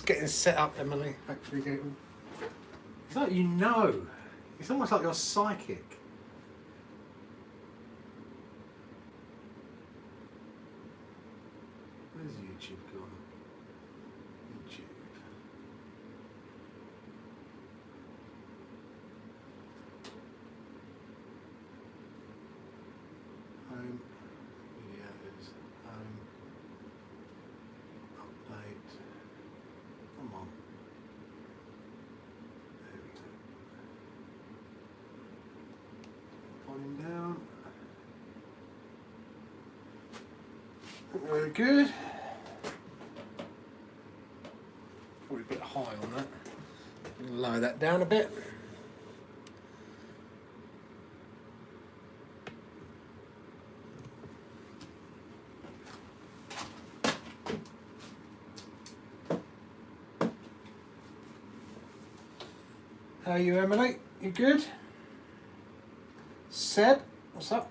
getting set up, Emily. Hopefully, it's like you know. It's almost like you're psychic. Where's YouTube gone? YouTube. Home. Videos. Home. Update. Come on. There we go. Point him down. Very good. Probably a bit high on that. I'm going to lower that down a bit. How are you, Emily? You good? Seb, what's up?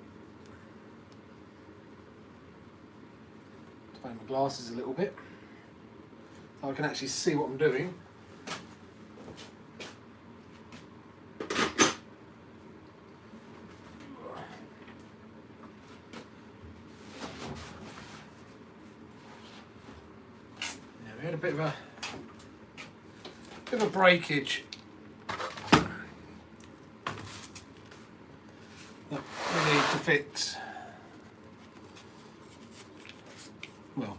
Turn my glasses a little bit so I can actually see what I'm doing. Yeah, we had a bit of a breakage. That we need to fix. Well,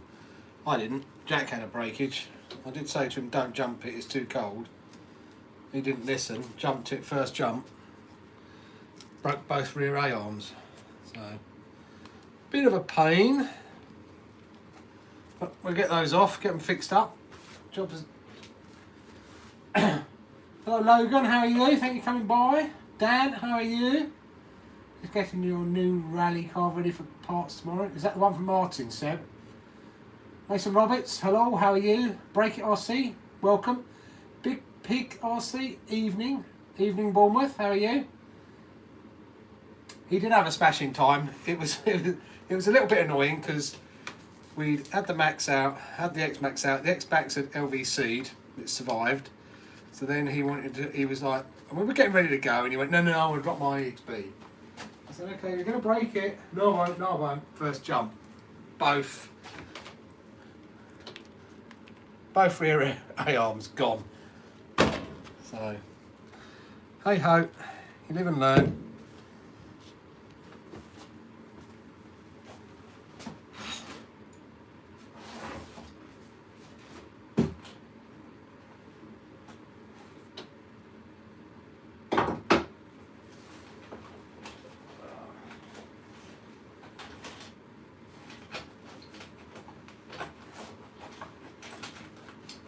I didn't. Jack had a breakage. I did say to him, don't jump it, it's too cold. He didn't listen, jumped it first jump. Broke both rear A arms. So, bit of a pain. But we'll get those off, get them fixed up. Job's... Hello Logan, how are you? Thank you for coming by. Dan, how are you? Just getting your new rally car ready for parts tomorrow. Is that the one from Martin, Seb? Mason Roberts, hello, how are you? Break It RC, welcome. Big Pig RC, evening Bournemouth, how are you? He did have a smashing time. It was a little bit annoying because we had the Max out, had the X Max out. The X Max had LVC'd, it survived. So then he was like, we were getting ready to go, and he went, no, I want to drop my EXB. I said, okay, you're going to break it. No, I won't. First jump, both rear A arms gone. So, hey ho, you live and learn.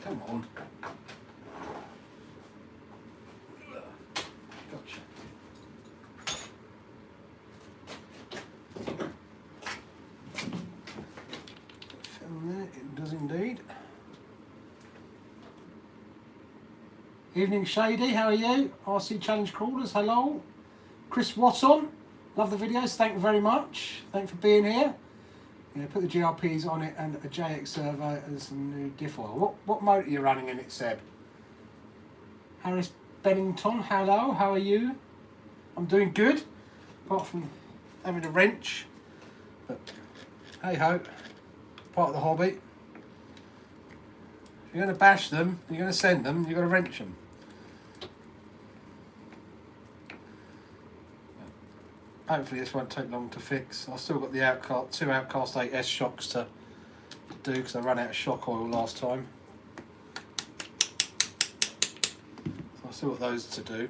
Come on. Gotcha. It does indeed. Evening Shady, how are you? RC Challenge Crawlers, hello. Chris Watson, love the videos, thank you very much. Thanks for being here. Yeah, put the GRPs on it and a JX servo and some new diff oil. What motor are you running in it, Seb? Harris Bennington, hello, how are you? I'm doing good, apart from having a wrench. But hey ho, part of the hobby. If you're going to bash them, you're going to send them, you've got to wrench them. Hopefully this won't take long to fix. I've still got the two Outcast 8S shocks to do because I ran out of shock oil last time. So I've still got those to do.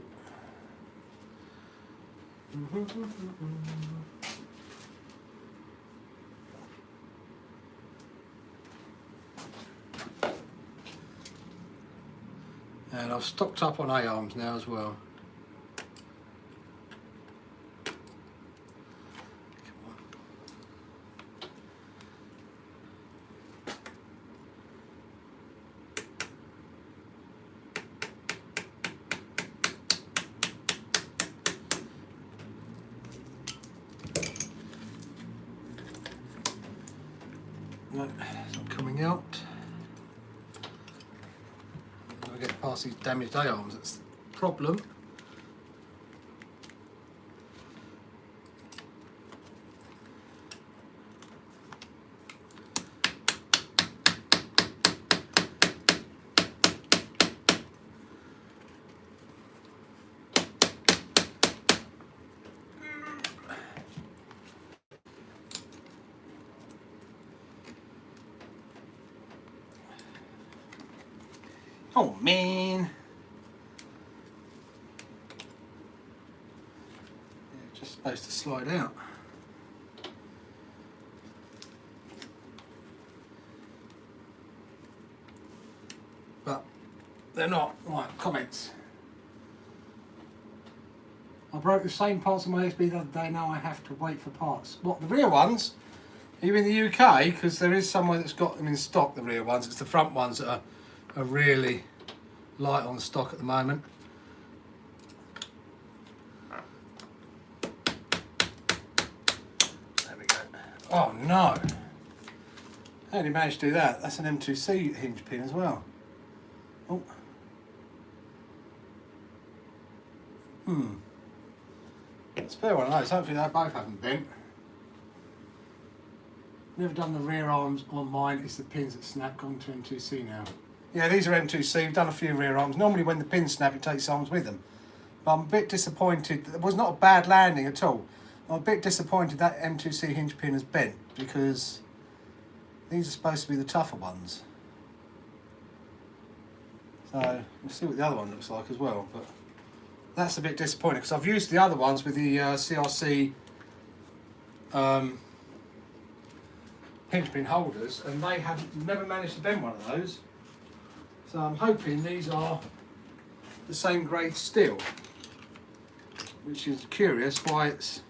And I've stocked up on A-arms now as well. No, it's not coming out. to get past these damaged A-arms. That's the problem. Oh man. Yeah, just supposed to slide out. But they're not. Right, comments. I broke the same parts of my EXB the other day, now I have to wait for parts. What, the rear ones? Are you in the UK? Because there is somewhere that's got them in stock, the rear ones. It's the front ones that are really light on stock at the moment. There we go. Oh no! How did he manage to do that? That's an M2C hinge pin as well. Oh. Spare one of those. Hopefully they both haven't bent. Never done the rear arms on mine. It's the pins that snap. Gone to M2C now. Yeah, these are M2C. We've done a few rear arms. Normally when the pins snap, it takes arms with them. But I'm a bit disappointed. It was not a bad landing at all. I'm a bit disappointed that M2C hinge pin has bent, because these are supposed to be the tougher ones. So we'll see what the other one looks like as well. But that's a bit disappointing, because I've used the other ones with the CRC hinge pin holders, and they have never managed to bend one of those. So I'm hoping these are the same grade steel, which is curious why it's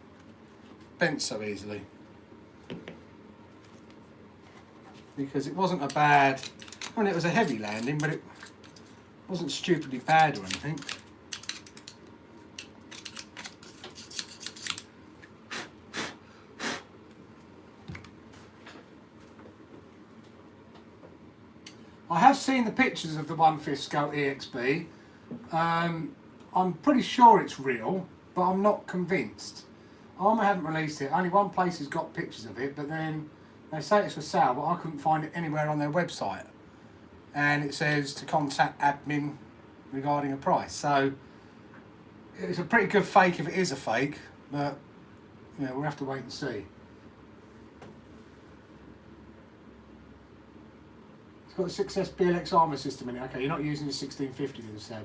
bent so easily. Because it wasn't a bad, I mean it was a heavy landing, but it wasn't stupidly bad or anything. I have seen the pictures of the 1/5 EXB. I'm pretty sure it's real, but I'm not convinced. Arrma haven't released it. Only one place has got pictures of it, but then they say it's for sale, but I couldn't find it anywhere on their website. And it says to contact admin regarding a price. So it's a pretty good fake if it is a fake, but yeah, we'll have to wait and see. It's got a 6S BLX Arrma system in it. Okay, you're not using the 1650 then, Seb.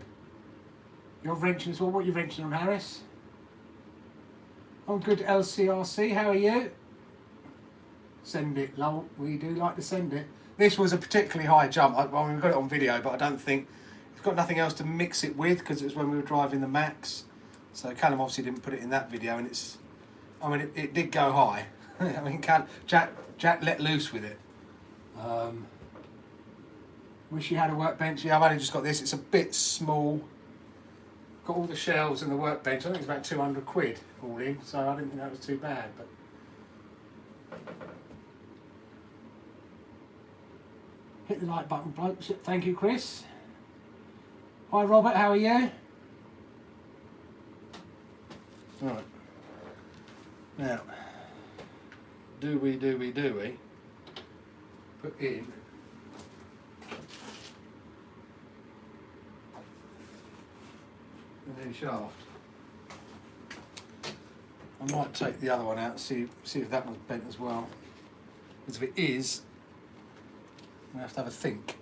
You're wrenching as well. What are you wrenching on, Harris? I'm good, LCRC. How are you? Send it, lol. We do like to send it. This was a particularly high jump. Well, we've got it on video, but I don't think it's got nothing else to mix it with, because it was when we were driving the Max. So Callum obviously didn't put it in that video, and it's, I mean, it did go high. I mean, Jack let loose with it. Wish you had a workbench. Yeah, I've only just got this. It's a bit small. Got all the shelves and the workbench. I think it's about 200 quid all in, so I didn't think that was too bad. But hit the like button, blokes. Thank you, Chris. Hi, Robert. How are you? All right. Now, do we put in the new shaft? I might take the other one out and see if that one's bent as well. Because if it is, we have to have a think.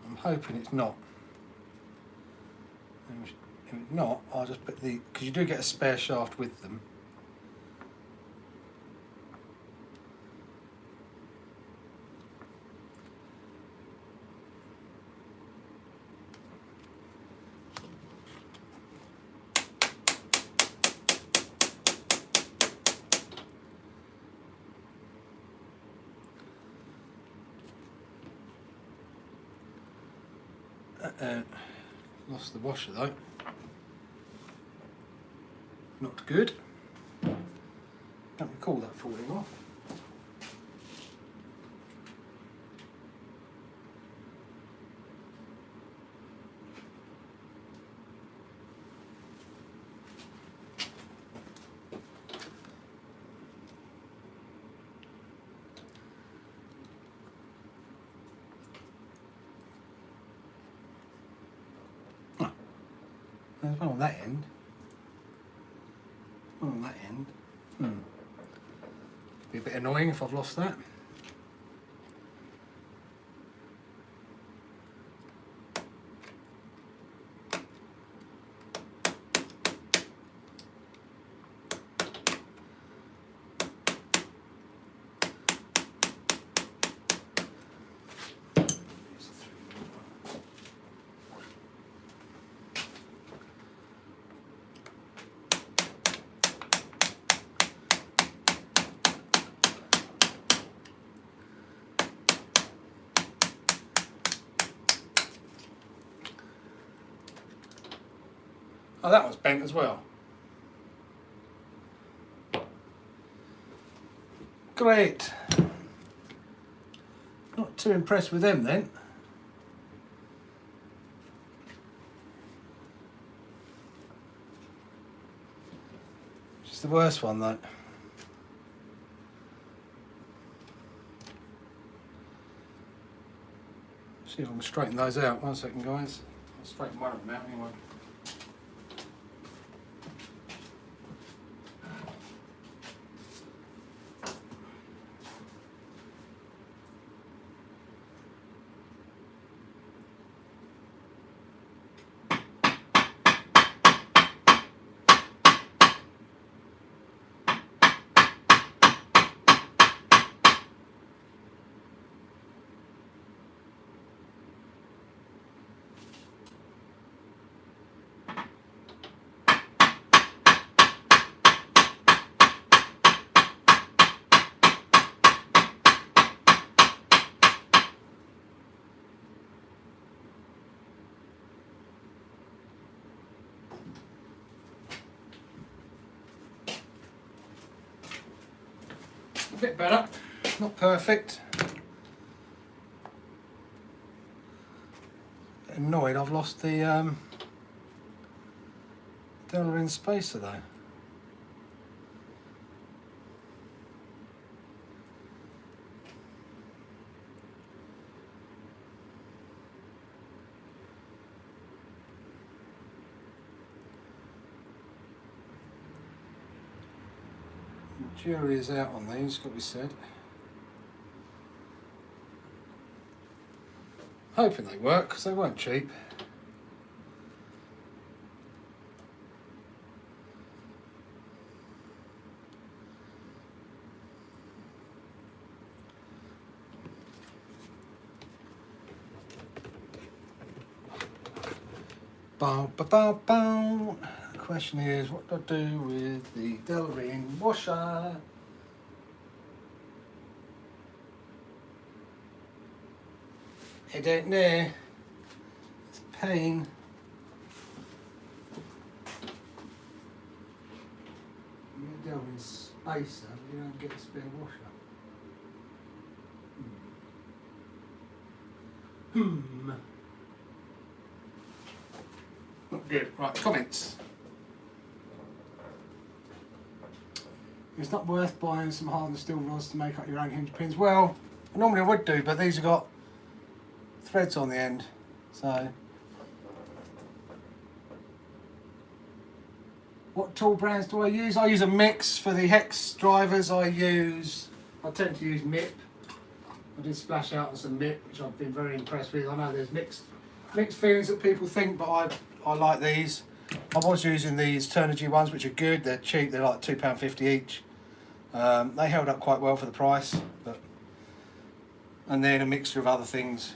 I'm hoping it's not. If it's not, I'll just put the, because you do get a spare shaft with them. Lost the washer though. Not good. Don't recall that falling off. There's one on that end. One on that end. Be a bit annoying if I've lost that. Oh, that one's bent as well. Great. Not too impressed with them then. Which is the worst one though. See if I can straighten those out. 1 second, guys. I'll straighten one of them out anyway. A bit better, not perfect. Annoyed I've lost the Delrin spacer though. The jury is out on these, got to be said. Hoping they work, because they weren't cheap. Bow, bow, bow, bow. The question is, what do I do with the Delrin washer? I don't know. It's a pain. You get Delrin spacer, but you don't get a spare washer. Not good. Right, comments. It's not worth buying some hardened steel rods to make up your own hinge pins. Well, normally I would do, but these have got threads on the end, so. What tool brands do I use? I use a mix for the hex drivers. I tend to use MIP. I did splash out on some MIP, which I've been very impressed with. I know there's mixed feelings that people think, but I like these. I was using these Turnigy ones, which are good. They're cheap. They're like £2.50 each. They held up quite well for the price, and then a mixture of other things.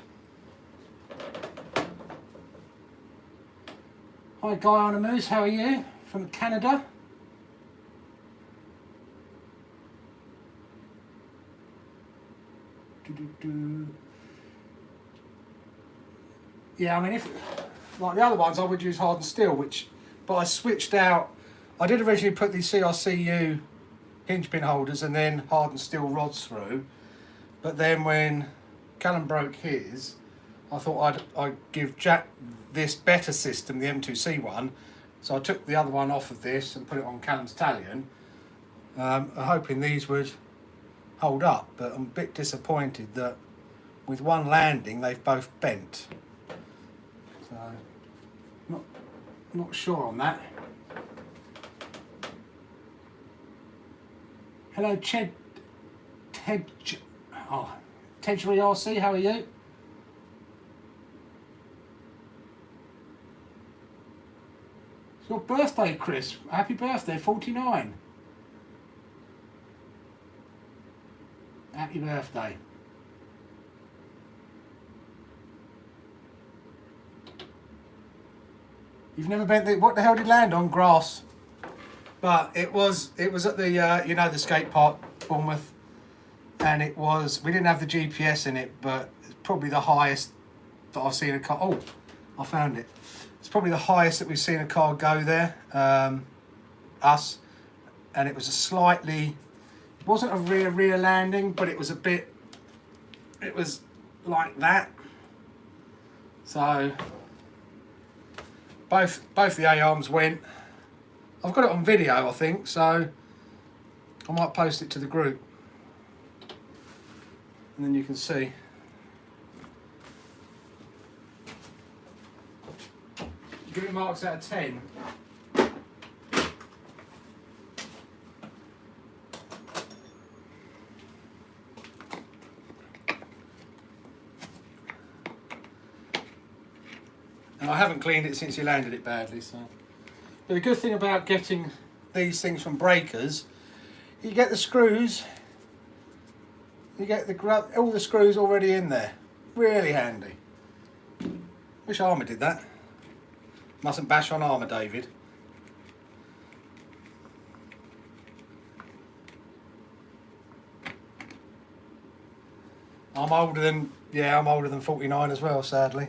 Hi Guy on a Moose, how are you? From Canada. Yeah, I mean, if like the other ones, I would use hardened steel, but I switched out. I did originally put the CRCU hinge pin holders and then hardened steel rods through. But then when Callum broke his, I thought I'd give Jack this better system, the M2C one. So I took the other one off of this and put it on Callum's Talion, hoping these would hold up. But I'm a bit disappointed that with one landing they've both bent. So not sure on that. Hello, Tedgery RC, how are you? It's your birthday, Chris. Happy birthday, 49. Happy birthday. You've never been there. What the hell did land on? Grass. But it was at the you know, the skate park, Bournemouth, and it was, we didn't have the GPS in it, but it's probably the highest that I've seen a car. Oh, I found it. It's probably the highest that we've seen a car go there, us, and it was a slightly, it wasn't a rear landing, but it was a bit, it was like that. So both the A-arms went. I've got it on video, I think, so I might post it to the group, and then you can see. Give it marks out of 10. And I haven't cleaned it since you landed it badly, so. But the good thing about getting these things from breakers, you get the screws, you get all the screws already in there. Really handy. Wish Arrma did that. Mustn't bash on Arrma, David. I'm older than 49 as well, sadly.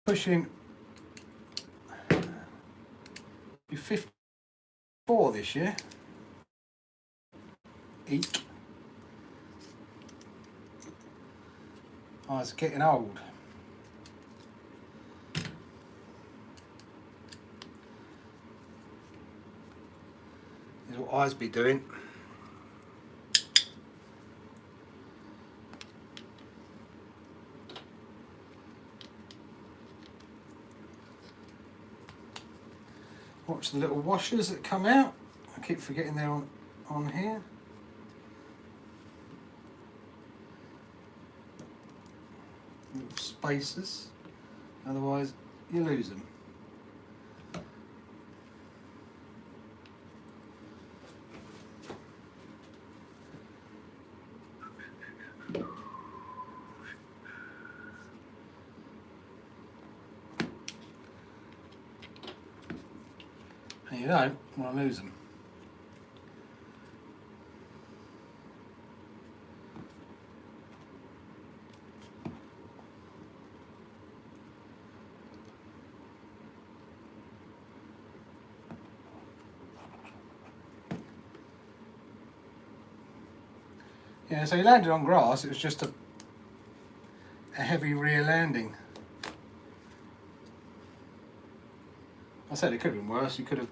Pushing, be 54 this year. Eek. I was getting old. Is what I's be doing. Watch the little washers that come out. I keep forgetting they're on here. Little spacers, otherwise you lose them. And you don't want to lose them. Yeah, so he landed on grass. It was just a heavy rear landing. I said it could have been worse. He could have,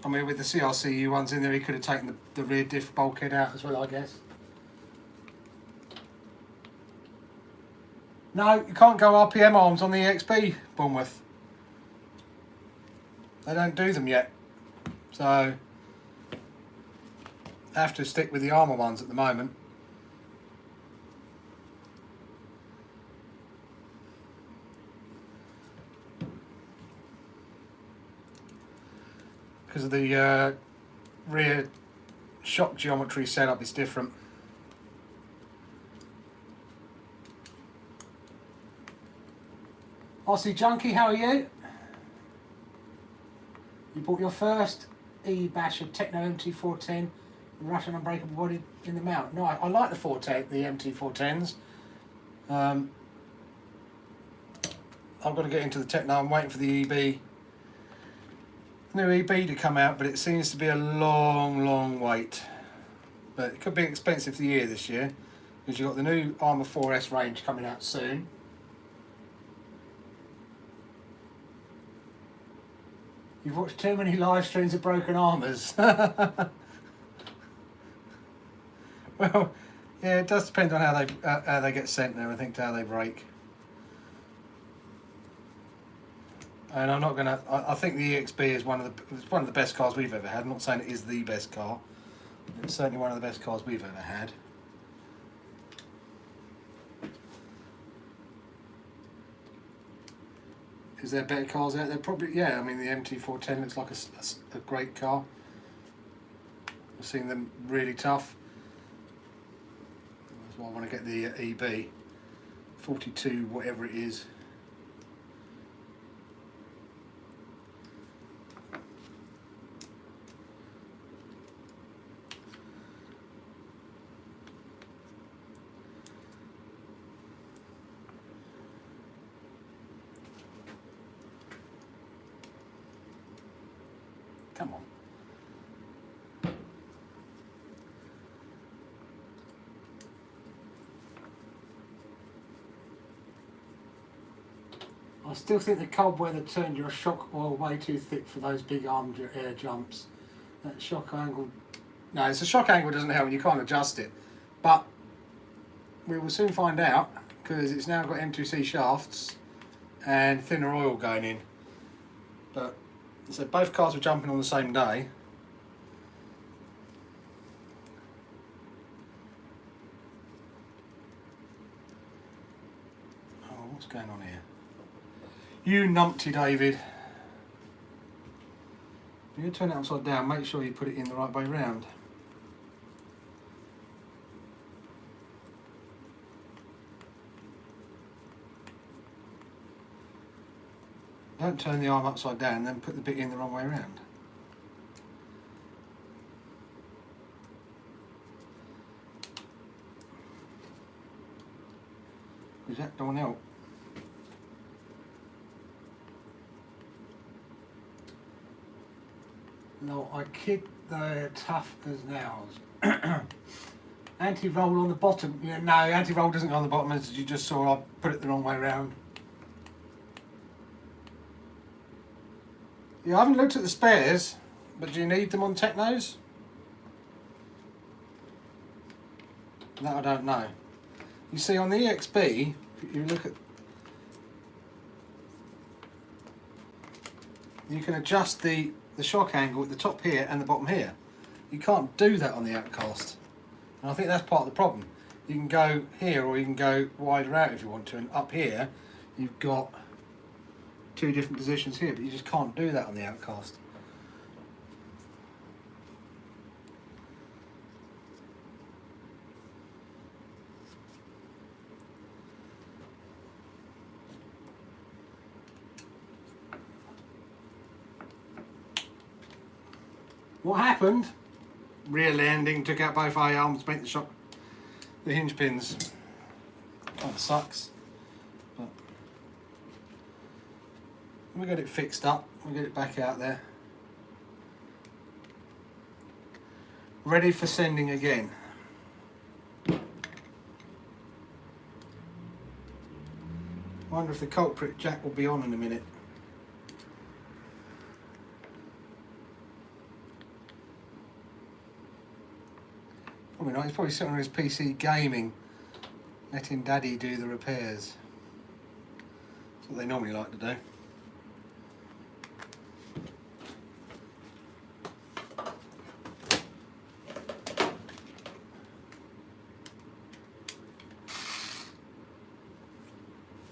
I mean, with the CRCU ones in there, he could have taken the rear diff bulkhead out as well, I guess. No, you can't go RPM arms on the EXB, Bournemouth. They don't do them yet. So I have to stick with the Arrma ones at the moment. Because of the rear shock geometry setup is different. Aussie Junkie, how are you? You bought your first E-Basher Techno MT410 Russian unbreakable body in the mount. No, I like the 410, the MT410s. I've got to get into the Techno. I'm waiting for the new EB to come out, but it seems to be a long wait. But it could be expensive for the year this year, because you've got the new Arrma 4S range coming out soon. You've watched too many live streams of broken Arrmas. Well, yeah, it does depend on how they get sent and everything, to how they break. And I'm not gonna. I think the EXB is one of the best cars we've ever had. I'm not saying it is the best car. It's certainly one of the best cars we've ever had. Is there better cars out there? Probably, yeah. I mean, the MT410 looks like a great car. I've seen them really tough. That's why I want to get the EB 42, whatever it is. Come on. I still think the cold weather turned your shock oil way too thick for those big armed air jumps. That shock angle... No, it's a shock angle doesn't help, you can't adjust it. But we will soon find out, because it's now got M2C shafts and thinner oil going in. But so both cars were jumping on the same day. Oh, what's going on here? You numpty, David. If you turn it upside down, make sure you put it in the right way round. Don't turn the arm upside down, then put the bit in the wrong way around. Because that don't help. No, I kid, they're tough as nails. Anti-roll on the bottom. Yeah, no, anti-roll doesn't go on the bottom, as you just saw. I put it the wrong way around. Yeah, I haven't looked at the spares, but do you need them on Technos? That I don't know. You see, on the EXB, if you look at... You can adjust the shock angle at the top here and the bottom here. You can't do that on the Outcast. And I think that's part of the problem. You can go here, or you can go wider out if you want to, and up here you've got two different positions here, but you just can't do that on the Outcast. What happened? Rear landing, took out both eye arms, bent the hinge pins. Kind of sucks. But we get it fixed up, we get it back out there. Ready for sending again. Wonder if the culprit jack will be on in a minute. Probably not, he's probably sitting on his PC gaming, letting Daddy do the repairs. That's what they normally like to do.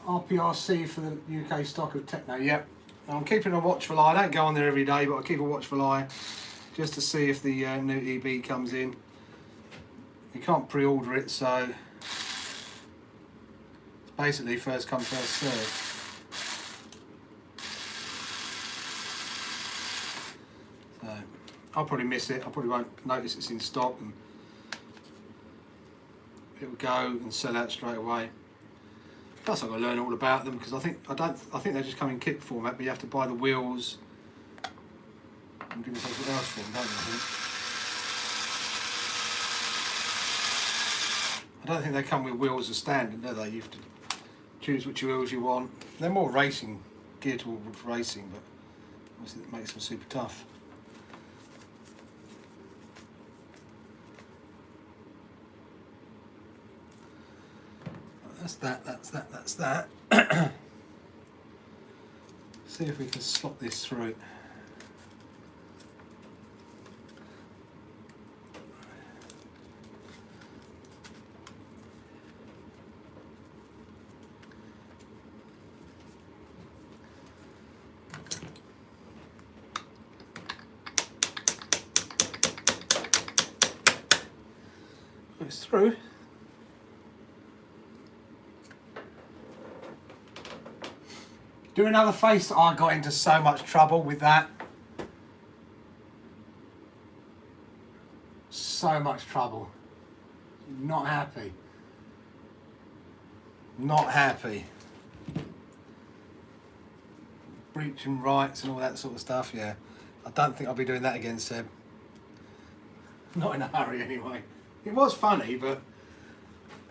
RPRC for the UK stock of Techno, yep. I'm keeping a watchful eye. I don't go on there every day, but I keep a watchful eye just to see if the new EB comes in. You can't pre-order it, so it's basically first come, first served. So I'll probably miss it. I probably won't notice it's in stock, and it will go and sell out straight away. Plus I've got to learn all about them because I think they just come in kit format, but you have to buy the wheels and goodness knows what else for them, don't you, I don't think they come with wheels as standard, do they? You have to choose which wheels you want. They're more racing, geared towards racing, but obviously it makes them super tough. That's that. See if we can slot this through. It's through. Do another face. I got into so much trouble with that. So much trouble. Not happy. Not happy. Breaching rights and all that sort of stuff, yeah. I don't think I'll be doing that again, Seb. Not in a hurry anyway. It was funny, but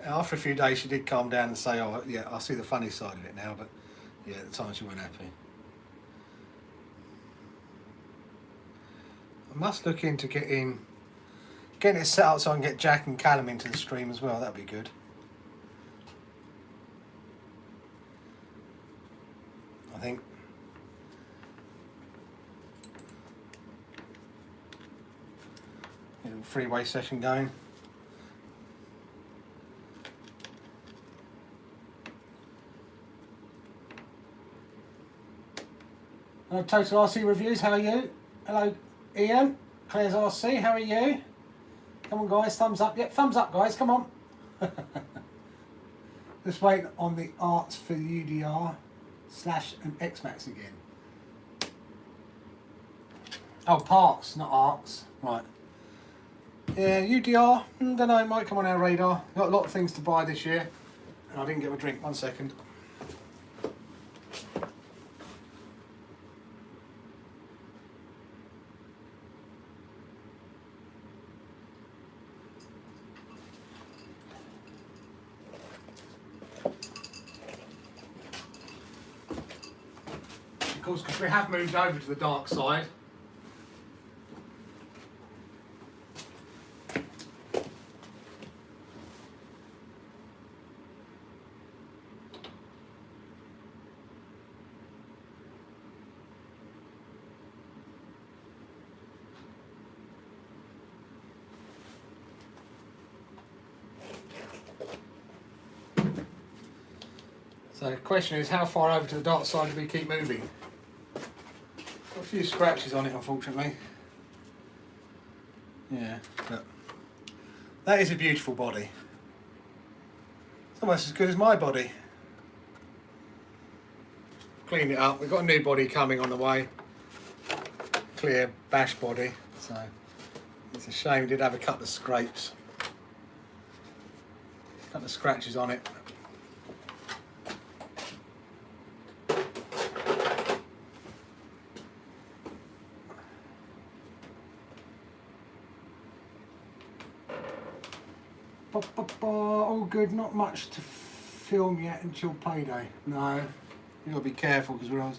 after a few days she did calm down and say, oh yeah, I see the funny side of it now, but yeah, at the time she wasn't happy. I must look into getting it set up so I can get Jack and Callum into the stream as well, that'd be good. I think. A little freeway session going. Total RC Reviews, how are you? Hello Ian, Claire's RC, how are you? Come on guys, thumbs up. Yep, thumbs up guys, come on. Just wait on the arts for UDR / an X-Max again. Oh, parts, not arts. Right. Yeah, UDR, don't know, it might come on our radar. Got a lot of things to buy this year. And I didn't get my drink, 1 second. Of course, because we have moved over to the dark side. So the question is, how far over to the dark side do we keep moving? Got a few scratches on it, unfortunately. Yeah, but that is a beautiful body. It's almost as good as my body. Clean it up. We've got a new body coming on the way. Clear bash body. So it's a shame we did have a couple of scrapes. A couple of scratches on it. All good, not much to film yet until payday. No, you've got to be careful because we're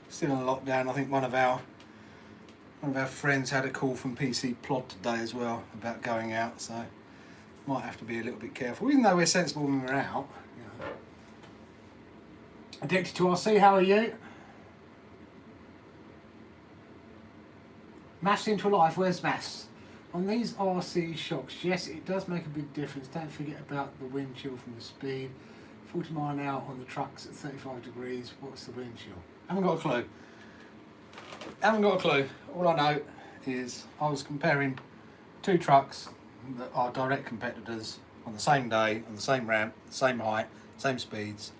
still in lockdown. I think one of our friends had a call from PC Plod today as well about going out, so might have to be a little bit careful, even though we're sensible when we're out. You know. Addicted to RC, how are you? Maths into life, where's maths? On these RC shocks, yes, it does make a big difference. Don't forget about the wind chill from the speed. 40 mile an hour on the trucks at 35 degrees. What's the wind chill? Haven't got a clue. Haven't got a clue. All I know is I was comparing two trucks that are direct competitors on the same day, on the same ramp, same height, same speeds.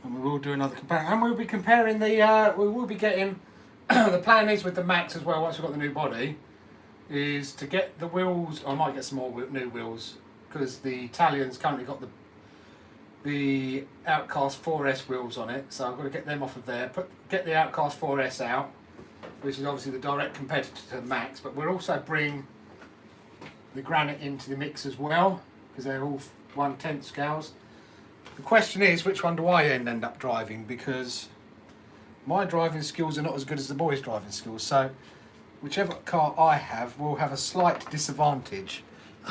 And we will do another comparison, and we'll be comparing the. We will be getting. The plan is with the Max as well. Once we've got the new body, is to get the wheels. I might get some more new wheels because the Italian's currently got the Outcast 4S wheels on it, so I've got to get them off of there. Get the Outcast 4S out, which is obviously the direct competitor to the Max, but we'll also bring the Granite into the mix as well because they're all 1/10 scales. The question is, which one do I end up driving, because my driving skills are not as good as the boys' driving skills, so whichever car I have will have a slight disadvantage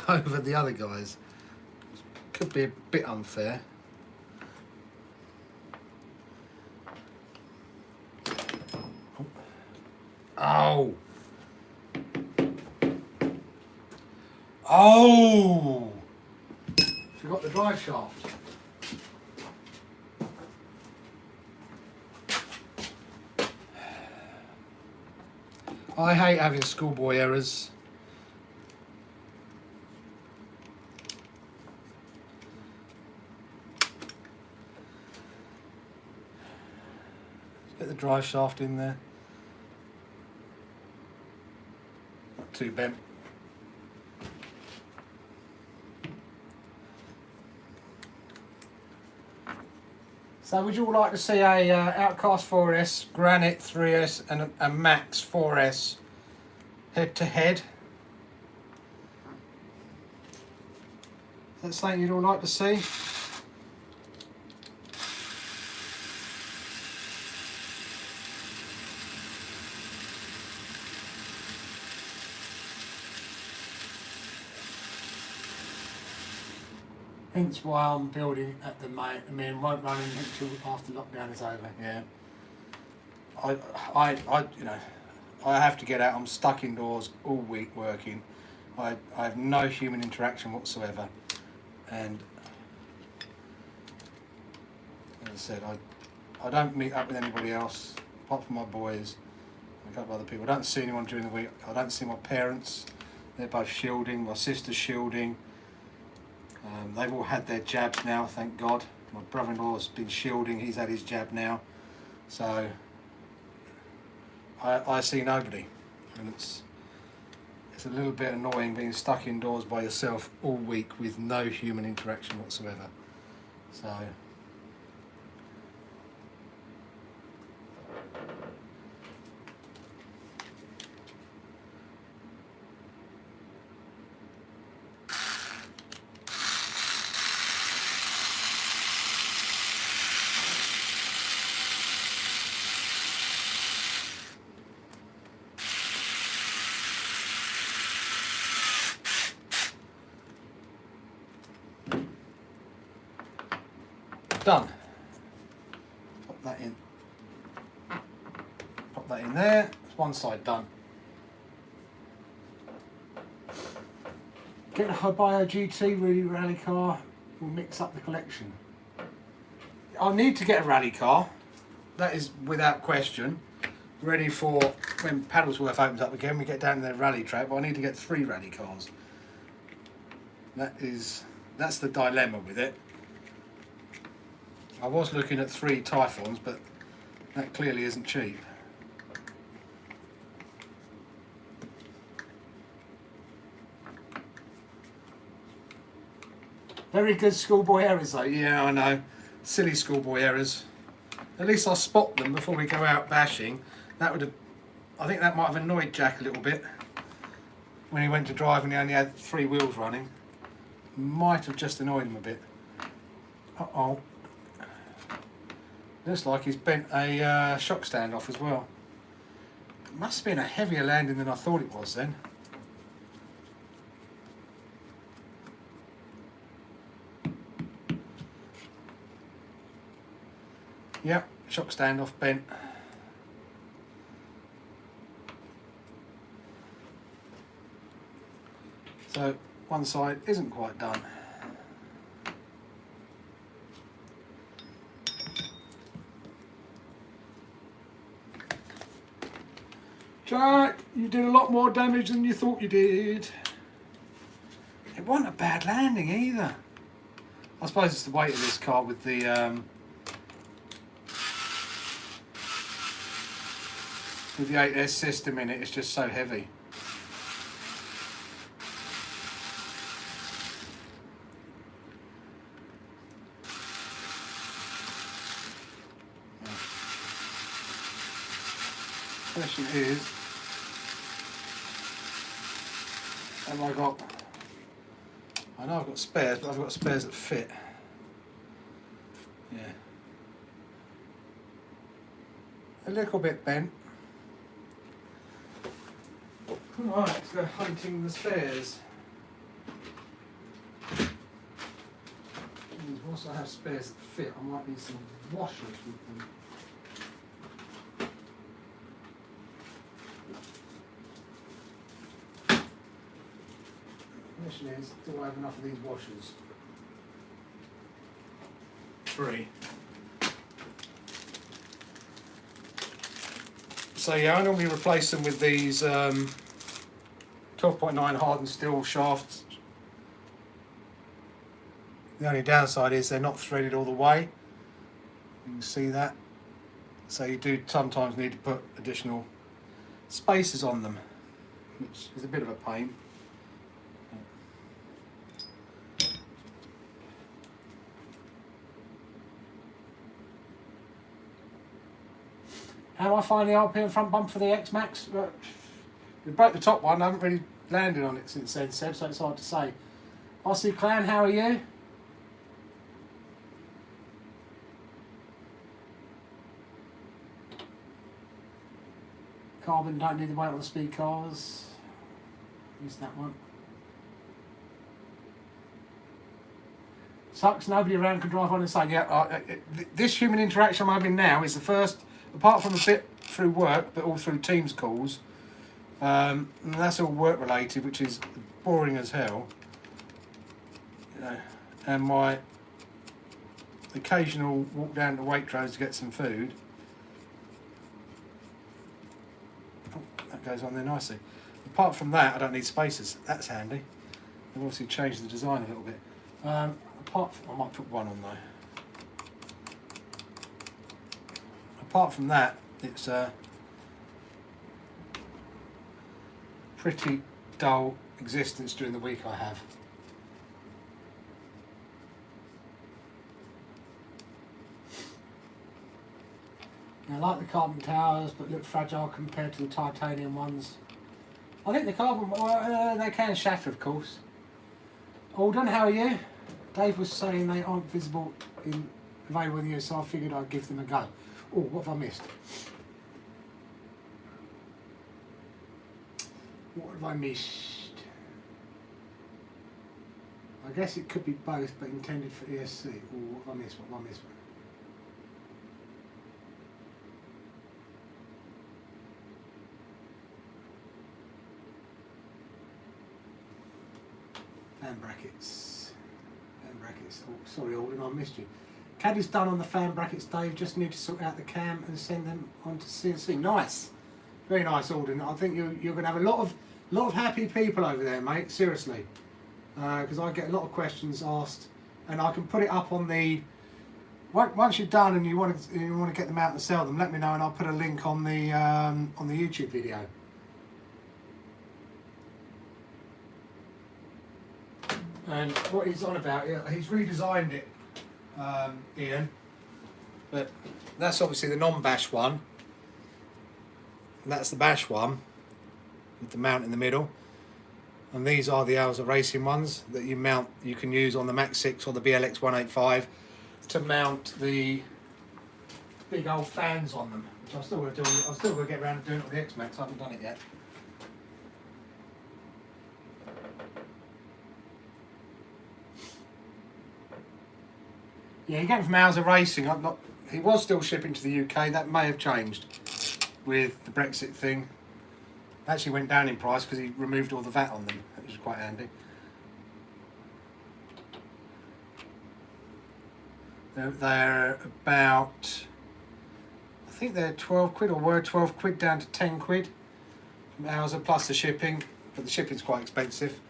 over the other guys. Could be a bit unfair. Oh! Oh! Forgot the drive shaft. I hate having schoolboy errors. Get the drive shaft in there. Not too bent. So would you all like to see a Outcast 4S, Granite 3S and a Max 4S head to head? Is that something you'd all like to see? Hence why I'm building at the moment. Won't run until after lockdown is over. Yeah. You know, I have to get out. I'm stuck indoors all week working. I have no human interaction whatsoever, and as I said, I don't meet up with anybody else apart from my boys and a couple of other people. I don't see anyone during the week. I don't see my parents. They're both shielding. My sister's shielding. They've all had their jabs now, thank God. My brother-in-law's been shielding, he's had his jab now. So, I see nobody. And it's a little bit annoying being stuck indoors by yourself all week with no human interaction whatsoever. So, done. Pop that in. Pop that in there. It's one side done. Get a Hibio GT really rally car. We'll mix up the collection. I'll need to get a rally car. That is without question. Ready for when Paddlesworth opens up again. We get down to the rally track. But I need to get 3 rally cars. That's the dilemma with it. I was looking at 3 Typhons, but that clearly isn't cheap. Very good schoolboy errors though. Yeah, I know. Silly schoolboy errors. At least I'll spot them before we go out bashing. That would have, I think that might have annoyed Jack a little bit when he went to drive and he only had 3 wheels running. Might have just annoyed him a bit. Uh-oh. Looks like he's bent a shock stand off as well. It must have been a heavier landing than I thought it was then. Yep, shock stand off bent. So one side isn't quite done. Jack, you did a lot more damage than you thought you did. It wasn't a bad landing either. I suppose it's the weight of this car with the with the 8S system in it. It's just so heavy. question is, have I got, I know I've got spares, but I've got spares that fit. Yeah. A little bit bent. Right, let's go hunting the spares. Whilst I have spares that fit, I might need some washers with them. The question is, do I have enough of these washers? 3. So yeah, I normally replace them with these 12.9 hardened steel shafts. The only downside is they're not threaded all the way. You can see that. So you do sometimes need to put additional spacers on them, which is a bit of a pain. How do I find the RPM front bumper for the X Max? We broke the top one, I haven't really landed on it since then, Seb, so it's hard to say. RC Clan, how are you? Carbon, don't need the weight on the speed cars. Use that one. Sucks, nobody around can drive on and say, yeah, this human interaction I'm having now is the first, apart from a bit through work, but all through Teams calls. And that's all work related, which is boring as hell. You know, and my occasional walk down to Waitrose to get some food. Oh, that goes on there nicely. Apart from that, I don't need spacers. That's handy. I've obviously changed the design a little bit. Apart from, I might put one on though. Apart from that, it's a pretty dull existence during the week I have. I like the carbon towers, but look fragile compared to the titanium ones. I think the carbon, they can shatter, of course. Alden, how are you? Dave was saying they aren't available in the US, so I figured I'd give them a go. Oh, what have I missed? What have I missed? I guess it could be both, but intended for ESC. Oh, what have I missed? What have I missed? Fan brackets. Fan brackets. Oh, sorry, Alden, I missed you. CAD is done on the fan brackets, Dave. Just need to sort out the cam and send them on to CNC. Nice, very nice, Alden. I think you're going to have a lot of happy people over there, mate. Seriously, because I get a lot of questions asked, and I can put it up on the. Once you're done and you want to get them out and sell them, let me know, and I'll put a link on the YouTube video. And what he's on about, he's redesigned it. Ian, but that's obviously the non-bash one, and that's the bash one with the mount in the middle, and these are the Arrma racing ones that you can use on the Max 6 or the BLX 185 to mount the big old fans on them, which I'm still going to do. I'm still going to get around to doing it on the X Max. I haven't done it yet. Yeah, he came from Arrma Racing. He was still shipping to the UK. That may have changed with the Brexit thing. Actually went down in price because he removed all the VAT on them, which was quite handy. They're about, I think they're 12 quid, or were 12 quid down to 10 quid from Arrma plus the shipping, but the shipping's quite expensive,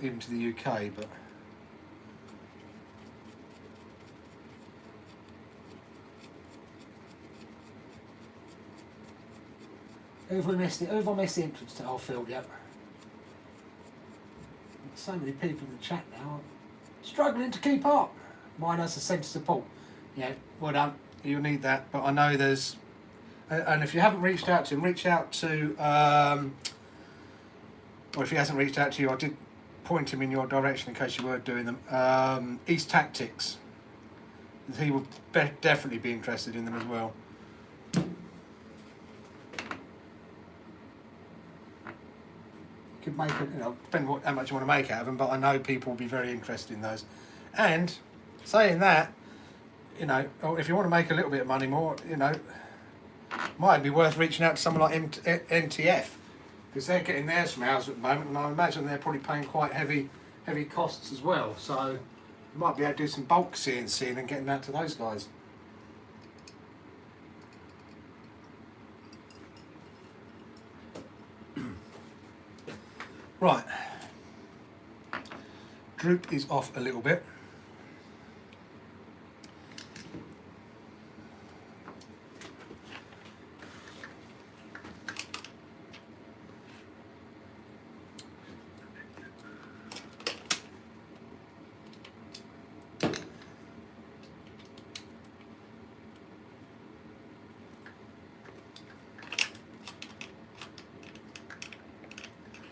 even to the UK. But who have I missed the entrance to our field yet? So many people in the chat now are struggling to keep up. Mine has a centre support. Yeah, well done. You'll need that. But I know there's And if you haven't reached out to him, reach out to, or if he hasn't reached out to you, I did point him in your direction in case you were doing them. East Tactics. He will definitely be interested in them as well. You could make it, you know, depending on how much you want to make out of them, but I know people will be very interested in those. And saying that, you know, if you want to make a little bit of money more, you know, might be worth reaching out to someone like NTF, because they're getting theirs from ours at the moment, and I imagine they're probably paying quite heavy costs as well. So you might be able to do some bulk CNC and getting that to those guys. Right, droop is off a little bit.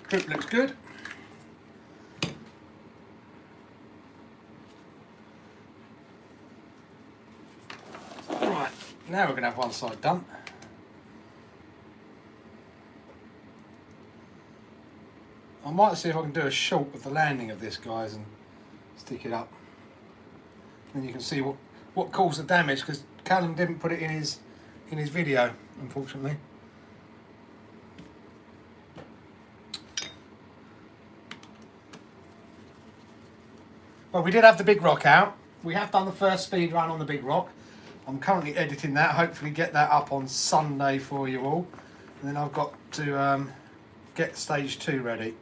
Droop looks good. Right, now we're going to have one side done. I might see if I can do a short of the landing of this, guys, and stick it up. Then you can see what caused the damage, because Callum didn't put it in his video, unfortunately. Well, we did have the big rock out. We have done the first speed run on the big rock. I'm currently editing that, hopefully get that up on Sunday for you all. And then I've got to get stage 2 ready.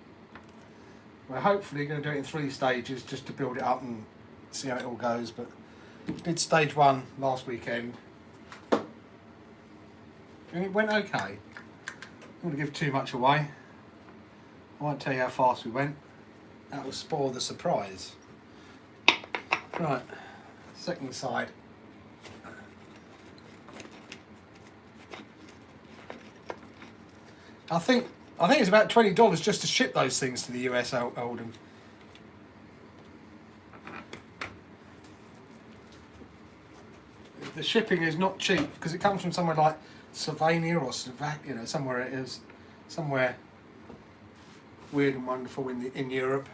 We're hopefully going to do it in 3 stages just to build it up and see how it all goes. But did stage 1 last weekend. And it went okay. I don't want to give too much away. I won't tell you how fast we went. That will spoil the surprise. Right, second side. I think it's about $20 just to ship those things to the US, Oldham. The shipping is not cheap because it comes from somewhere like Slovenia or Slovakia, you know, somewhere it is, somewhere weird and wonderful in Europe.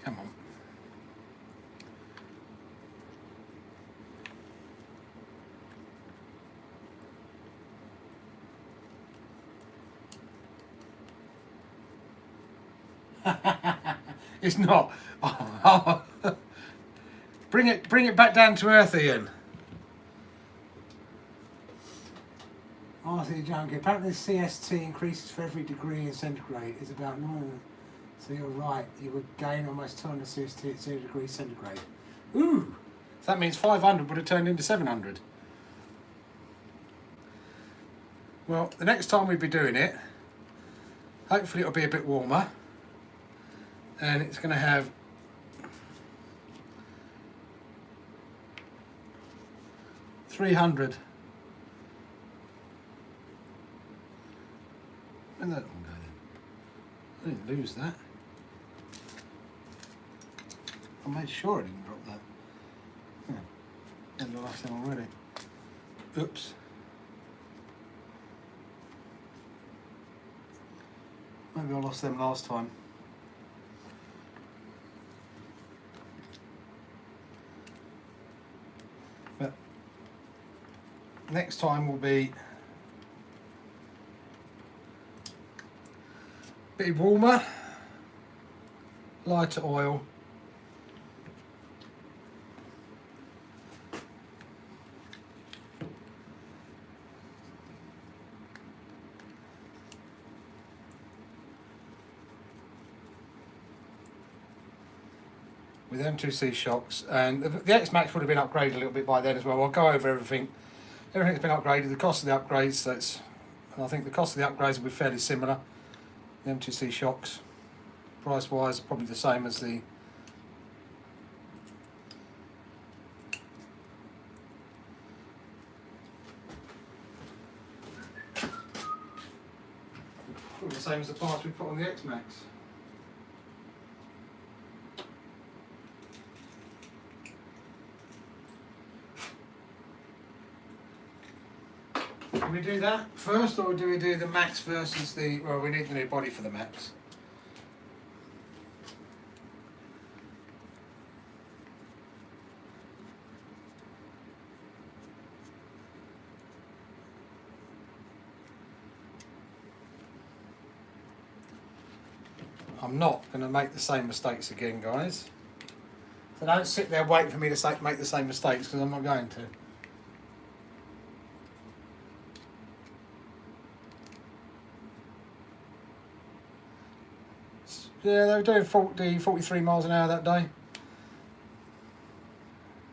Come on. It's not. Oh. Bring it back down to earth, Ian. RC Junkie. Apparently the CST increases for every degree in centigrade. It's about 9. So you're right, you would gain almost 200 CST at 0 degrees centigrade. Ooh! So that means 500 would have turned into 700. Well, the next time we'd be doing it, hopefully it'll be a bit warmer. And it's going to have $300. Where'd that one go then? I didn't lose that. I made sure I didn't drop that. Yeah, I lost them already. Oops. Maybe I lost them last time. But next time will be a bit warmer, lighter oil. with M2C shocks, and the X-Max would have been upgraded a little bit by then as well. I'll go over everything. Everything's been upgraded, the cost of the upgrades, so it's, and I think the cost of the upgrades will be fairly similar. The M2C shocks, price-wise, probably the same as the parts we put on the X-Max. Do we do that first, or do we do the Max versus the, well, we need the new body for the Max. I'm not going to make the same mistakes again, guys. So don't sit there waiting for me to make the same mistakes, because I'm not going to. Yeah, they were doing 43 miles an hour that day.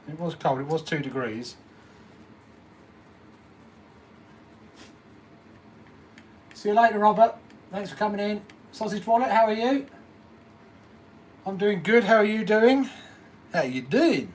It was cold, it was 2 degrees. See you later, Robert. Thanks for coming in. Sausage Wallet, how are you? I'm doing good, how are you doing? How you doing?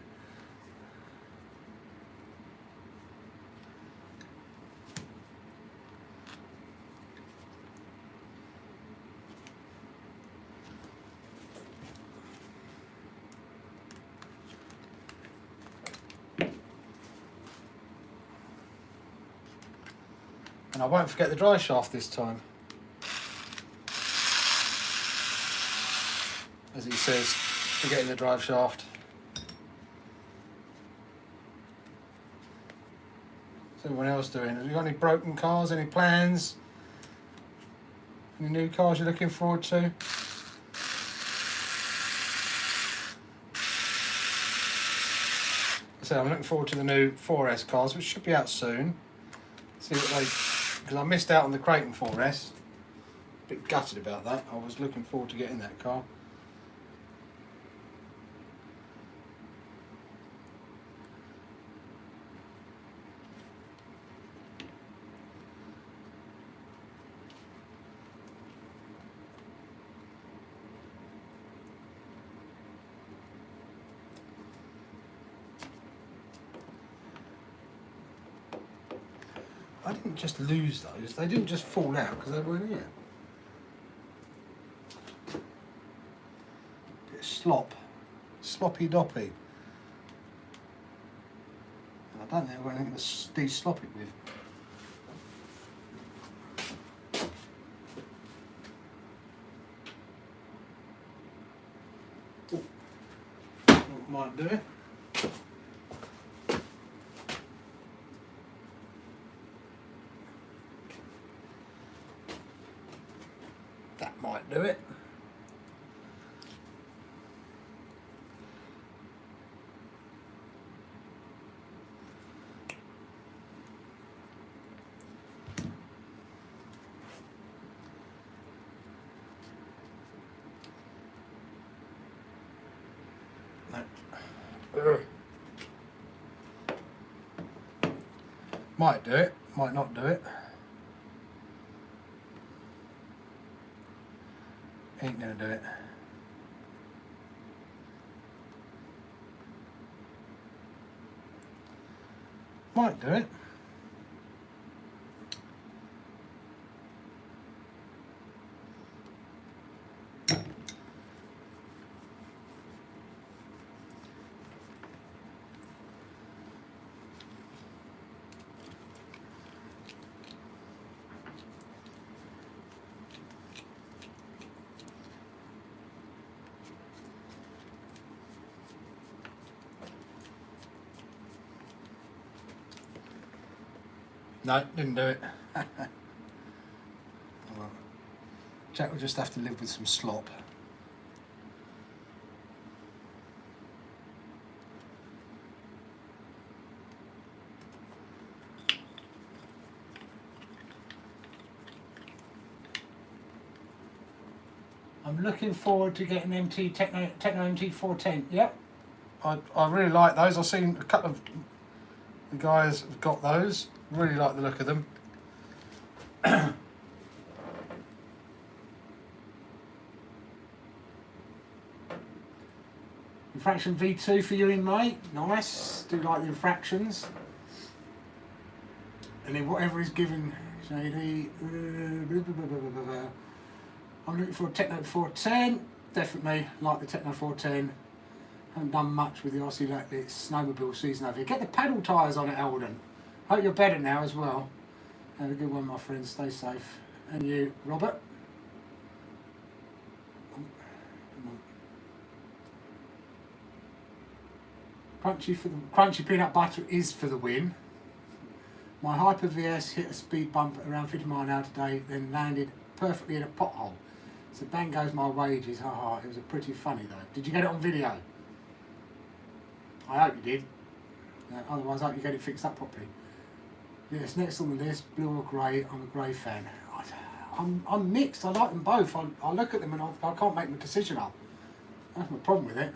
And I won't forget the dry shaft this time. As he says, forgetting the drive shaft. What's everyone else doing? Have you got any broken cars, any plans? Any new cars you're looking forward to? So I'm looking forward to the new 4S cars, which should be out soon. See what they, because I missed out on the Creighton 4S. A bit gutted about that. I was looking forward to getting that car. I didn't just lose those, they didn't just fall out because they weren't here. Bit of slop, sloppy doppy. I don't think I've got anything to de-slop it with. Ooh. Might do it. Might do it. No. Might do it, might not do it. Ain't gonna do it. Might do it. No, didn't do it. Well, Jack will just have to live with some slop. I'm looking forward to getting MT Techno MT410. Yep, I really like those. I've seen a couple of the guys have got those. Really like the look of them. Infraction V2 for you in, mate. Nice. Do like the infractions. And then whatever is given, shady. I'm looking for a Techno 410. Definitely like the Techno 410. Haven't done much with the Aussie lately. It's snowmobile season over here. Get the paddle tyres on it, Eldon. Hope you're better now as well. Have a good one, my friends. Stay safe. And you, Robert. Crunchy peanut butter is for the win. My Hyper VS hit a speed bump at around 50 miles an hour today, then landed perfectly in a pothole. So bang goes my wages. Haha, it was a pretty funny though. Did you get it on video? I hope you did. Otherwise I hope you get it fixed up properly. Yes, next on the list, blue or grey. I'm a grey fan. I'm mixed. I like them both. I look at them and I can't make my decision up. That's my problem with it.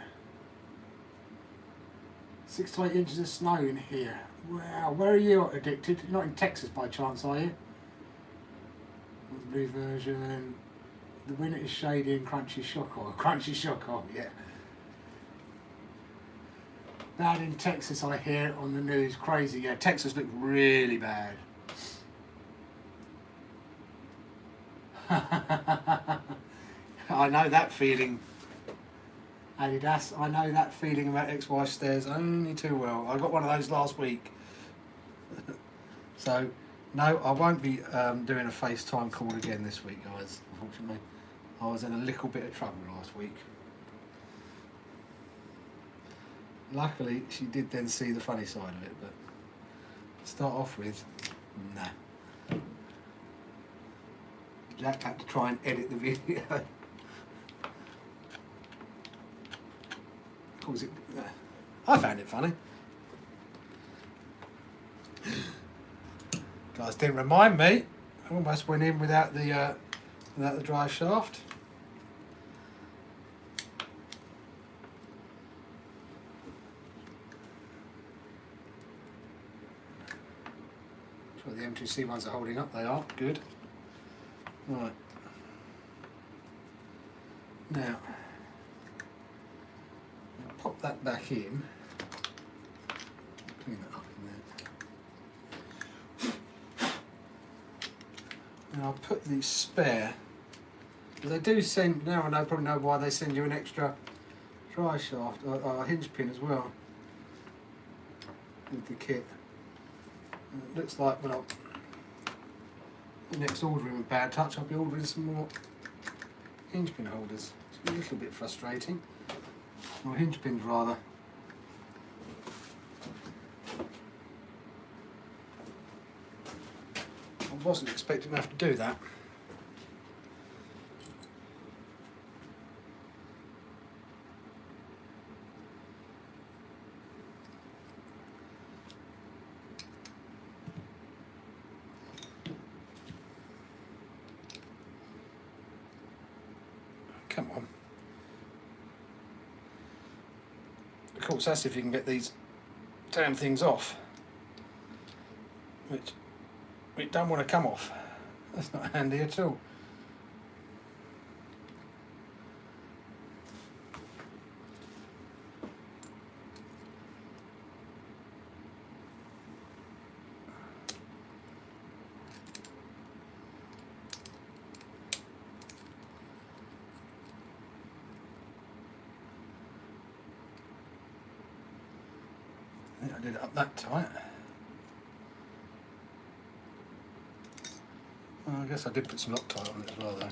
6 to 8 inches of snow in here. Wow, where are you addicted? You're not in Texas by chance, are you? The blue version. The winter is shady and crunchy shock oil. Crunchy shock oil, yeah. Bad in Texas, I hear on the news. Crazy, yeah. Texas looked really bad. I know that feeling. Adidas, I know that feeling about ex-wife stairs only too well. I got one of those last week. So, no, I won't be doing a FaceTime call again this week, guys, unfortunately. I was in a little bit of trouble last week. Luckily, she did then see the funny side of it, but to start off with, nah. Jack had to try and edit the video. I found it funny. Guys didn't remind me. I almost went in without the drive shaft. Sure, the M2C ones are holding up. They are good. Right. Now. Pop that back in. Clean that up in there. And I'll put the spare. Because they do send, now I probably know why they send you an extra dry shaft, or a hinge pin as well. With the kit. And it looks like when I'll, the next ordering with Bad Touch, I'll be ordering some more hinge pin holders. It's a little bit frustrating. Or hinge pins rather. I wasn't expecting to have to do that. Come on. Of course, that's if you can get these damn things off, which we don't want to come off. That's not handy at all. I think I did it up that tight. Well, I guess I did put some Loctite on it as well though.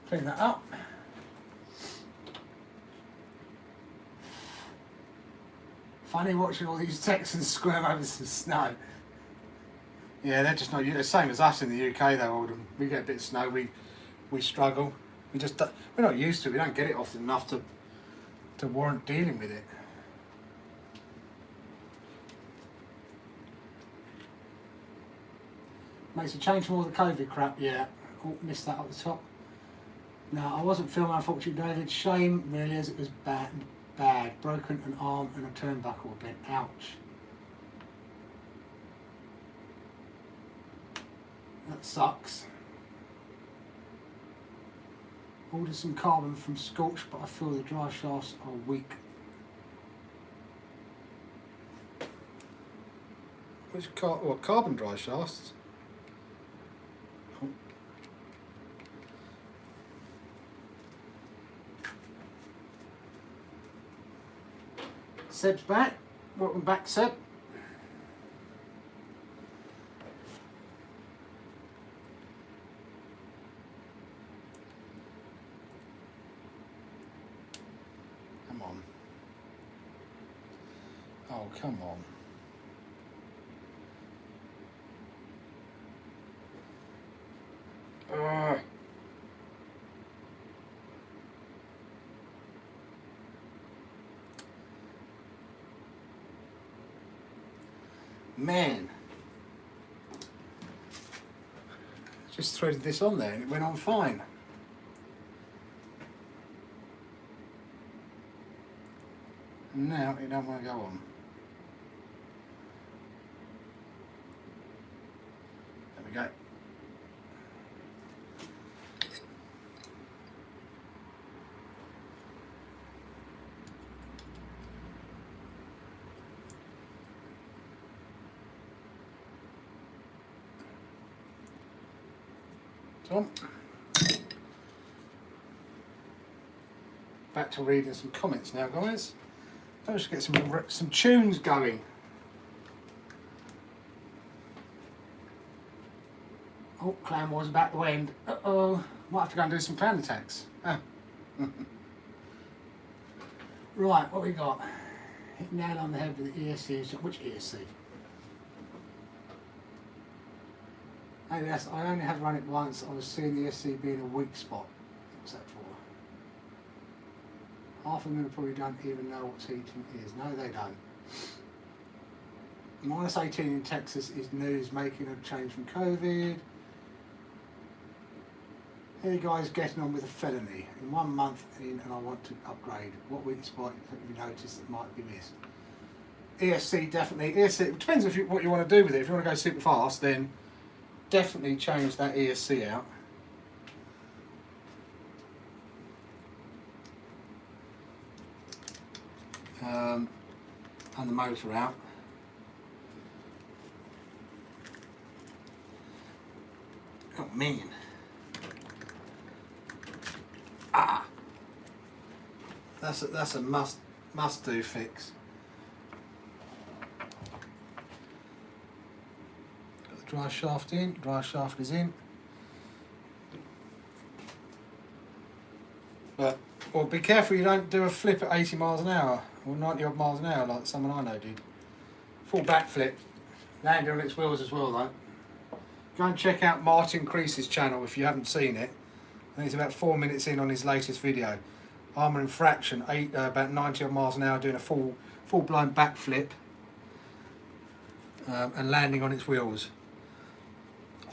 Clean that up. Funny watching all these Texans squirm over some snow. Yeah, they're just not the same as us in the UK though, Oldham. We get a bit of snow, we struggle. We're not used to it, we don't get it often enough to warrant dealing with it. Makes a change from all the COVID crap, yeah. Oh, missed that up the top. No, I wasn't filming, unfortunately, David. Shame, really, as it was bad. Broken an arm and a turnbuckle a bit. Ouch. That sucks. Ordered some carbon from Scorch, but I feel the dry shafts are weak. Which carbon dry shafts? Oh. Seb's back. Welcome back, Seb. Come on. Oh, come on. Man, just threaded this on there and it went on fine. And now it don't want to go on. There we go. Tom. Back to reading some comments now, guys. Let's get some tunes going. Oh, Clan Wars about to end. Uh-oh. Might have to go and do some clan attacks. Ah. Right, what we got? Hit nail on the head with the ESC. Which ESC? I only had run it once. I was seeing the ESC being a weak spot. What's that for? Half of them probably don't even know what heating is. No, they don't. -18 in Texas is news making a change from COVID. Here you guys getting on with a felony. In 1 month in and I want to upgrade. What weak spot have you noticed that might be missed? ESC definitely. ESC, it depends what you want to do with it. If you want to go super fast, then definitely change that ESC out. And the motor out. Oh man. Ah. That's a must do fix. Got the dry shaft in. Dry shaft is in. But well, be careful you don't do a flip at 80 miles an hour or 90 odd miles an hour like someone I know did. Full back flip, landed on its wheels as well though. Go and check out Martin Crease's channel if you haven't seen it. I think it's about 4 minutes in on his latest video. Arrma infraction, about 90 odd miles an hour, doing a full blown back flip and landing on its wheels.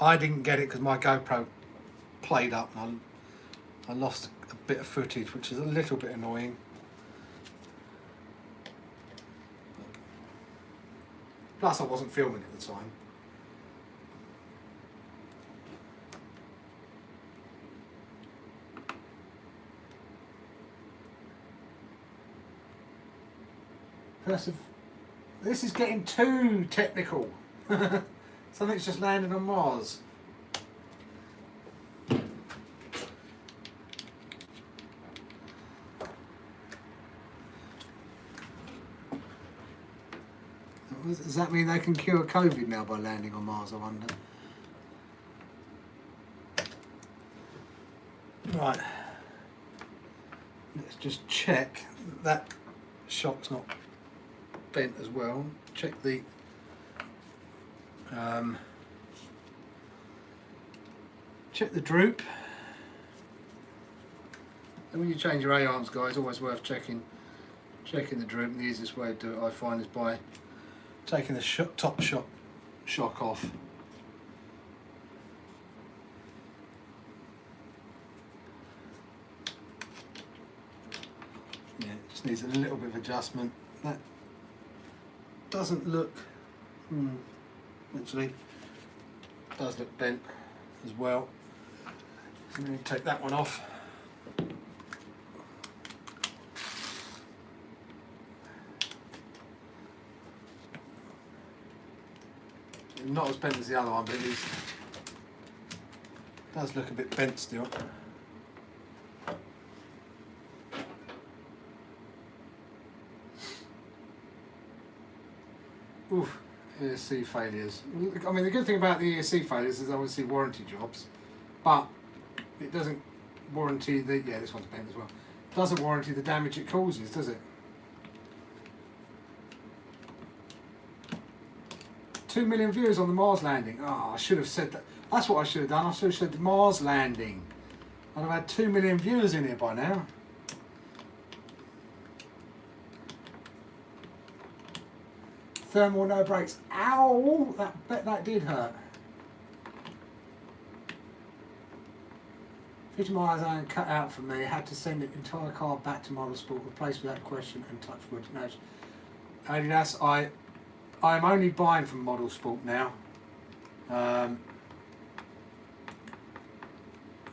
I didn't get it because my GoPro played up and I lost a bit of footage, which is a little bit annoying. Plus I wasn't filming at the time. This is getting too technical. Something's just landed on Mars. Does that mean they can cure COVID now by landing on Mars, I wonder? Right. Let's just check that shock's not bent as well. Check the droop. And when you change your A-arms, guys, always worth checking the droop. And the easiest way to do it, I find, is by taking the top shock off. Yeah, it just needs a little bit of adjustment. That doesn't look, actually, does look bent as well. So I'm going to take that one off. Not as bent as the other one, but it does look a bit bent still. Oof, ESC failures. I mean, the good thing about the ESC failures is obviously warranty jobs, but it doesn't warranty the, yeah, this one's bent as well. It doesn't warranty the damage it causes, does it? 2 million viewers on the Mars landing. Oh, I should have said that. That's what I should have done. I should have said the Mars landing. I'd have had 2 million viewers in here by now. Thermal no brakes. Ow! That did hurt. 50 miles and cut out for me. Had to send the entire car back to Motorsport, replaced without question, and touch wood. No, Adidas, I'm only buying from Motorsport now.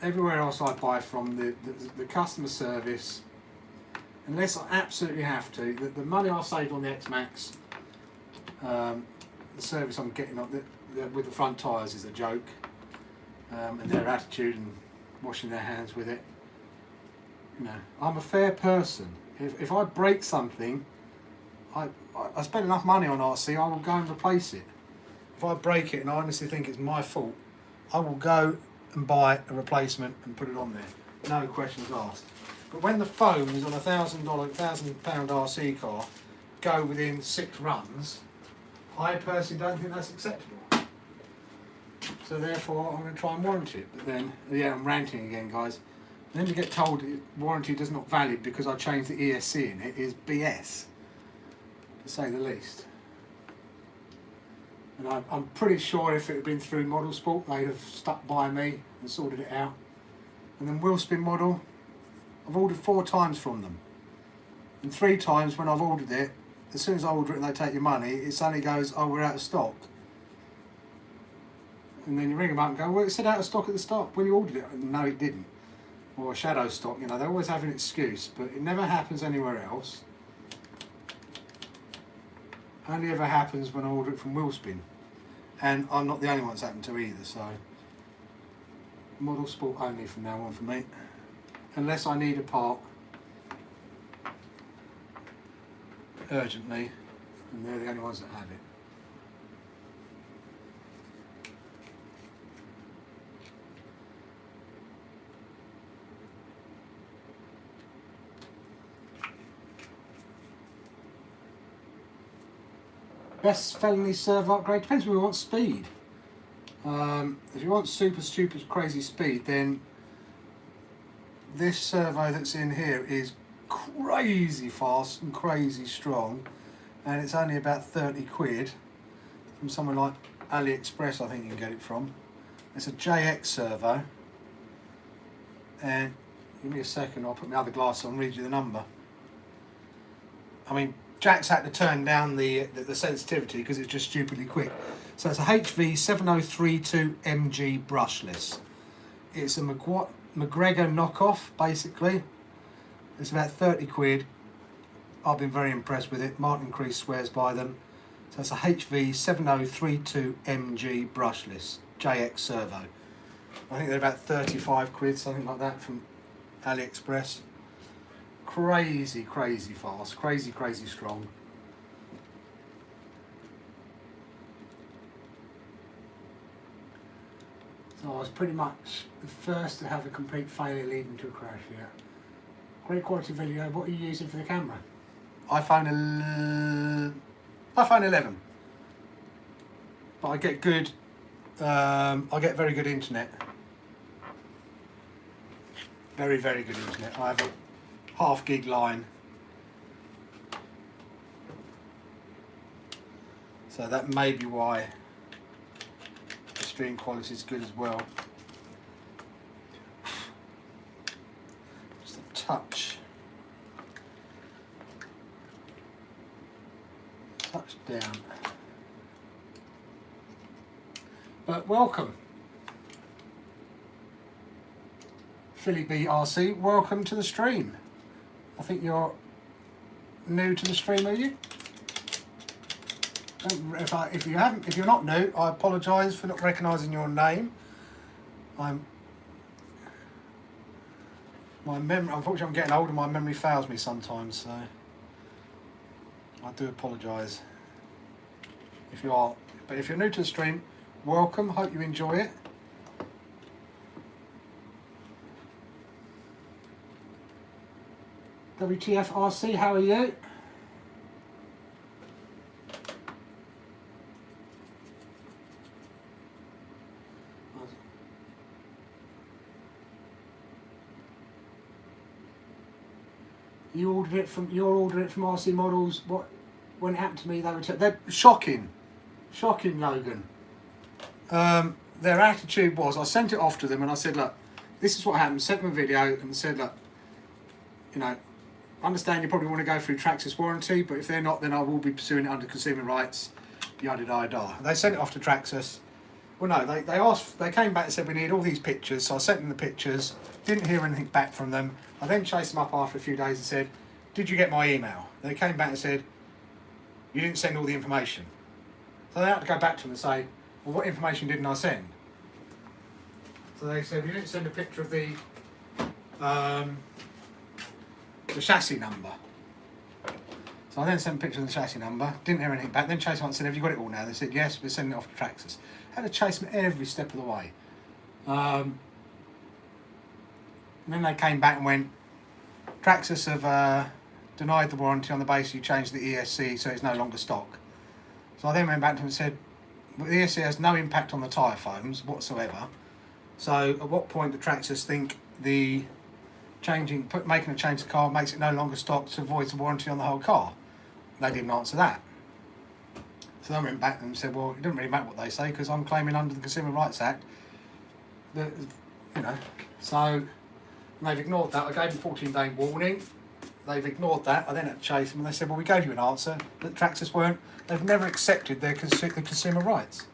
Everywhere else I buy from, the customer service, unless I absolutely have to, the money I've saved on the X-Max, the service I'm getting on with the front tyres is a joke, and their attitude and washing their hands with it. You know, I'm a fair person. If I break something, I spend enough money on RC, I will go and replace it. If I break it and I honestly think it's my fault, I will go and buy a replacement and put it on there. No questions asked. But when the foam is on a £1,000 RC car, go within 6 runs, I personally don't think that's acceptable. So therefore I'm going to try and warranty it. But then, yeah, I'm ranting again, guys. And then you get told warranty is not valid because I changed the ESC in it is BS, to say the least. And I'm pretty sure if it had been through Motorsport, they'd have stuck by me and sorted it out. And then Wheelspin Model, I've ordered 4 times from them. And 3 times when I've ordered it, as soon as I order it and they take your money, it suddenly goes, oh, we're out of stock. And then you ring them up and go, well, it said out of stock at the start when you ordered it. And no, it didn't. Or shadow stock, you know, they always have an excuse, but it never happens anywhere else. Only ever happens when I order it from Wheelspin. And I'm not the only one it's happened to either, so Motorsport only from now on for me. Unless I need a part urgently, and they're the only ones that have it. Best felony servo upgrade, depends when we want speed. If you want super stupid crazy speed, then this servo that's in here is crazy fast and crazy strong, and it's only about 30 quid from someone like AliExpress, I think you can get it from. It's a JX servo, and give me a second, I'll put my other glass on and read you the number. I mean, Jack's had to turn down the sensitivity because it's just stupidly quick. So it's a HV 7032MG brushless. It's a McGregor knockoff, basically. It's about 30 quid. I've been very impressed with it. Martin Crease swears by them. So it's a HV 7032MG brushless JX servo. I think they're about 35 quid, something like that, from AliExpress. Crazy, crazy fast, crazy, crazy strong. So I was pretty much the first to have a complete failure leading to a crash here. Great quality video. What are you using for the camera? iPhone iPhone 11. But I get good, I get very good internet. Very, very good internet. I have a half gig line. So that may be why the stream quality is good as well. Just a touch down. But welcome, Philly BRC, welcome to the stream. I think you're new to the stream, are you? If you're not new, I apologise for not recognising your name. Unfortunately, I'm getting older. My memory fails me sometimes, so I do apologise. But if you're new to the stream, welcome. Hope you enjoy it. WTFRC, how are you? You're ordering it from RC Models. When it happened to me, they're shocking, Logan. Their attitude was, I sent it off to them and I said, look, this is what happened. Sent them a video and said, look, you know, understand you probably want to go through Traxxas warranty, but if they're not, then I will be pursuing it under consumer rights. Yada yada yada. They sent it off to Traxxas. Well, no, they came back and said we need all these pictures. So I sent them the pictures. Didn't hear anything back from them. I then chased them up after a few days and said, did you get my email? They came back and said, you didn't send all the information. So they had to go back to them and say, well, what information didn't I send? So they said, you didn't send a picture of the chassis number. So I then sent a picture of the chassis number, didn't hear anything back, then chased them up and said, have you got it all now? They said, yes, we're sending it off to Traxxas. Had to chase them every step of the way. And then they came back and went, Traxxas have denied the warranty on the basis you changed the ESC so it's no longer stock. So I then went back to them and said, well, the ESC has no impact on the tyre foams whatsoever. So at what point do Traxxas think the making a change to the car makes it no longer stock to avoid the warranty on the whole car? They didn't answer that. So I went back and said, well, it doesn't really matter what they say because I'm claiming under the Consumer Rights Act that, you know, so they've ignored that. I gave them 14-day warning. They've ignored that. I then had to chase them and they said, well, we gave you an answer, but Traxxas weren't. They've never accepted the consumer rights.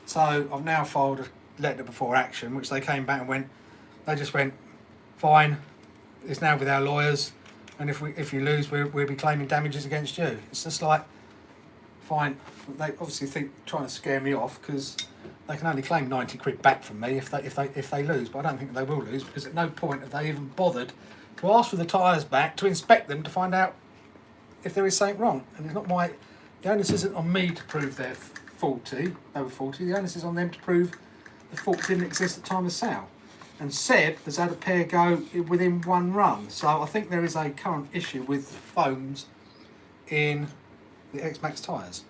So I've now filed a letter before action, which they came back and they just went, fine, it's now with our lawyers, and if you lose, we'll be claiming damages against you. It's just like, fine. They obviously think trying to scare me off because they can only claim 90 quid back from me if they lose, but I don't think they will lose because at no point have they even bothered to ask for the tyres back to inspect them to find out if there is something wrong. And it's not the onus isn't on me to prove they were faulty. The onus is on them to prove the fault didn't exist at the time of sale. And Seb has had a pair go within one run. So I think there is a current issue with foams in the X-Max tyres.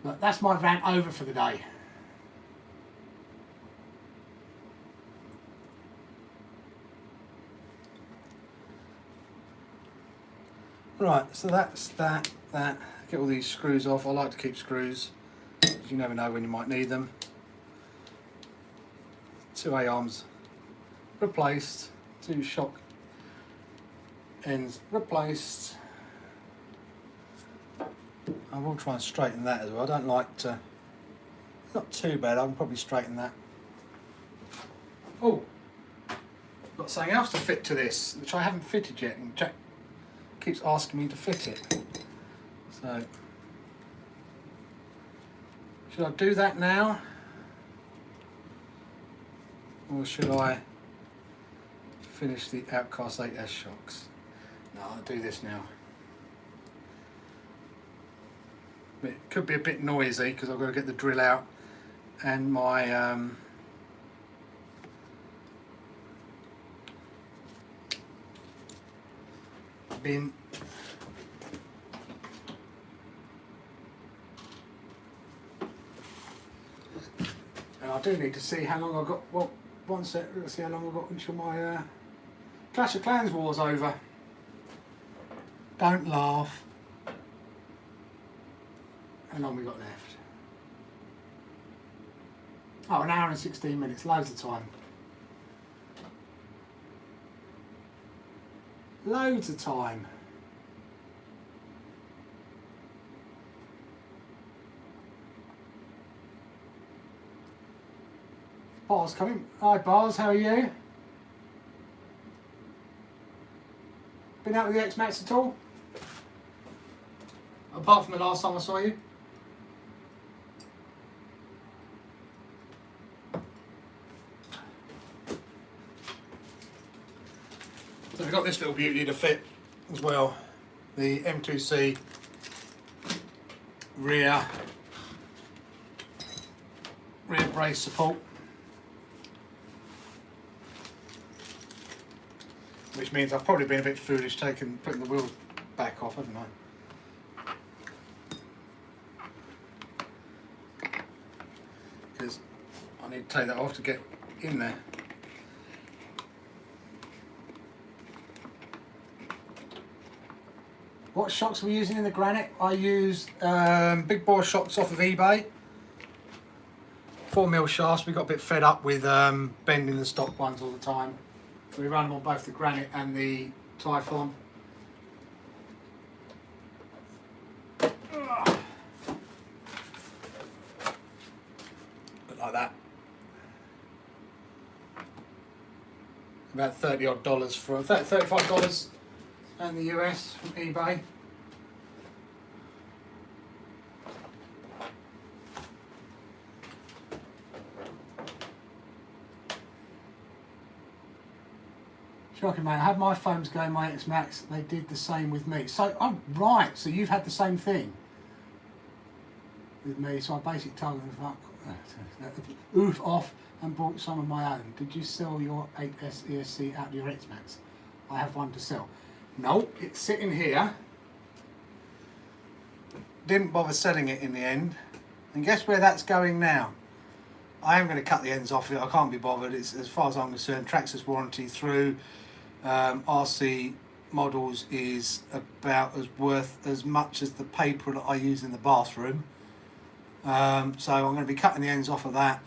But that's my rant over for the day. Right, so that's that. Get all these screws off. I like to keep screws because you never know when you might need them. 2 A-arms replaced, 2 shock ends replaced. I will try and straighten that as well. I don't like to, not too bad, I can probably straighten that. Oh, got something else to fit to this, which I haven't fitted yet, and Jack keeps asking me to fit it. So, should I do that now? Or should I finish the Outcast 8S shocks? No, I'll do this now. It could be a bit noisy because I've got to get the drill out and my that bin. And I do need to see how long I've got. Well, one sec, let's see how long I've got until my Clash of Clans war's over. Don't laugh. How long we got left? Oh, an hour and 16 minutes, loads of time. Loads of time. Bars coming. Hi Bars, how are you? Been out with the X-Max at all? Apart from the last time I saw you? So we've got this little beauty to fit as well. The M2C rear brace support. Which means I've probably been a bit foolish putting the wheels back off, haven't I? Because I need to take that off to get in there. What shocks are we using in the Granite? I use big bore shocks off of eBay. 4mm shafts. We got a bit fed up with bending the stock ones all the time. So we run them on both the Granite and the Typhon. But like that. About $30 odd for $35 in the US from eBay. Shocking, mate. I had my foams going, my X-Max. They did the same with me. So, I'm right. So you've had the same thing with me. So I basically told them, oof off, and bought some of my own. Did you sell your 8S ESC out of your X-Max? I have one to sell. No, it's sitting here. Didn't bother selling it in the end. And guess where that's going now? I am going to cut the ends off it. I can't be bothered. It's, as far as I'm concerned, Traxxas warranty through. RC models is about as worth as much as the paper that I use in the bathroom. So I'm going to be cutting the ends off of that.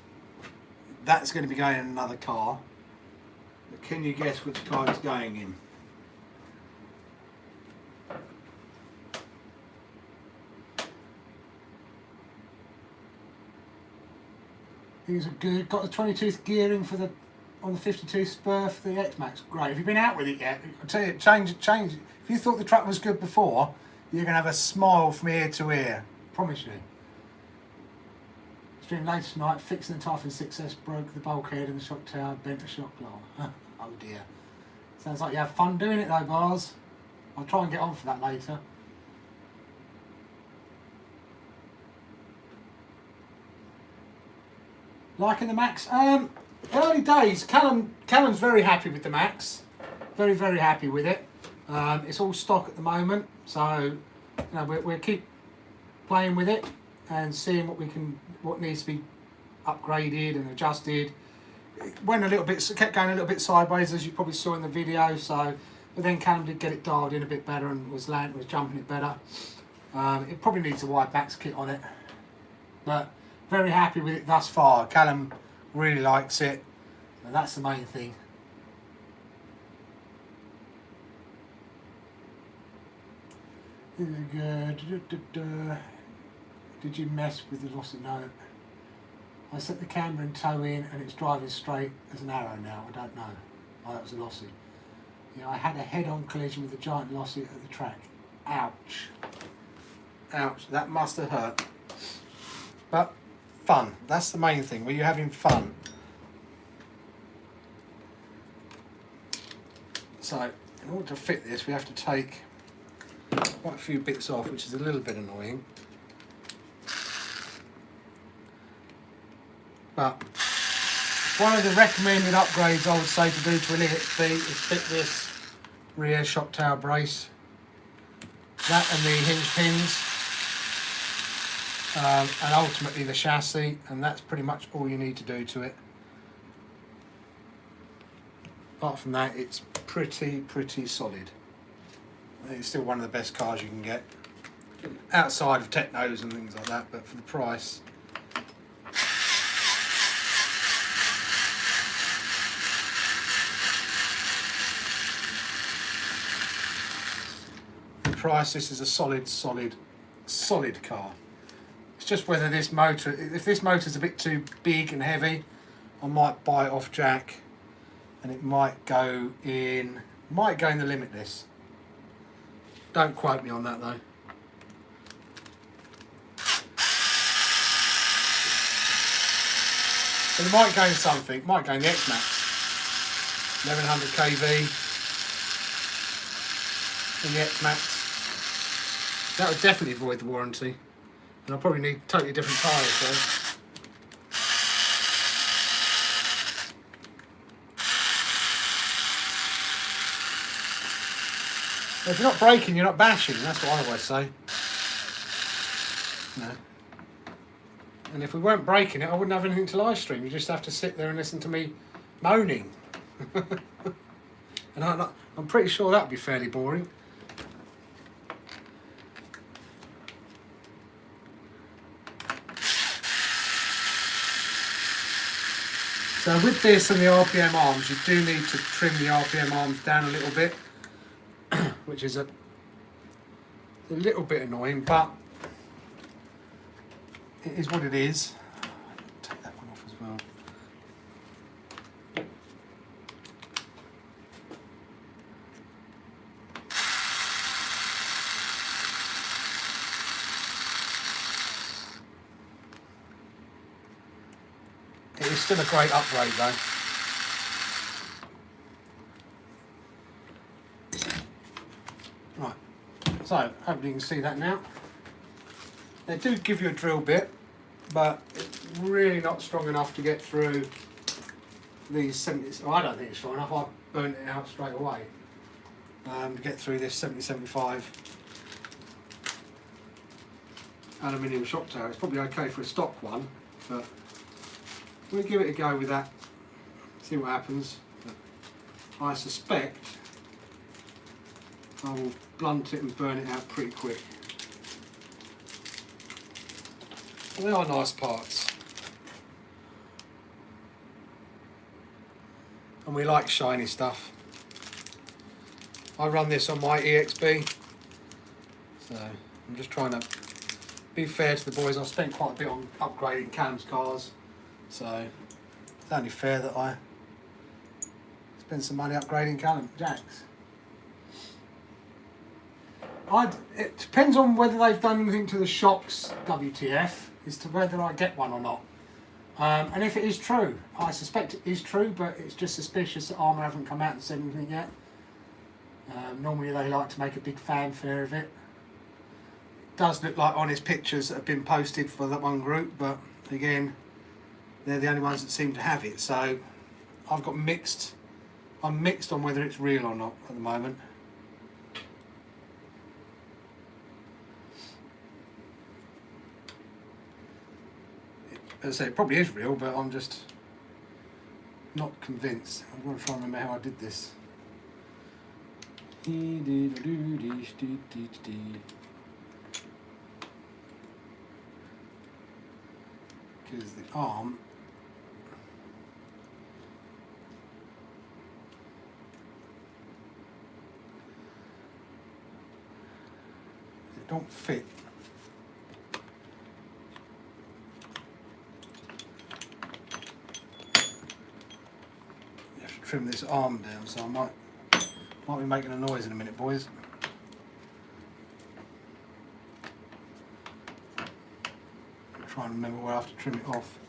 That's going to be going in another car. But can you guess which car it's going in? These are good. Got the 20-tooth gearing for the on the 52 spur for the X-Max. Great. Have you been out with it yet? I tell you, change. If you thought the truck was good before, you're gonna have a smile from ear to ear. Promise you. Stream later tonight. Fixing the Typhon 6S, broke the bulkhead and the shock tower, bent the shock lock. Oh dear. Sounds like you have fun doing it though, Bars. I'll try and get on for that later. Liking the Max? Early days. Callum's very happy with the Max. Very, very happy with it. It's all stock at the moment, so you know we'll keep playing with it and seeing what needs to be upgraded and adjusted. It went a little bit, kept going a little bit sideways, as you probably saw in the video. So, but then Callum did get it dialed in a bit better and was jumping it better. It probably needs a wide max kit on it, but very happy with it thus far. Callum really likes it, and that's the main thing. Did you mess with the lossy? No. I set the camera in tow in and it's driving straight as an arrow now. I don't know. Oh, that was a lossy. Yeah, I had a head-on collision with a giant lossy at the track. Ouch. Ouch. That must have hurt. But fun. That's the main thing. Were you having fun? So, in order to fit this, we have to take quite a few bits off, which is a little bit annoying. But one of the recommended upgrades I would say to do to an EXB is fit this rear shock tower brace. That and the hinge pins, and ultimately the chassis, and that's pretty much all you need to do to it. Apart from that, it's pretty solid. I think it's still one of the best cars you can get, outside of technos and things like that, but for the price. This is a solid car. It's just whether this motor, if this motor's a bit too big and heavy, I might buy it off Jack, and it might go in the Limitless. Don't quote me on that though. But it might go in something. Might go in the X-Max, 1100 kV in the X-Max. That would definitely void the warranty, and I'll probably need totally different tyres though. If you're not braking, you're not bashing. That's what I always say. No. And if we weren't braking it, I wouldn't have anything to live stream. You just have to sit there and listen to me moaning. And I'm pretty sure that would be fairly boring. So with this and the RPM arms, you do need to trim the RPM arms down a little bit, which is a little bit annoying, but it is what it is. Take that one off as well. It is still a great upgrade though. Right, so hopefully you can see that now. They do give you a drill bit, but it's really not strong enough to get through these 70s. Well, I don't think it's strong enough. I burnt it out straight away to get through this 7075 aluminium shock tower. It's probably okay for a stock one, but we'll give it a go with that, see what happens. But I suspect I will blunt it and burn it out pretty quick. Well, they are nice parts. And we like shiny stuff. I run this on my EXB, so I'm just trying to be fair to the boys. I've spent quite a bit on upgrading Cam's cars, so it's only fair that I spend some money upgrading Jack's. It depends on whether they've done anything to the shocks, WTF, as to whether I get one or not. And if it is true, I suspect it is true, but it's just suspicious that Arrma haven't come out and said anything yet. Normally they like to make a big fanfare of it. It does look like honest pictures that have been posted for that one group, but again, they're the only ones that seem to have it. So I've got mixed. I'm mixed on whether it's real or not at the moment. As I say, it probably is real, but I'm just not convinced. I'm going to try and remember how I did this. Because the arm it don't fit. You have to trim this arm down, so I might be making a noise in a minute, boys. I'm trying to remember where I have to trim it off.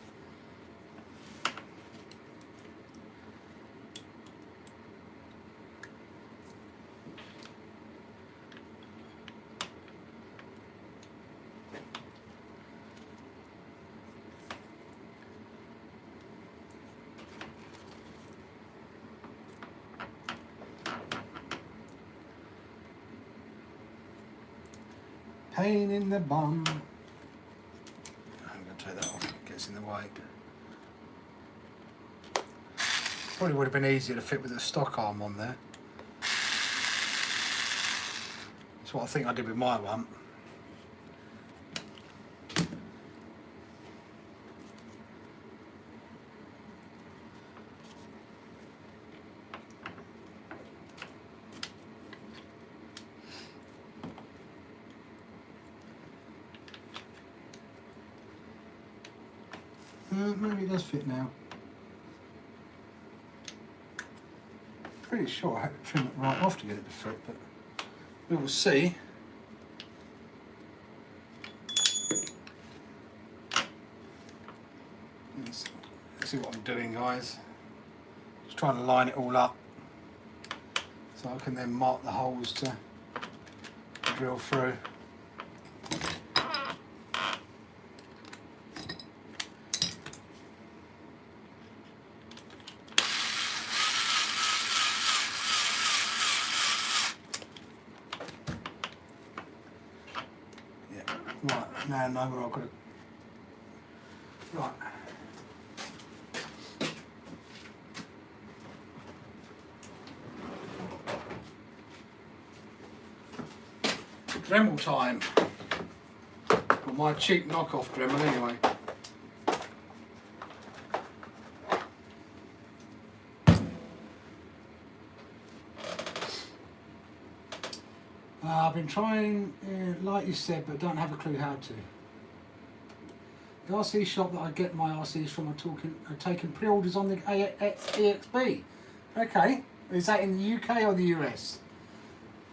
Pain in the bum. I'm going to take that off, it gets in the way. Probably would have been easier to fit with a stock arm on there. That's what I think I did with my one. Maybe it does fit now. Pretty sure I had to trim it right off to get it to fit, but we will see. Let's see what I'm doing, guys. Just trying to line it all up so I can then mark the holes to drill through. Right, now I know where I've got it. Right. Dremel time. Well, my cheap knockoff Dremel anyway. I've been trying, like you said, but don't have a clue how to. The RC shop that I get my RCs from are taking pre-orders on the Arrma EXB. Okay, is that in the UK or the US?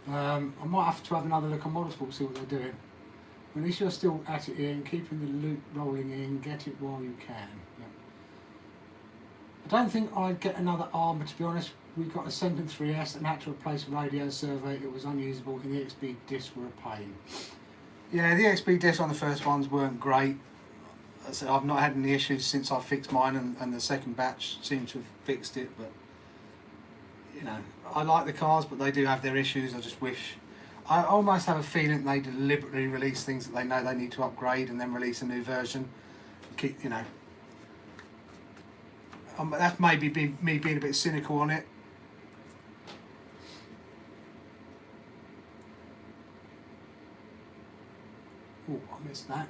I might have to have another look on Motorsport, see what they're doing. At least you're still at it in, keeping the loop rolling in, get it while you can. Yeah. I don't think I'd get another Arrma, to be honest. We got a Senton 3S and had to replace a radio survey. It was unusable, and the EXB discs were a pain. Yeah, the EXB discs on the first ones weren't great. As I said, I've not had any issues since I fixed mine, and the second batch seems to have fixed it. But you know, I like the cars, but they do have their issues. I just wish. I almost have a feeling they deliberately release things that they know they need to upgrade, and then release a new version. Keep, you know. That's maybe me being a bit cynical on it. Oh, I missed that.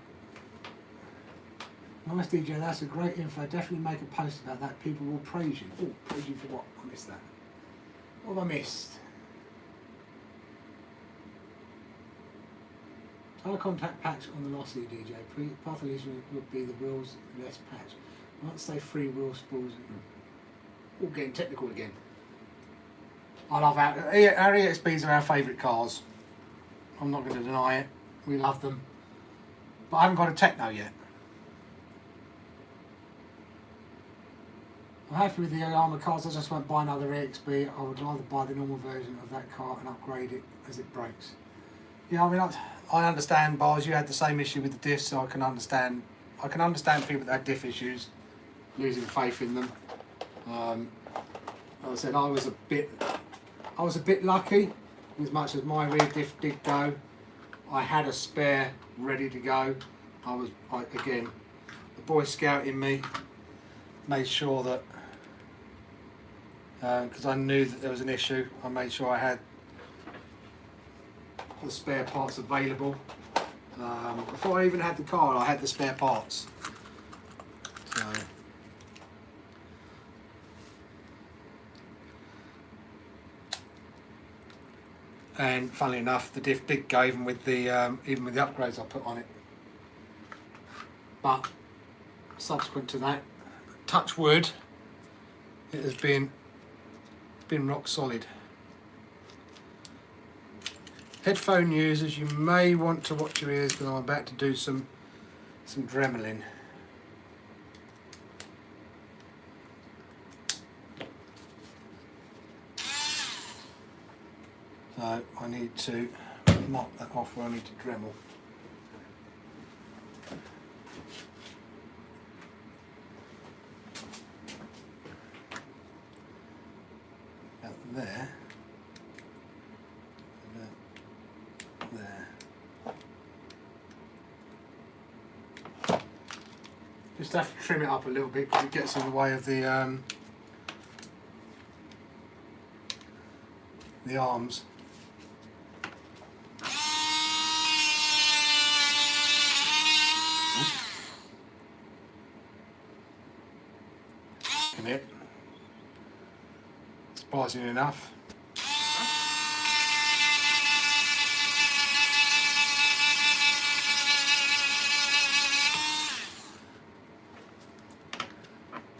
Nice DJ, that's a great info. Definitely make a post about that. People will praise you. Oh, praise you for what? I missed that. What have I missed? Tyre contact patch on the Lossy DJ. Path of least would be the wheels less patch. Let's say free wheel spools. All getting technical again. I love our EXBs are our favourite cars. I'm not going to deny it. We love them. But I haven't got a Techno yet. I'm happy with the Arrma cars. I just won't buy another EXB. I would rather buy the normal version of that car and upgrade it as it breaks. Yeah, I mean, I understand, Bars. You had the same issue with the diffs, so I can understand. I can understand people that had diff issues, losing faith in them. Like I said, I was a bit lucky. As much as my rear diff did go, I had a spare ready to go. I was again, the Boy Scout in me made sure that because I knew that there was an issue, I made sure I had the spare parts available. Before I even had the car, I had the spare parts. So. And funnily enough, the diff did go even with the upgrades I put on it. But subsequent to that, touch wood, it has been rock solid. Headphone users, you may want to watch your ears because I'm about to do some dremeling. So I need to mark that off where I need to dremel. About there. About there. Just have to trim it up a little bit because it gets in the way of the arms. It. Surprising enough.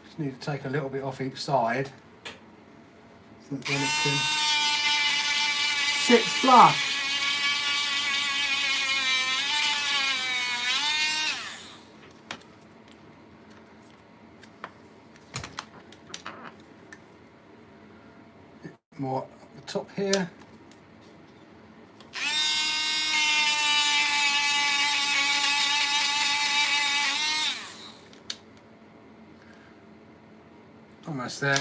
Just need to take a little bit off each side so that then it can sit flush. More at the top here. Almost there.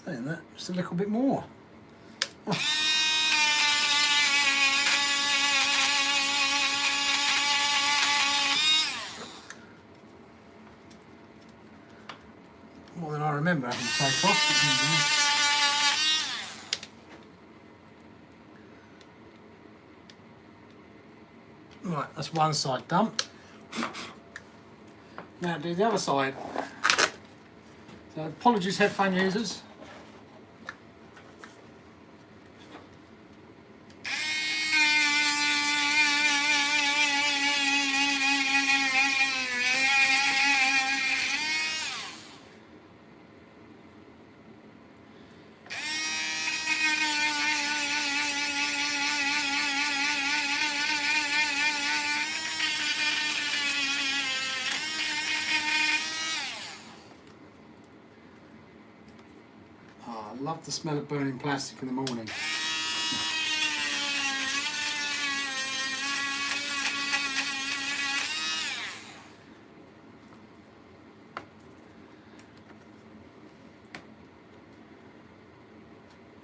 Saying that, just a little bit more. More than I remember having to take off. Right, that's one side done. Now do the other side. So apologies headphone users. I love the smell of burning plastic in the morning.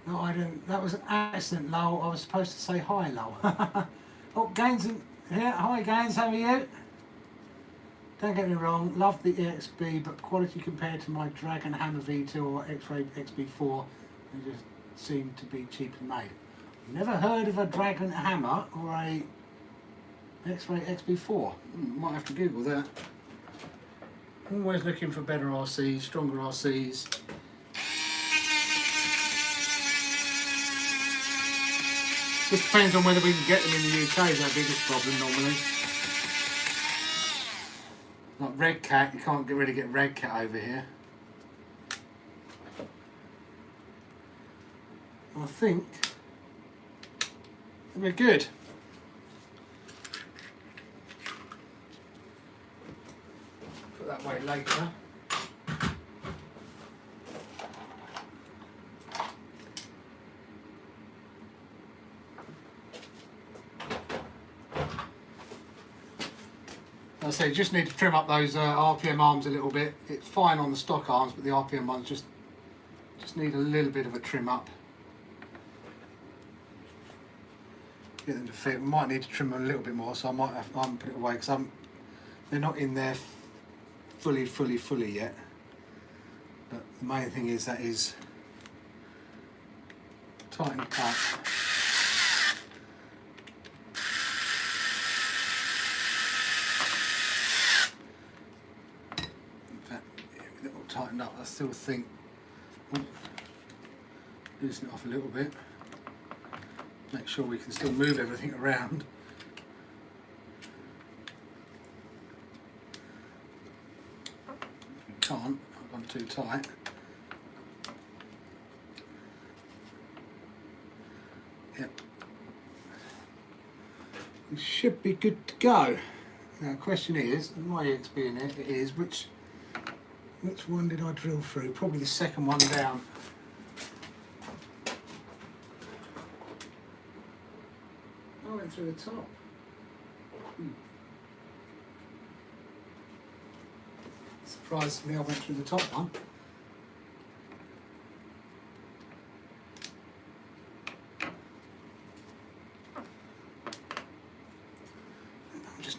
No, I didn't. That was an accident, Lowell. I was supposed to say hi, Lowell. Oh, Gaines in here. Hi, Gaines. How are you? Don't get me wrong, love the EXB, but quality compared to my Dragon Hammer V2 or X-Ray EXB4, they just seem to be cheaply made. Never heard of a Dragon Hammer or a X-Ray EXB4. Might have to Google that. Always looking for better RCs, stronger RCs. Just depends on whether we can get them in the UK, is our biggest problem normally. Like Red Cat, you can't really get Red Cat over here. I think we're good. Put that away later. I say, just need to trim up those RPM arms a little bit. It's fine on the stock arms, but the RPM ones just need a little bit of a trim up. Get them to fit. We might need to trim them a little bit more, so I might have to put it away because they're not in there fully yet. But the main thing is that is tightened up. Tightened up, I still think, loosen it off a little bit, make sure we can still move everything around. If we can't, I've gone too tight. Yep. We should be good to go. Now the question is, and my EXB in it is, which one did I drill through? Probably the second one down. I went through the top. Surprisingly, I went through the top one.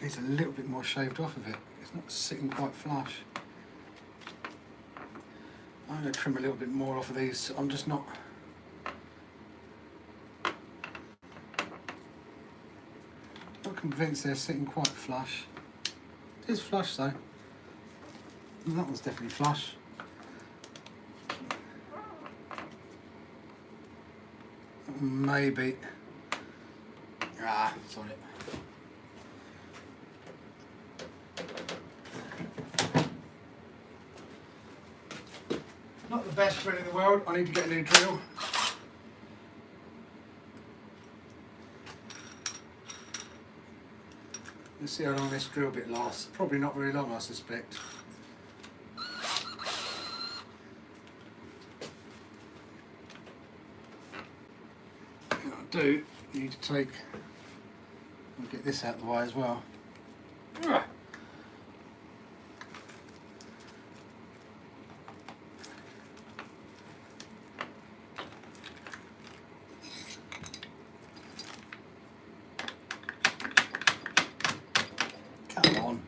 needs a little bit more shaved off of it. It's not sitting quite flush. I'm going to trim a little bit more off of these. I'm just not convinced they're sitting quite flush. It is flush though. And that one's definitely flush. Maybe. Sorry. Not the best drill in the world. I need to get a new drill. Let's see how long this drill bit lasts. Probably not very long, I suspect. What I do, need to take and get this out of the way as well. Come on.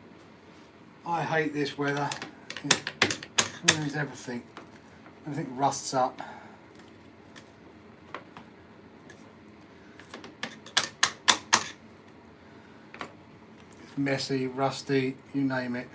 I hate this weather. It ruins everything. Everything rusts up. It's messy, rusty, you name it.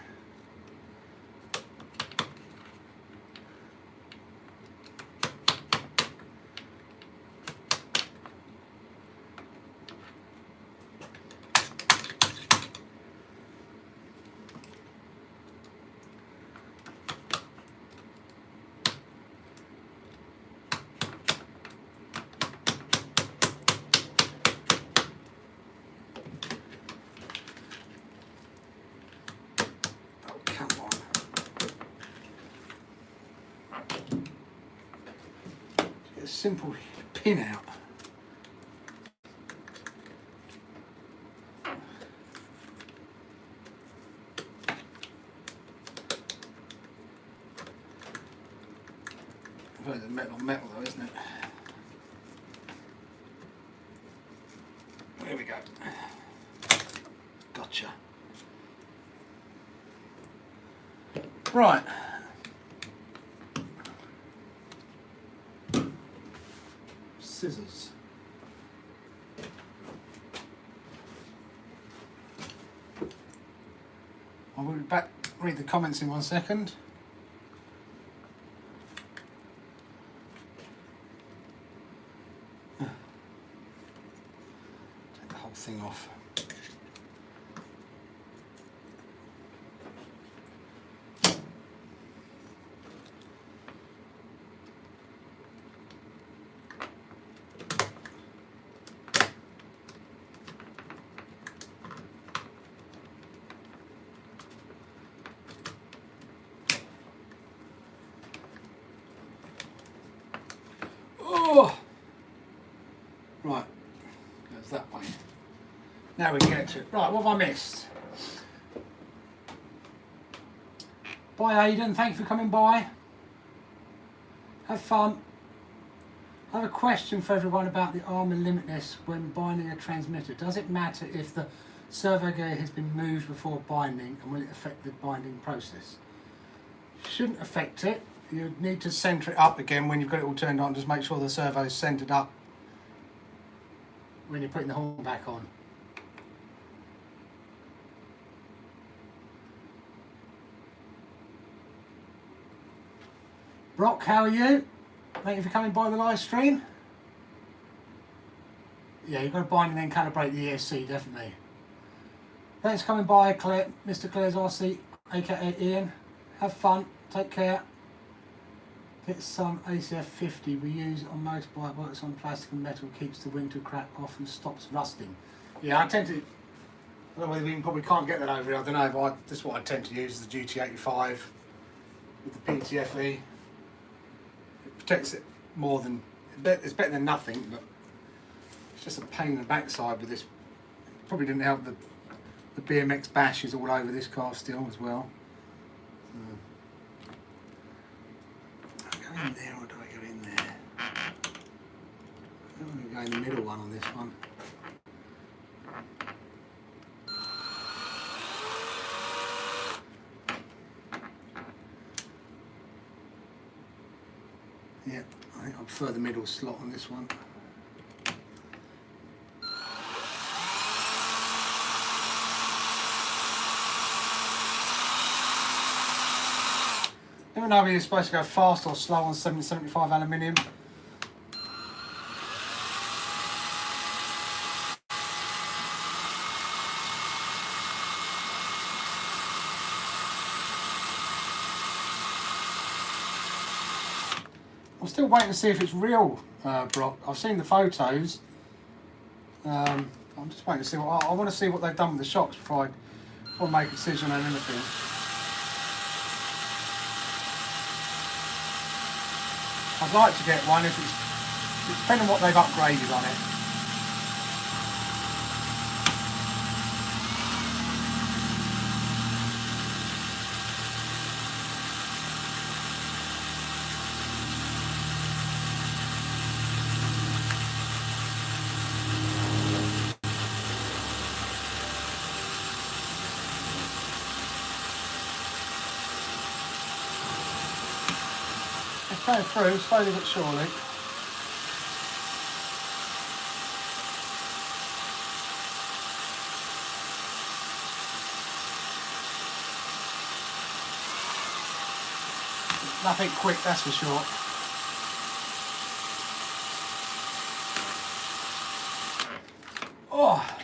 A simple pin out. Well, it's metal on metal though, isn't it? There we go. Gotcha. Right. Scissors. I will be back, read the comments in 1 second. Take the whole thing off. Oh! Right, goes that way. Now we get to it. Right, what have I missed? Bye Aidan, thanks for coming by. Have fun. I have a question for everyone about the Arrma limitless when binding a transmitter. Does it matter if the servo gear has been moved before binding, and will it affect the binding process? Shouldn't affect it. You need to centre it up again when you've got it all turned on. Just make sure the servo is centred up when you're putting the horn back on. Brock, how are you? Thank you for coming by the live stream. Yeah, you've got to bind and then calibrate the ESC, definitely. Thanks for coming by, Claire, Mr. Claire's RC, aka Ian. Have fun, take care. Get some ACF 50 we use on motorbike, works on plastic and metal, keeps the winter crack off and stops rusting. Yeah, I tend to, I don't know whether we probably can't get that over here, I don't know, but this is what I tend to use, is the GT85 with the PTFE. It protects it more than, it's better than nothing, but it's just a pain in the backside with this. Probably didn't help the BMX bash is all over this car still as well. Go in there, or do I go in there? I'm going to go in the middle one on this one. Yeah, I think I prefer the middle slot on this one. Never know whether you're supposed to go fast or slow on 7075 aluminium. I'm still waiting to see if it's real Brock. I've seen the photos. I'm just waiting to see what I want to see what they've done with the shocks before I make a decision on anything. I'd like to get one if it's depending on what they've upgraded on it. It's going through slowly but surely. Nothing quick, that's for sure. Oh.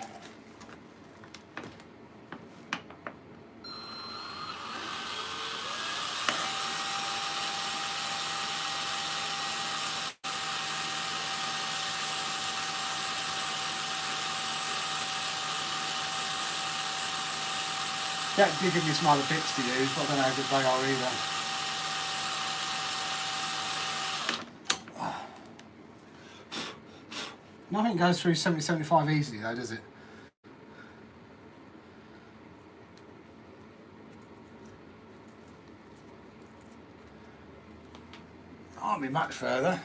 Jack did give me some other bits to use, but I don't know if they are either. Nothing goes through 7075 easily though, does it? Can't be much further.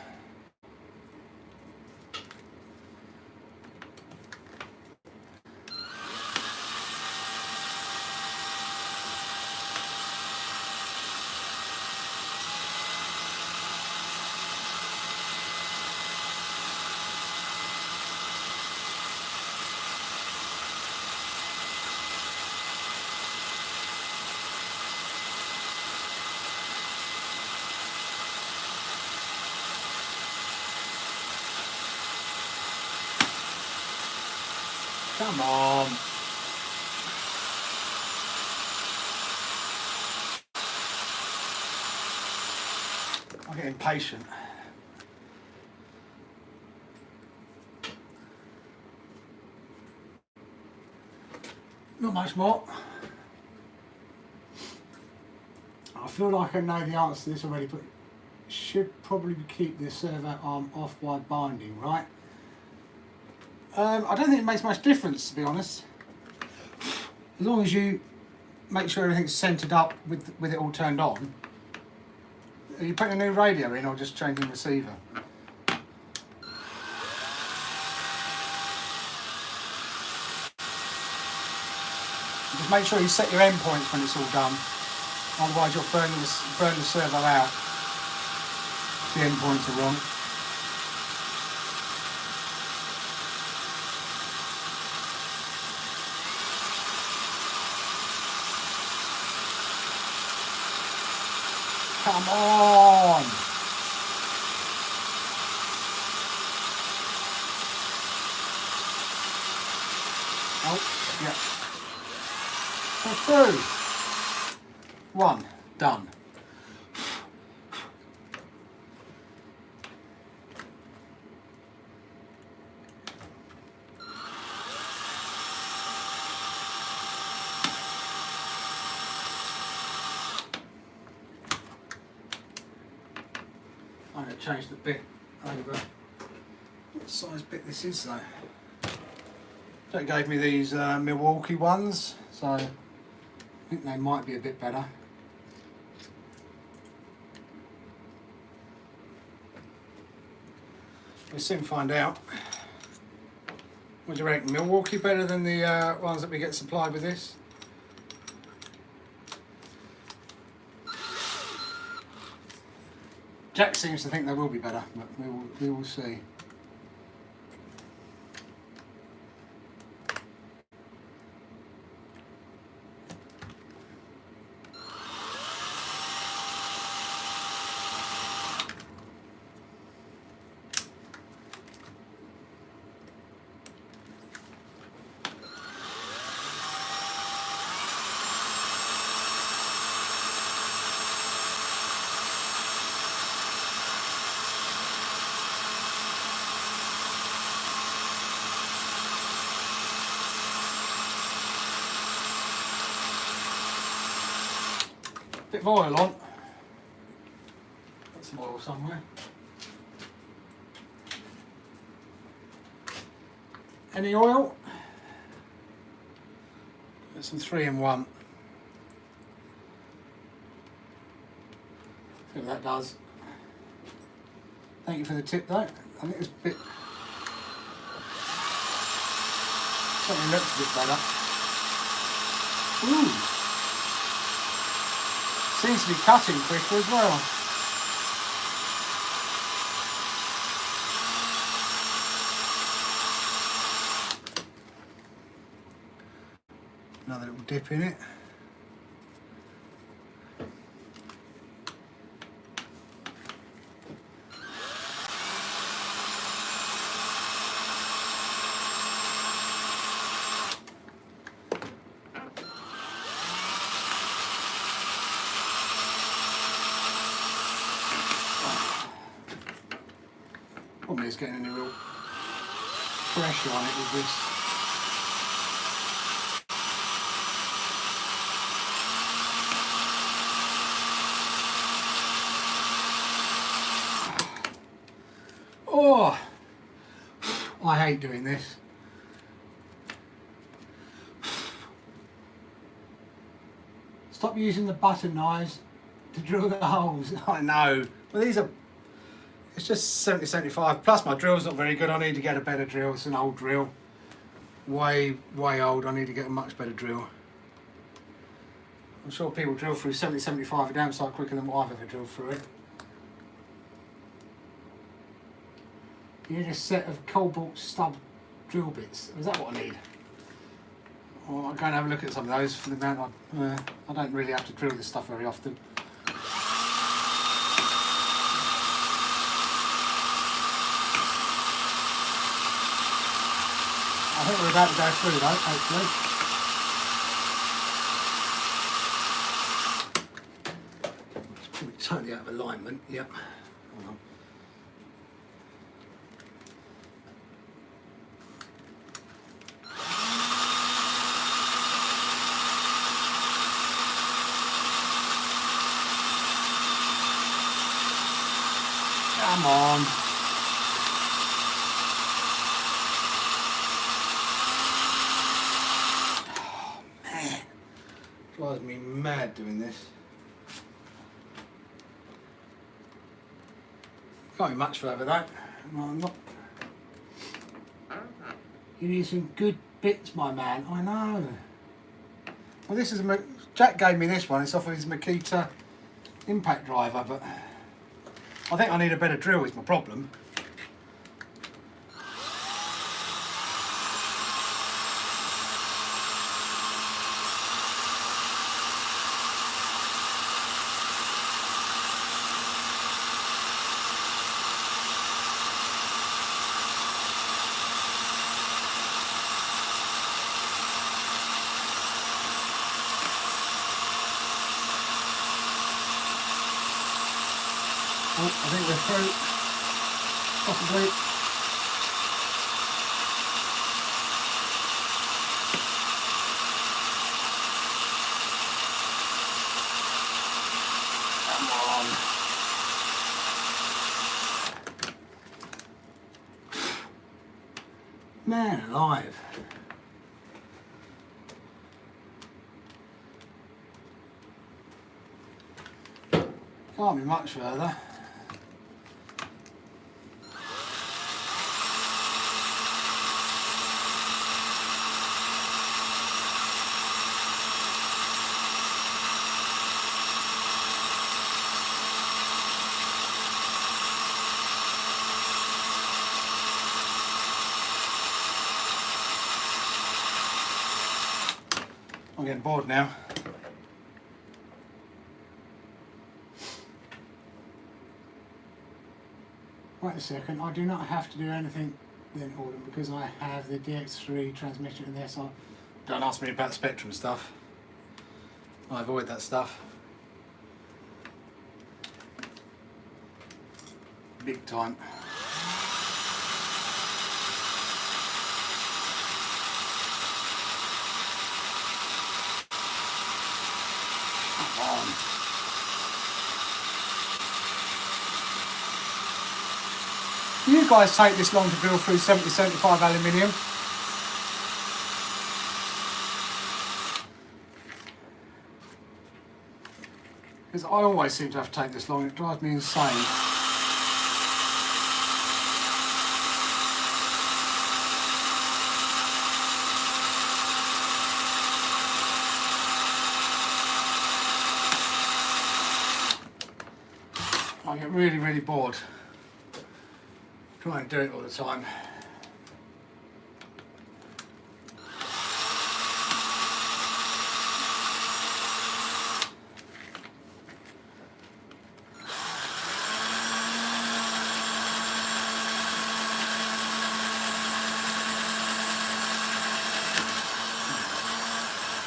Come on. I get impatient. Not much more. I feel like I know the answer to this already, but should probably keep the servo arm off by binding, right? I don't think it makes much difference, to be honest. As long as you make sure everything's centered up with it all turned on. Are you putting a new radio in or just changing the receiver? Just make sure you set your endpoints when it's all done. Otherwise you'll burn the servo out if the endpoints are wrong. Come on! Oh, yeah. Go through. One, done. I'm going to change the bit over what size bit this is though. That gave me these Milwaukee ones, so I think they might be a bit better. We'll soon find out. What do you reckon? Milwaukee better than the ones that we get supplied with this? Jack seems to think they will be better, but we will see. Bit of oil on. Got some oil somewhere. Any oil? Got some 3-in-1. See what that does. Thank you for the tip though. I think it's a bit... something looks a bit better. Ooh! Seems to be cutting quicker as well. Another little dip in it. Problem is getting any real pressure on it with this. Oh, I hate doing this. Stop using the butter knives to drill the holes. I know. Well, these are... it's just 70-75, plus my drill's not very good. I need to get a better drill. It's an old drill. Way old. I need to get a much better drill. I'm sure people drill through 70-75 a damn sight quicker than what I've ever drilled through it. You need a set of cobalt stub drill bits. Is that what I need? Well, I'll go and have a look at some of those for the amount I don't really have to drill this stuff very often. I think we're about to go through though, hopefully. It's probably totally out of alignment, yep. Hold on. Come on. Drives me mad doing this. Can't be much further though. No, I'm not. You need some good bits, my man. I know. Well, this is a... Jack gave me this one. It's off of his Makita impact driver, but I think I need a better drill is my problem. Oh, I think we're through, possibly. Come on. Man alive. Can't be much further. I'm getting bored now. Wait a second, I do not have to do anything then, Auden, because I have the DX3 transmission in there, so don't ask me about Spectrum stuff. I avoid that stuff. Big time. Come on. Do you guys take this long to drill through 70-75 aluminium? Because I always seem to have to take this long, it drives me insane. I get really, really bored trying to do it all the time.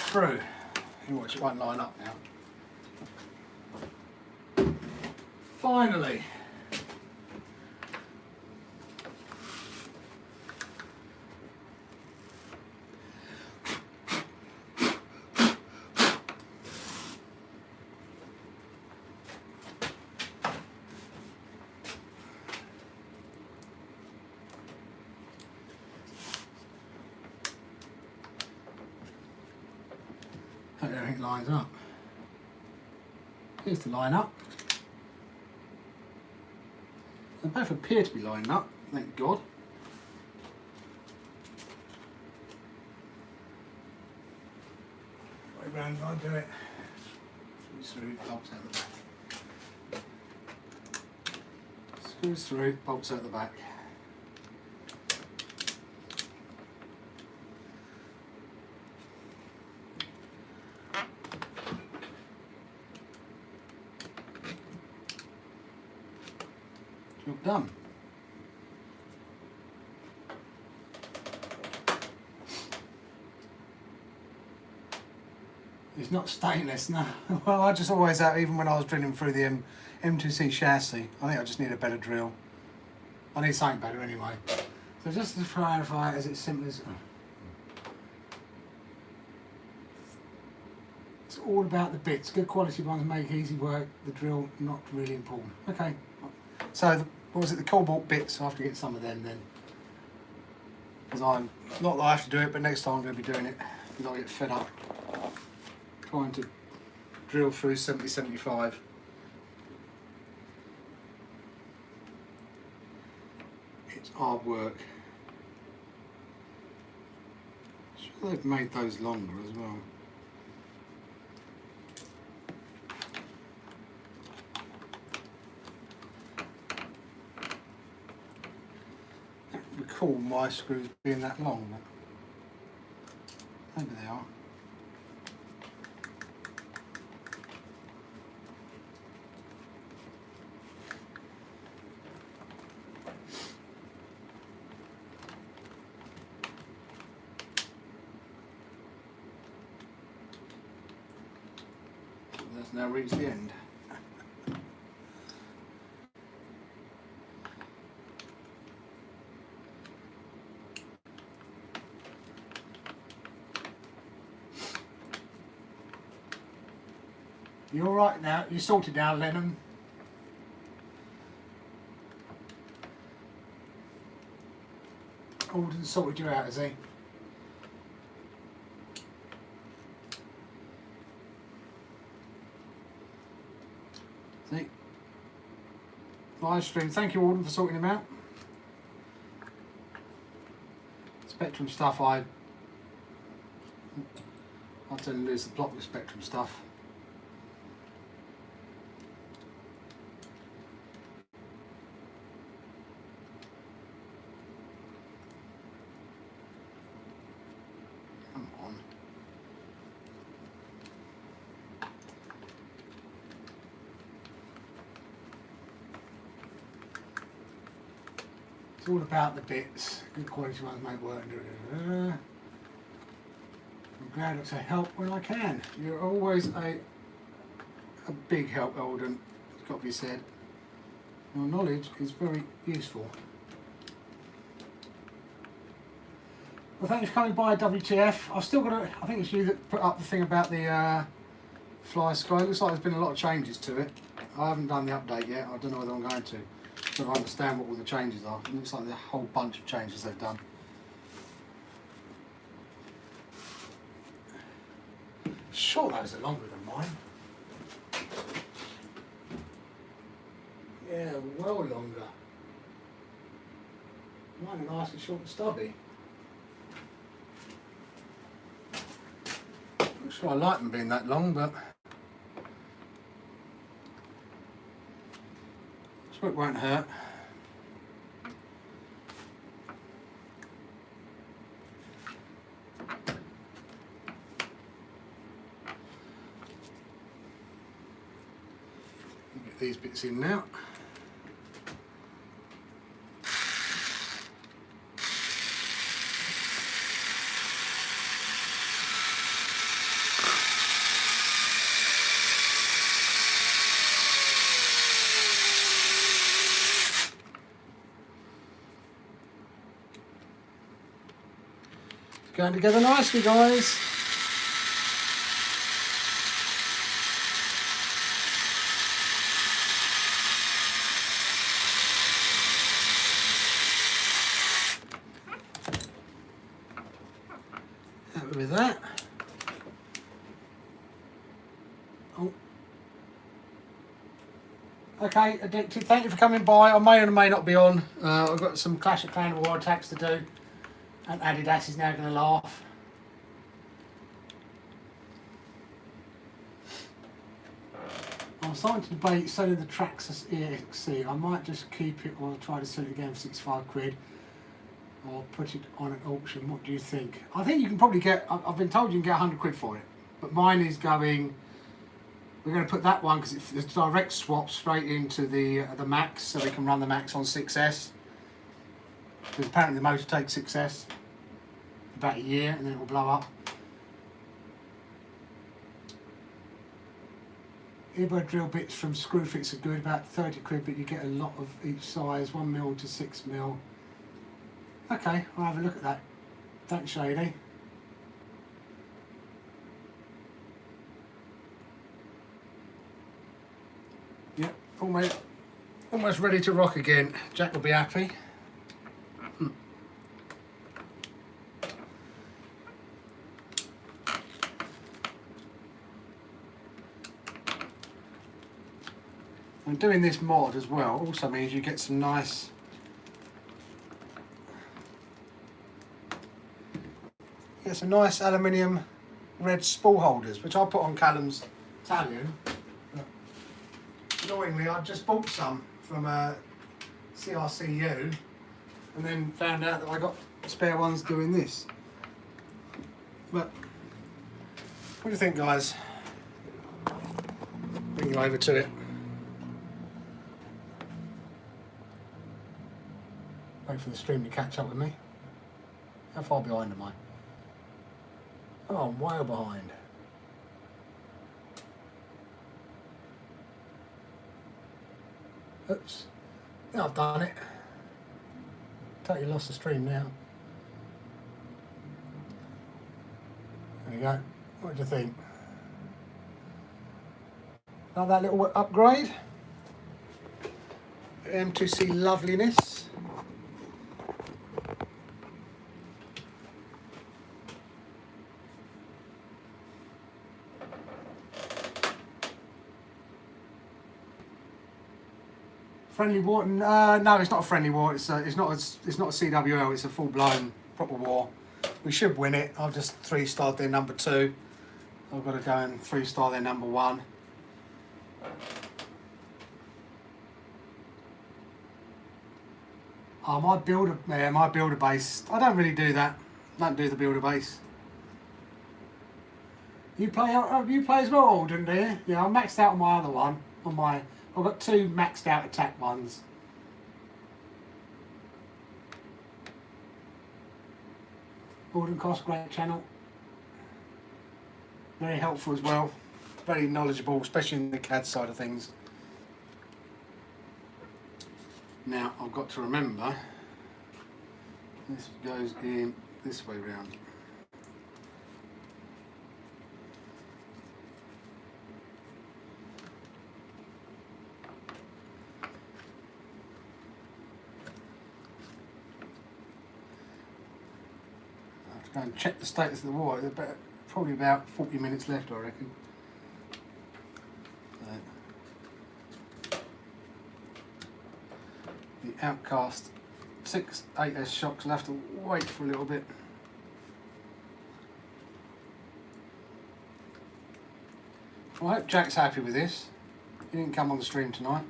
Through. You watch, it won't line up now. Finally. Hope everything lines up. Here's to line up. They both appear to be lining up, thank God. Way round I do it. Screws through, bolts out the back. Screws through, bolts out the back. Job done. It's not stainless, no. Well, I just always have, even when I was drilling through the M2C chassis, I think I just need a better drill. I need something better anyway. So just to clarify it as it's simple as... It's all about the bits. Good quality ones make easy work, the drill not really important. Okay. So, what was it, the cobalt bits, I have to get some of them then. Because I'm, not that I have to do it, but next time I'm going to be doing it, because I'll get fed up trying to drill through 70-75. It's hard work. I'm sure they've made those longer as well. Recall my screws being that long, but maybe they are. That's now reached the end. You all right now? You sorted now, Lennon? Alden sorted you out, has he? See? Live stream. Thank you, Alden, for sorting him out. Spectrum stuff, I'll tell him there's the plot with Spectrum stuff. It's all about the bits. Good quality ones make work. I'm glad to help when I can. You're always a big help, Eldon. It's got to be said. Your knowledge is very useful. Well, thanks for coming by, WTF. I've still got to, I think it's you that put up the thing about the Flysky. It looks like there's been a lot of changes to it. I haven't done the update yet. I don't know whether I'm going to. So I understand what all the changes are. It looks like there's a whole bunch of changes they've done. Sure, those are longer than mine. Yeah, well longer. Mine are nice and short and stubby. Not sure I like them being that long, but so it won't hurt. Get these bits in now. Going together nicely, guys. Happy with that. Oh. Okay, Addicted, thank you for coming by. I may or may not be on. I've got some Clash of Clans War attacks to do. And Adidas is now going to laugh. I'm starting to debate selling the Traxxas EXC. I might just keep it or try to sell it again for 65 quid. Or put it on an auction. What do you think? I think you can probably get, I've been told you can get 100 quid for it. But mine is going, we're going to put that one because it's a direct swap straight into the Max. So we can run the Max on 6S. Because apparently the motor takes 6S about a year and then it will blow up. Earbud drill bits from Screwfix are good, about 30 quid, but you get a lot of each size, 1mm to 6mm. Okay, I'll have a look at that. Thanks, Shady. Yep, almost ready to rock again. Jack will be happy. And doing this mod as well also means you get some nice aluminium red spool holders, which I put on Callum's Italian. Annoyingly, I just bought some from CRCU and then found out that I got spare ones doing this. But what do you think, guys? Bring you over to it. Wait for the stream to catch up with me. How far behind am I? Oh, I'm way behind. Oops. Yeah, I've done it. Totally lost the stream now. There you go. What do you think? Like that little upgrade? M2C loveliness. Friendly war? No, it's not a friendly war. It's not a CWL. It's a full-blown proper war. We should win it. I've just 3-starred their number 2. I've got to go and 3-star their number 1. Oh, my builder base. I don't really do that. Don't do the builder base. You play as well, Alden, do you? Yeah, I'm maxed out on my other one. I've got 2 maxed out attack ones. Gordon Cost, great channel. Very helpful as well. Very knowledgeable, especially in the CAD side of things. Now I've got to remember this goes in this way round. I have to go and check the status of the wire. There's probably about 40 minutes left, I reckon. The Outcast 6/8S shocks will have to wait for a little bit. Well, I hope Jack's happy with this. He didn't come on the stream tonight.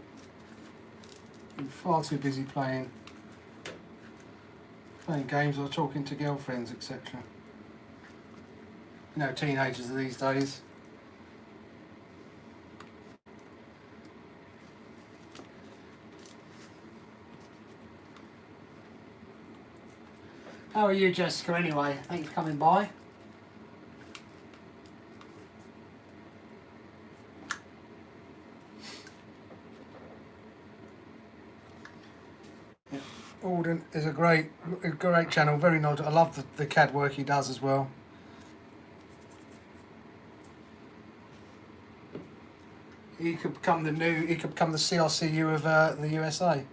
He's far too busy playing games or talking to girlfriends, etc. You know, teenagers these days. How are you, Jessica, anyway? Thanks for coming by. Yeah. Alden is a great channel, very knowledgeable. I love the CAD work he does as well. He could become the CRCU of the USA.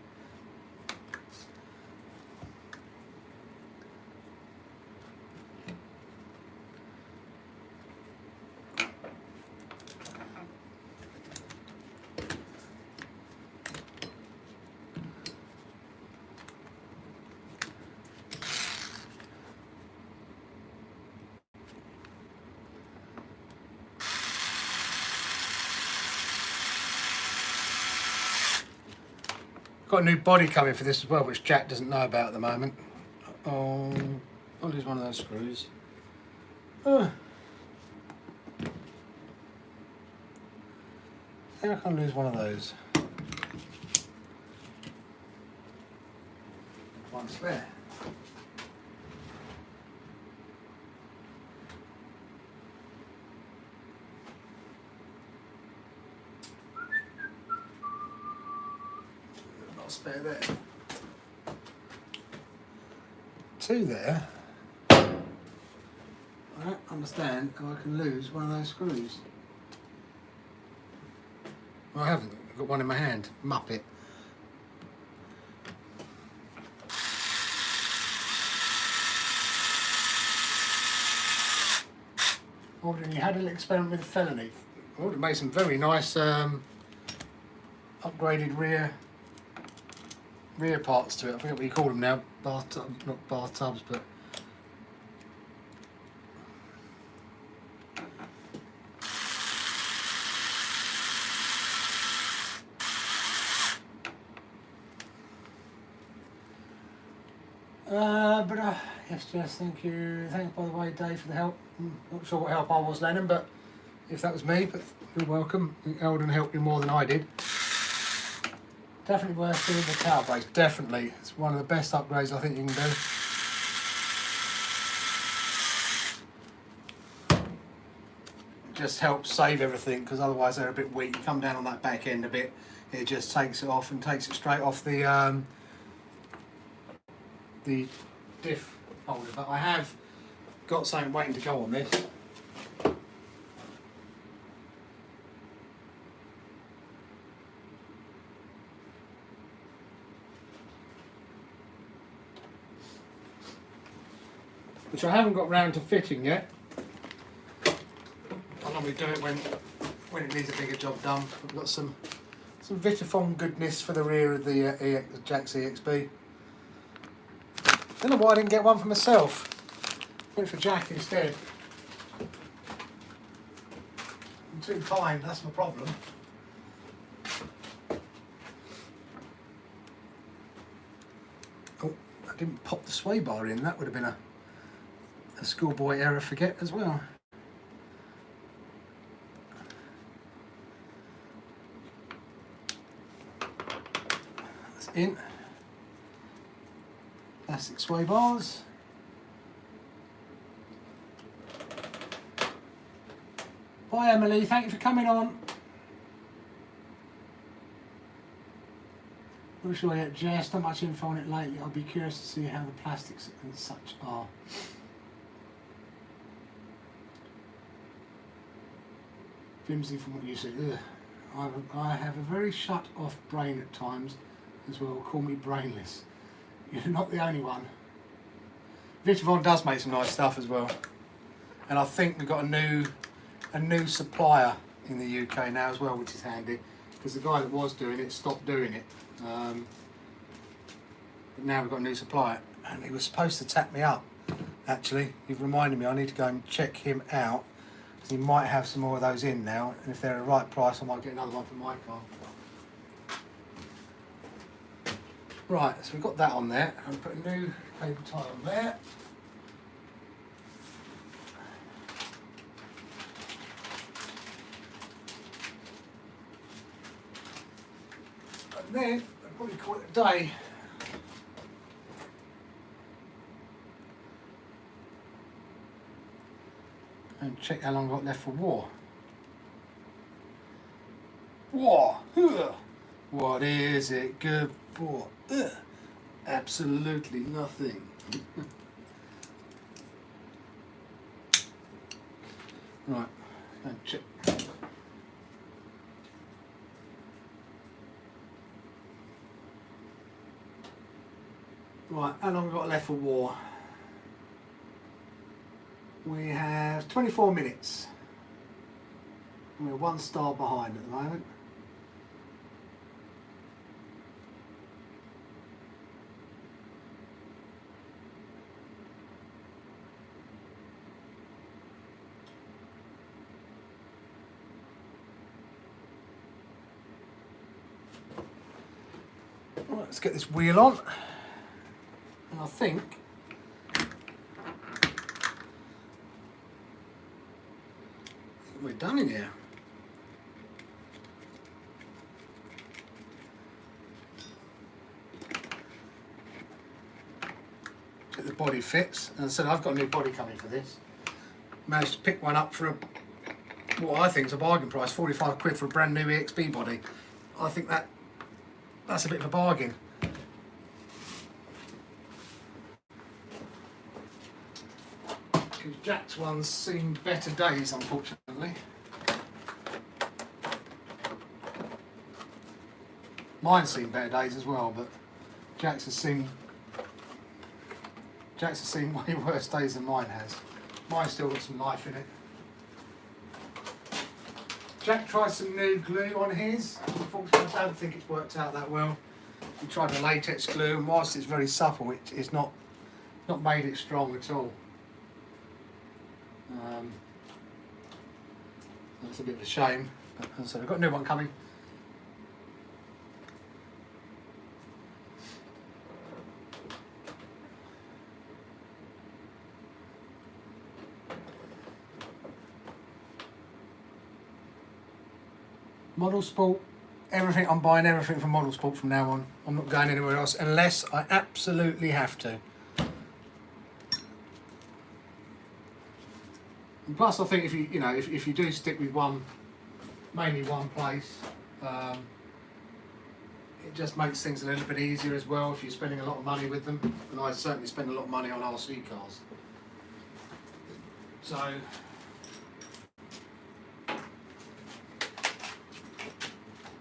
Got a new body coming for this as well, which Jack doesn't know about at the moment. Oh, I'll lose one of those screws. I think I can lose one of those. One spare. Spare there. Two there. I don't understand how I can lose one of those screws. Well, I haven't. I've got one in my hand. Muppet. Alden, you had a little experiment with a felony. Alden made some very nice upgraded rear parts to it. I forget what you call them now. Bathtubs, not bathtubs, but yes, Jess, thank you. Thanks, by the way, Dave, for the help. Not sure what help I was, Lennon, but if that was me, but you're welcome. I think Eldon helped you more than I did. Definitely worth doing the tower base, definitely. It's one of the best upgrades I think you can do. It just helps save everything, because otherwise they're a bit weak. You come down on that back end a bit, it just takes it off and takes it straight off the diff holder. But I have got something waiting to go on this. Which I haven't got round to fitting yet. I normally do it when it needs a bigger job done. I've got some Vitafoam goodness for the rear of the Jack's EXB. Don't know why I didn't get one for myself. Went for Jack instead. I'm too kind, that's my problem. Oh, I didn't pop the sway bar in. That would have been a schoolboy error forget as well. That's in. Plastic sway bars. Bye Emily, thank you for coming on. Not sure yet, Jess, not much info on it lately. I'll be curious to see how the plastics and such are. Flimsy from what you said. Ugh. I have a very shut off brain at times as well. Call me brainless. You're not the only one. Vitavon does make some nice stuff as well. And I think we've got a new supplier in the UK now as well, which is handy. Because the guy that was doing it stopped doing it. But now we've got a new supplier, and he was supposed to tap me up. Actually, you've reminded me I need to go and check him out. He might have some more of those in now, and if they're the right price, I might get another one for my car. Right, so we've got that on there. I'll put a new cable tie on there. And then I'll probably call it a day. And check how long I've got left for war. War! Ugh. What is it good for? Ugh. Absolutely nothing. Right, and check. Right, how long have we got left for war? We have 24 minutes. We're 1 star behind at the moment. Right, let's get this wheel on. And I think we're done in here. Check the body fits. As I said, I've got a new body coming for this. Managed to pick one up for what I think is a bargain price, 45 quid for a brand new EXB body. I think that's a bit of a bargain. Because Jack's one's seen better days, unfortunately. Mine's seen better days as well, but Jack's has seen way worse days than mine has. Mine's still got some life in it. Jack tried some new glue on his. Unfortunately, I don't think it's worked out that well. He tried a latex glue, and whilst it's very supple, it's not made it strong at all. That's a bit of a shame. But as I said, I've got a new one coming. Model Sport, everything, I'm buying everything from Model Sport from now on. I'm not going anywhere else unless I absolutely have to. And plus, I think if you do stick with mainly one place, it just makes things a little bit easier as well if you're spending a lot of money with them. And I certainly spend a lot of money on RC cars. So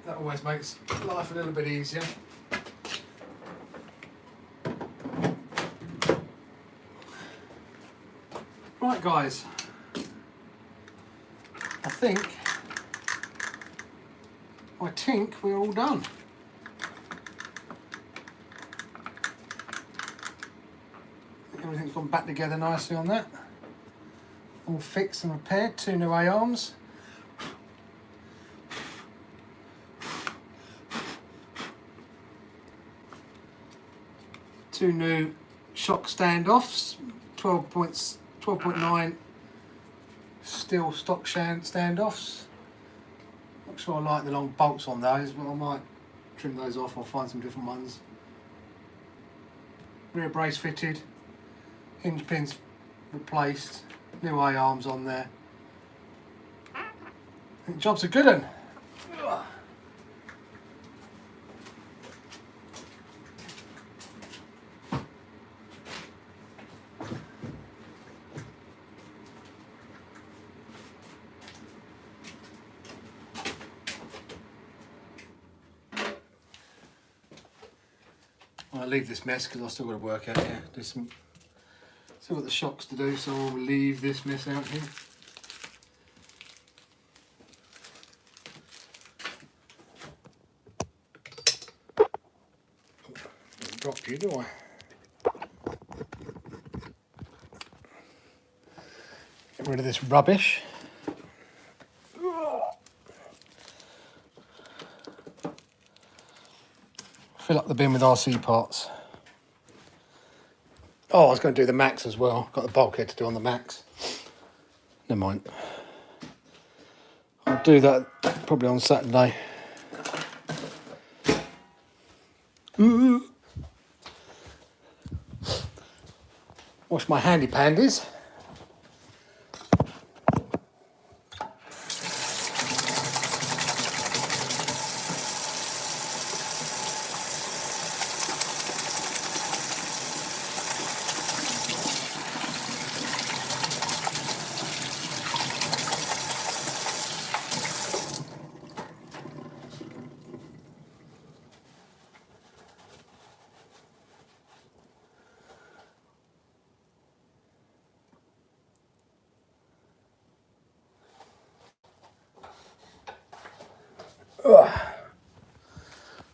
that always makes life a little bit easier. Right guys, I think we're all done. Everything's gone back together nicely on that. All fixed and repaired, 2 new A-arms. Two new shock standoffs, 12.9 steel stock standoffs. Not sure I like the long bolts on those, but I might trim those off or find some different ones. Rear brace fitted, hinge pins replaced, new A-arms on there. The job's a good one. I'll leave this mess because I've still got to work out here. Do some, still got the shocks to do, so I'll leave this mess out here. Don't drop you, do I? Get rid of this rubbish. Fill up the bin with RC parts. Oh, I was going to do the Max as well. Got the bulkhead to do on the Max. Never mind. I'll do that probably on Saturday. Wash my handy pandies.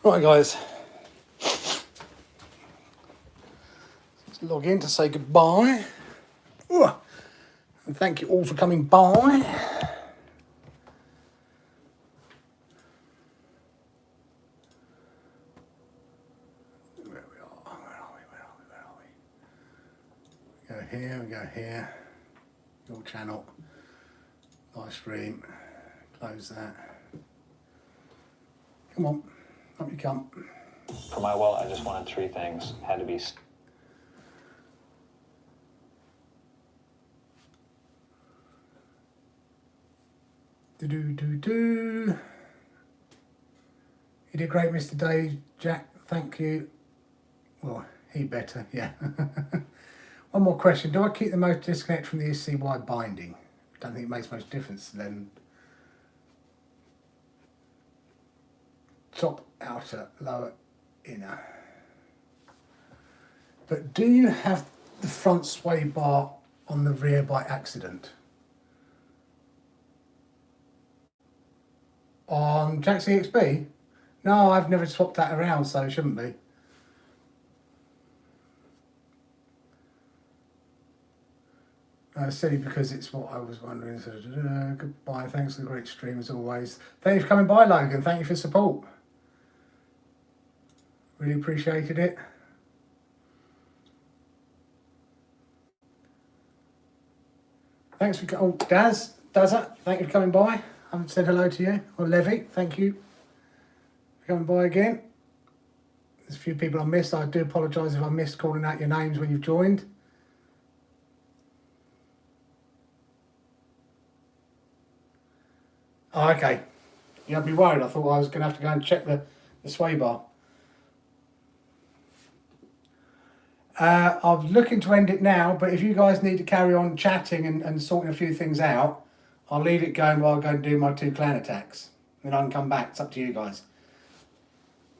Right guys, let's log in to say goodbye. And thank you all for coming by. Where we are, where are we? Go here, we go here. Your channel, live stream, close that. Come on. Up you come. For my well, I just wanted 3 things. Had to be... You did great, Mr. Dave. Jack, thank you. Well, he better, yeah. One more question. Do I keep the motor disconnect from the SCY binding? Don't think it makes much difference then. Top, outer, lower, inner. But do you have the front sway bar on the rear by accident? On Jack's EXB? No, I've never swapped that around, so it shouldn't be. Silly because it's what I was wondering. So, goodbye, thanks for the great stream as always. Thank you for coming by, Logan. Thank you for support. Really appreciated it. Thanks for Dazza, thank you for coming by. I haven't said hello to you. Or Levy, thank you for coming by again. There's a few people I missed. I do apologise if I missed calling out your names when you've joined. Oh, okay. You had me worried. I thought I was going to have to go and check the sway bar. I'm looking to end it now, but if you guys need to carry on chatting and sorting a few things out, I'll leave it going while I go and do my 2 clan attacks. Then I can come back. It's up to you guys.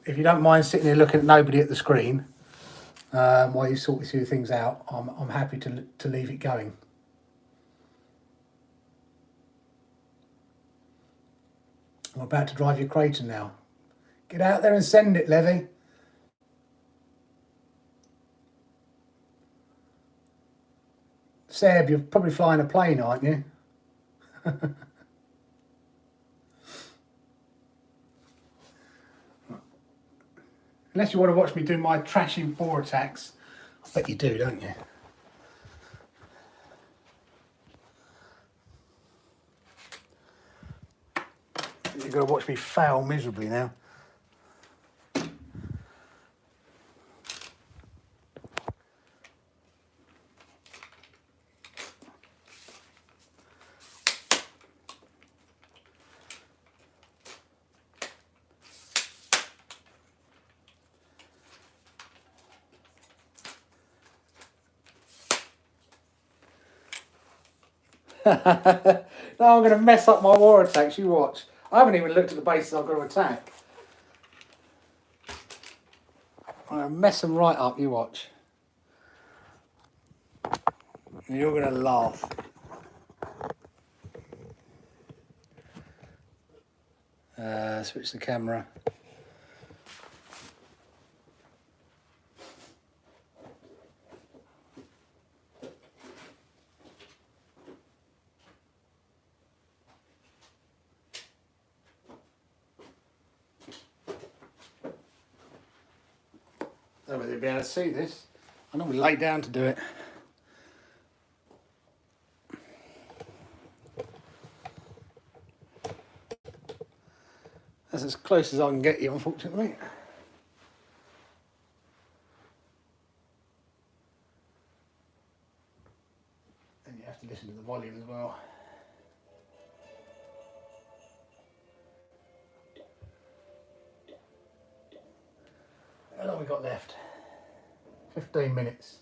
If you don't mind sitting here looking at nobody at the screen while you sort these few things out, I'm happy to leave it going. I'm about to drive your Creighton now. Get out there and send it, Levy. Seb, you're probably flying a plane, aren't you? Unless you want to watch me do my trashy bore attacks. I bet you do, don't you? You're going to watch me fail miserably now. I'm going to mess up my war attacks, you watch. I haven't even looked at the bases I've got to attack. I'm going to mess them right up, you watch. And you're going to laugh. Switch the camera. I don't know whether you'll be able to see this. I normally lay down to do it. That's as close as I can get you, unfortunately. And you have to listen to the volume as well. How long have we got left? 15 minutes.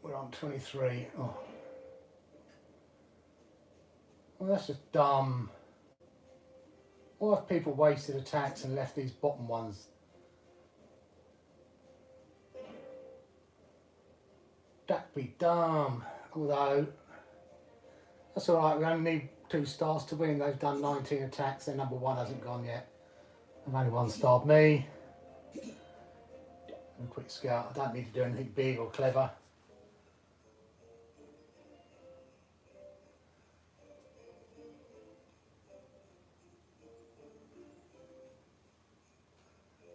We're on 23. Oh. Well, that's just dumb. Why have people wasted attacks and left these bottom ones? That'd be dumb. Although, that's alright, we only need 2 stars to win. They've done 19 attacks, their number 1 hasn't gone yet. They've only 1-starred me. And a quick scout, I don't need to do anything big or clever.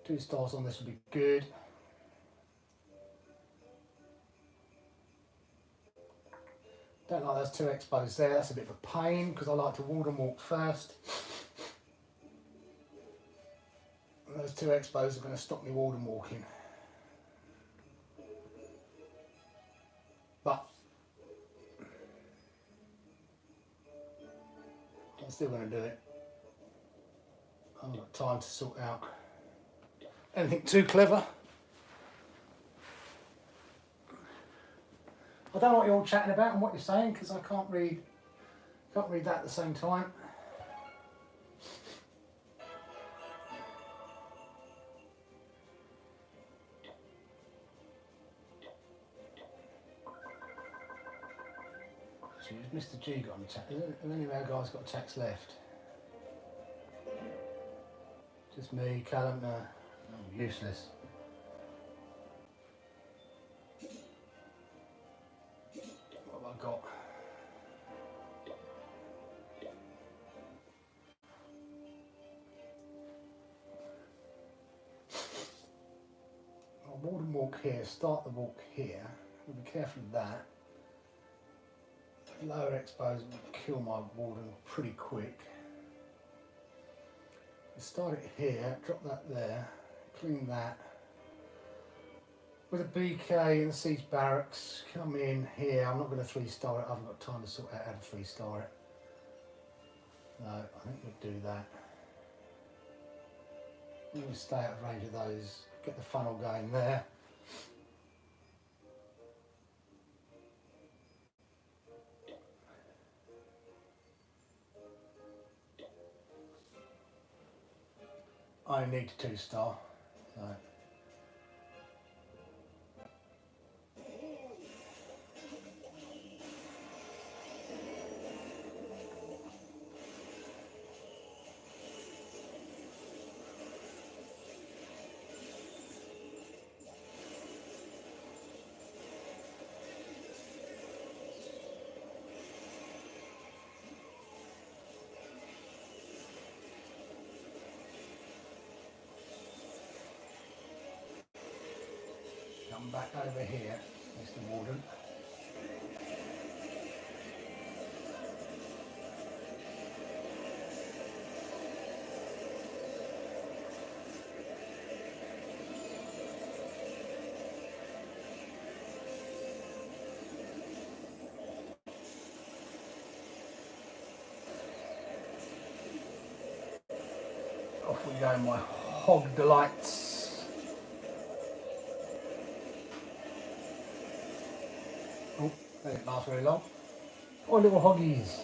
Two stars on this would be good. Don't like those 2 expos there, that's a bit of a pain because I like to ward and walk first. And those 2 expos are going to stop me ward and walking. But I'm still going to do it. I haven't got time to sort out anything too clever. I don't know what you're all chatting about and what you're saying because I can't read that at the same time. So Mr. G got an attack. Have any of our guys got attacks left? Just me, Callum, no. Oh, useless. What have I got? I'll ward and walk here, start the walk here. We'll be careful of that. Lower expos will kill my warden pretty quick. Start it here, drop that there, clean that. With a BK in the siege barracks, come in here. I'm not going to 3-star it, I haven't got time to sort out how to 3-star it. No, I think we'll do that. We'll stay out of range of those, get the funnel going there. I need a 2-star. So. Come back over here, Mr. Warden. Off we go, my hog delights. Oh, that didn't last very long. Oh, little hoggies.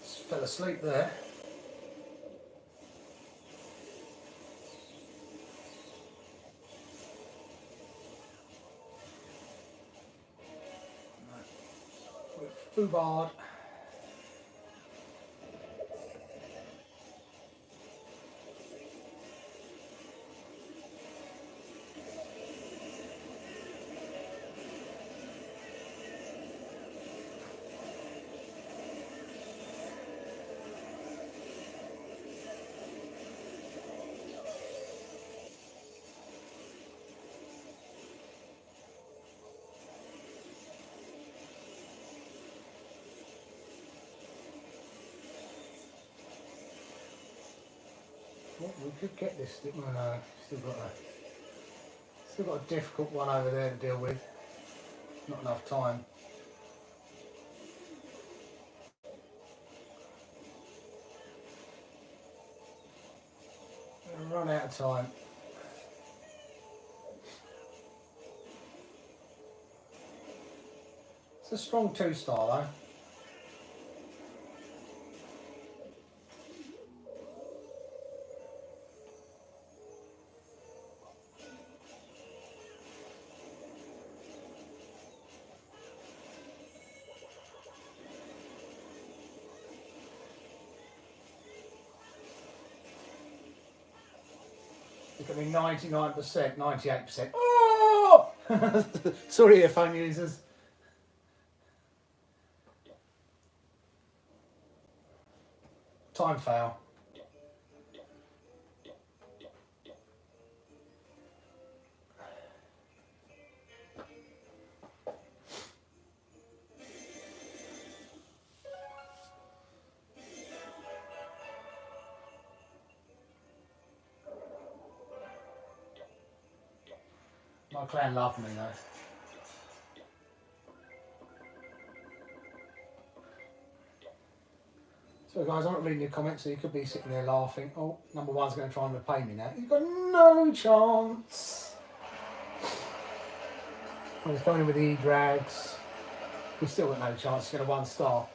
Just fell asleep there. Fubard. Well, we could get this, didn't we? No, still got a difficult one over there to deal with. Not enough time. We'll run out of time. It's a strong 2-star though. Look at me, 99%, 98%. Oh! Sorry, earphone users. Time fail. My clan love me though. So guys, I'm not reading your comments, so you could be sitting there laughing. Oh, number one's going to try and repay me now. You've got no chance. I was going in with the E-drags. We've still got no chance to get a 1-star.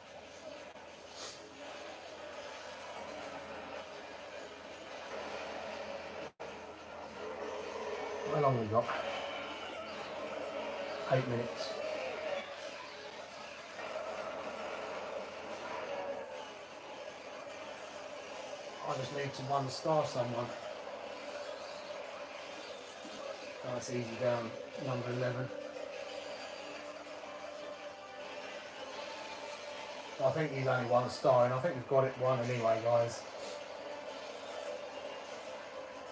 How long have we got? 8 minutes. I just need to 1-star someone. Oh, it's easy down, number 11. I think he's only 1-star, and I think we've got it 1 anyway, guys.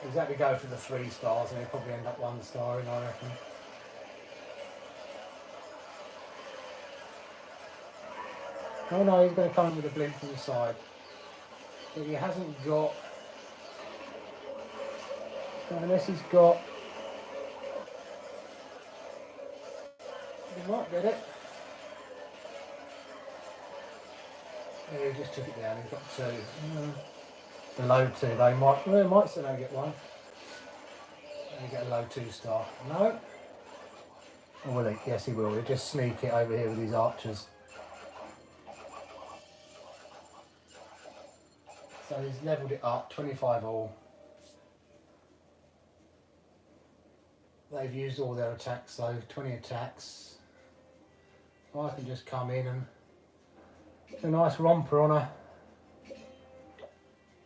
Exactly, go for the 3 stars, and he'll probably end up 1-starring, I reckon. Oh no, he's going to come in with a blink from the side. But he hasn't got, unless he's got, he might get it. Yeah, he just took it down, he's got 2. Below 2, they might still only get 1. And you get a low 2-star. No? Oh, will he? Yes, he will. He'll just sneak it over here with these archers. So he's levelled it up, 25 all. They've used all their attacks, so 20 attacks. So I can just come in and do a nice romper on a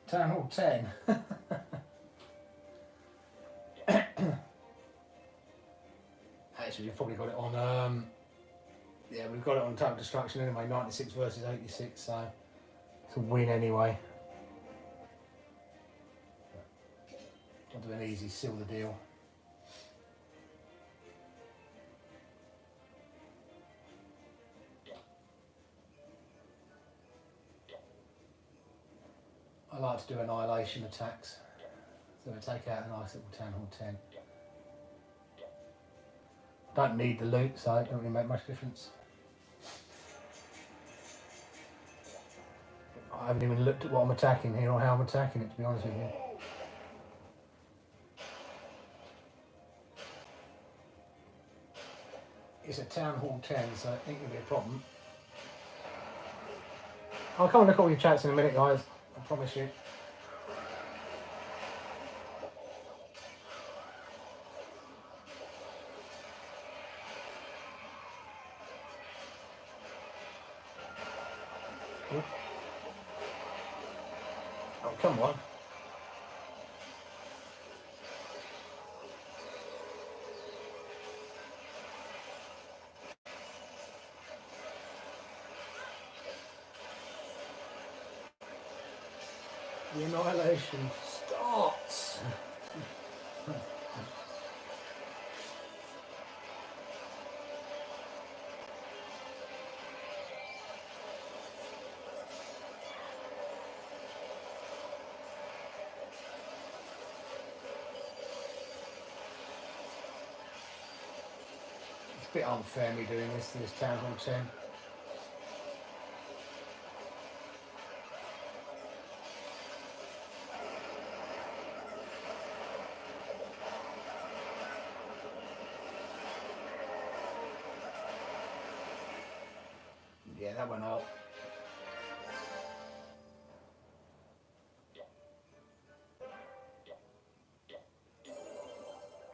Town Hall 10. Actually, we've probably got it on, yeah, we've got it on Total Destruction anyway, 96 versus 86, so it's a win anyway. I'll do an easy seal the deal. I like to do annihilation attacks, so we take out a nice little Town Hall 10. Don't need the loot, so it don't really make much difference. I haven't even looked at what I'm attacking here or how I'm attacking it, to be honest with you. It's a Town Hall 10, so I think it'll be a problem. I'll come and look at all your chats in a minute, guys. I promise you. Oh, come on. The annihilation starts. It's a bit unfair me doing this to this Town Hall 10. Yeah, that went up.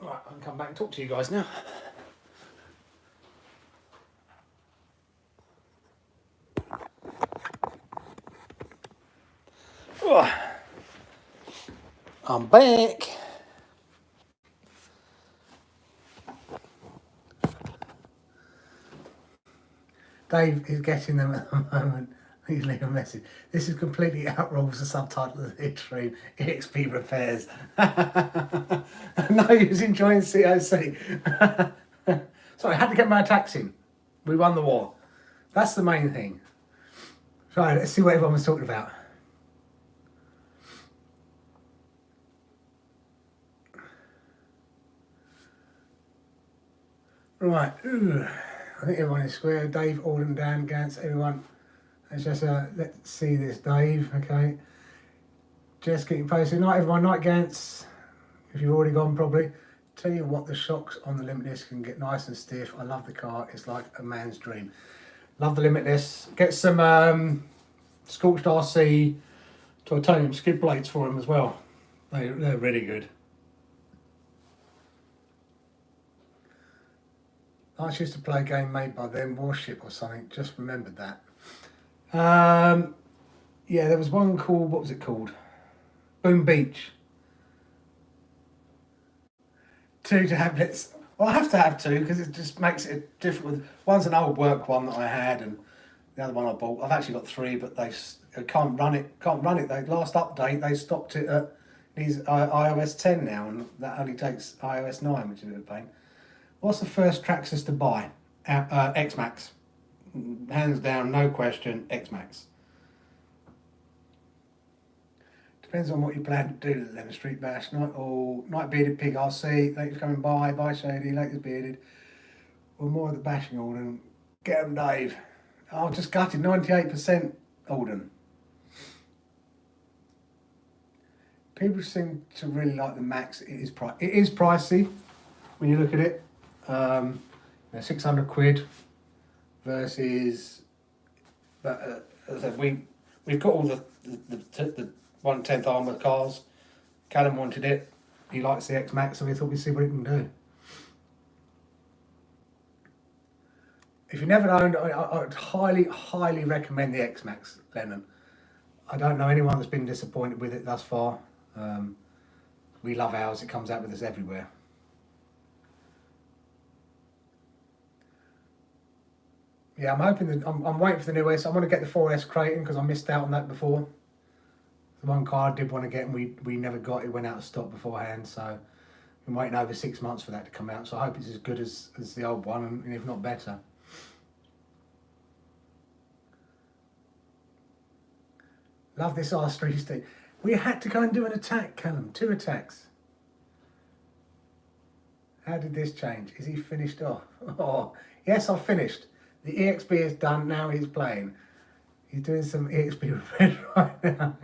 Right, I can come back and talk to you guys now. I'm back. Dave is getting them at the moment. He's leaving a message. This is completely outrules the subtitle of the stream. EXB Repairs. No, he was enjoying COC. Sorry, I had to get my attacks in. We won the war. That's the main thing. Right, let's see what everyone was talking about. Right. Ooh. I think everyone is square. Dave, Alden, Dan, Gantz, everyone. Let's just let's see this, Dave. Okay. Just getting posted. Night, everyone. Night, Gantz. If you've already gone, probably. Tell you what, the shocks on the Limitless can get nice and stiff. I love the car. It's like a man's dream. Love the Limitless. Get some Scorched RC titanium skid plates for them as well. They're really good. I used to play a game made by them, Warship or something. Just remembered that. Yeah, there was one called, what was it called? Boom Beach. 2 tablets. Well, I have to have 2 because it just makes it different. One's an old work one that I had, and the other one I bought. I've actually got 3, but they can't run it. They last update they stopped it at iOS 10 now, and that only takes iOS 9, which is a bit of a pain. What's the first Traxxas to buy? X-Max. Hands down, no question, X-Max. Depends on what you plan to do to the Lemon Street Bash. Night Bearded Pig RC, thanks for coming by. Bye Shady, Lakers Bearded. Or more of the bashing, Alden. Get them, Dave. Oh, just gutted, 98% Alden. People seem to really like the Max. It is pricey when you look at it. 600 quid versus, but as I said, we've got all the 1/10 armour cars. Callum wanted it. He likes the X Max, so we thought we'd see what it can do. If you never owned, I would highly recommend the X Max, Lennon. I don't know anyone that's been disappointed with it thus far. We love ours. It comes out with us everywhere. Yeah, I'm hoping that I'm waiting for the new S. I want to get the 4S Kraton because I missed out on that before. The one car I did want to get and we never got. It went out of stock beforehand, so I'm waiting over 6 months for that to come out. So I hope it's as good as the old one, and if not better. Love this R3 stick. We had to go and do an attack, Callum. 2 attacks. How did this change? Is he finished off? Oh, yes, I've finished. The EXB is done, now he's playing. He's doing some EXB repairs right now.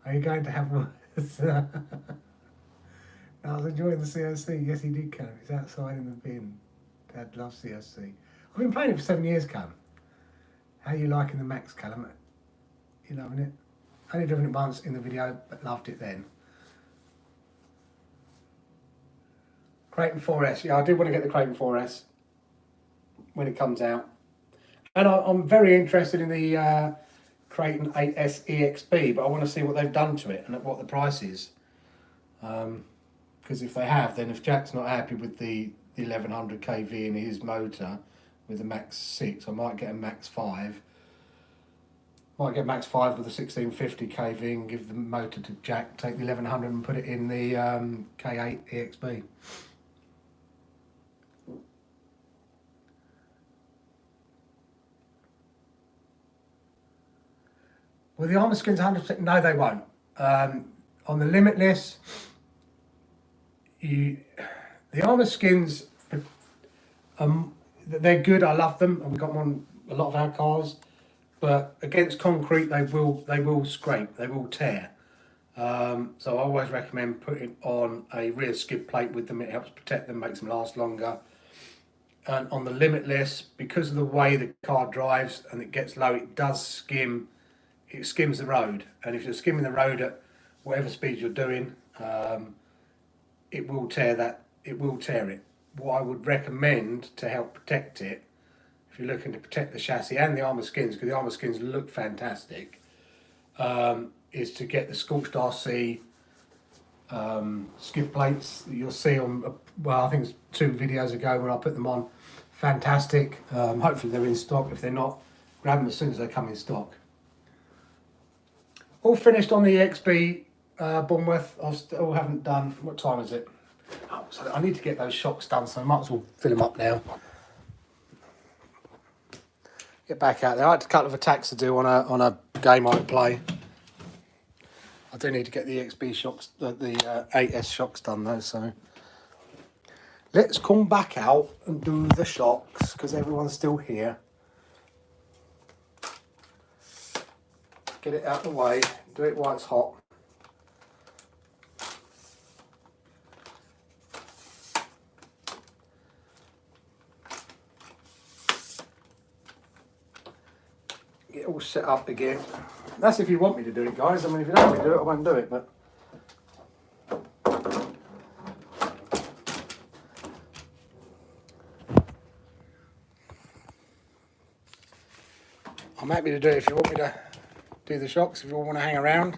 Are you going to have one? I was enjoying the COC. Yes, he did, Callum. It's outside in the bin. Dad loves COC. I've been playing it for 7 years, Callum. How are you liking the Max, Callum? You loving it? Only driven it once in the video, but loved it then. Creighton 4S. Yeah, I do want to get the Creighton 4S when it comes out. And I'm very interested in the Creighton 8S EXB, but I want to see what they've done to it and what the price is. Because if they have, then if Jack's not happy with the 1100 kV in his motor with the Max 6, I might get a Max 5. Might get Max 5 with a 1650 kV and give the motor to Jack, take the 1100 and put it in the K8 EXB. Well, the Arrma skins 100%, no they won't. On the Limitless, the Arrma skins, they're good, I love them, and we've got them on a lot of our cars, but against concrete they will scrape, they will tear. So I always recommend putting on a rear skid plate with them. It helps protect them, makes them last longer. And on the Limitless, because of the way the car drives and it gets low, it does skim. It skims the road, and if you're skimming the road at whatever speed you're doing, it will tear that. It will tear it. What I would recommend to help protect it, if you're looking to protect the chassis and the Arrma skins, because the Arrma skins look fantastic, is to get the Scorched RC skid plates that you'll see on. Well, I think it's 2 videos ago where I put them on. Fantastic. Hopefully they're in stock. If they're not, grab them as soon as they come in stock. All finished on the EXB Bournemouth. I still haven't done. What time is it? Oh, so I need to get those shocks done, so I might as well fill them up now. Get back out there. I had a couple of attacks to do on a game I play. I do need to get the EXB shocks, the 8S shocks done though. So let's come back out and do the shocks because everyone's still here. Get it out of the way, do it while it's hot. Get it all set up again. That's if you want me to do it, guys. I mean, if you don't want me to do it, I won't do it, but... I'm happy to do it if you want me to do the shocks, if you all want to hang around.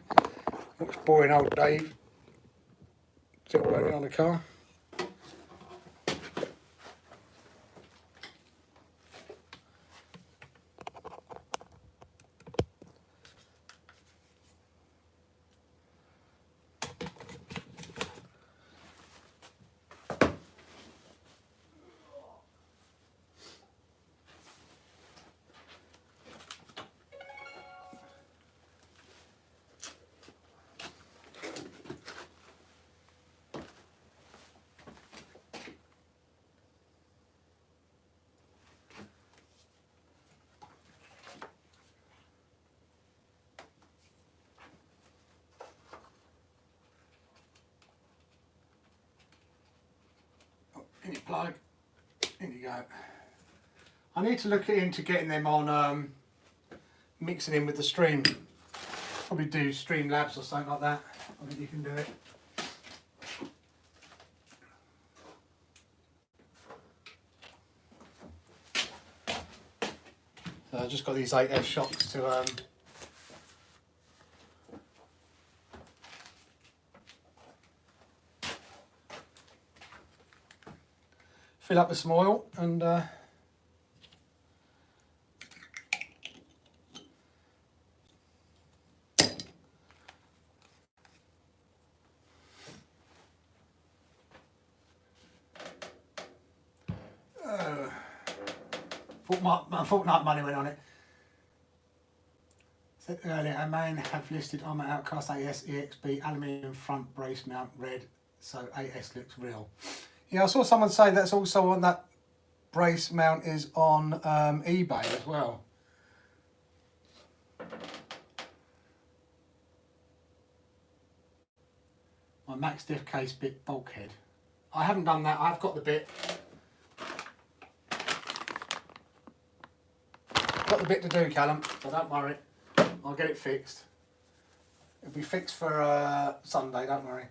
Looks boring old Dave still working on the car. In your plug, in you go. I need to look into getting them on, mixing in with the Stream. Probably do Streamlabs or something like that. I think you can do it. So I've just got these 8S shocks to fill up with some oil and my fortnight money went on it. Said earlier, I may have listed Arrma Outcast 8S EXB aluminium front brace mount red, so 8S looks real. Yeah, I saw someone say that's also on that brace mount is on eBay as well. My Max Diff case bit bulkhead. I haven't done that. I've got the bit. Got the bit to do, Callum, so don't worry. I'll get it fixed. It'll be fixed for Sunday, don't worry.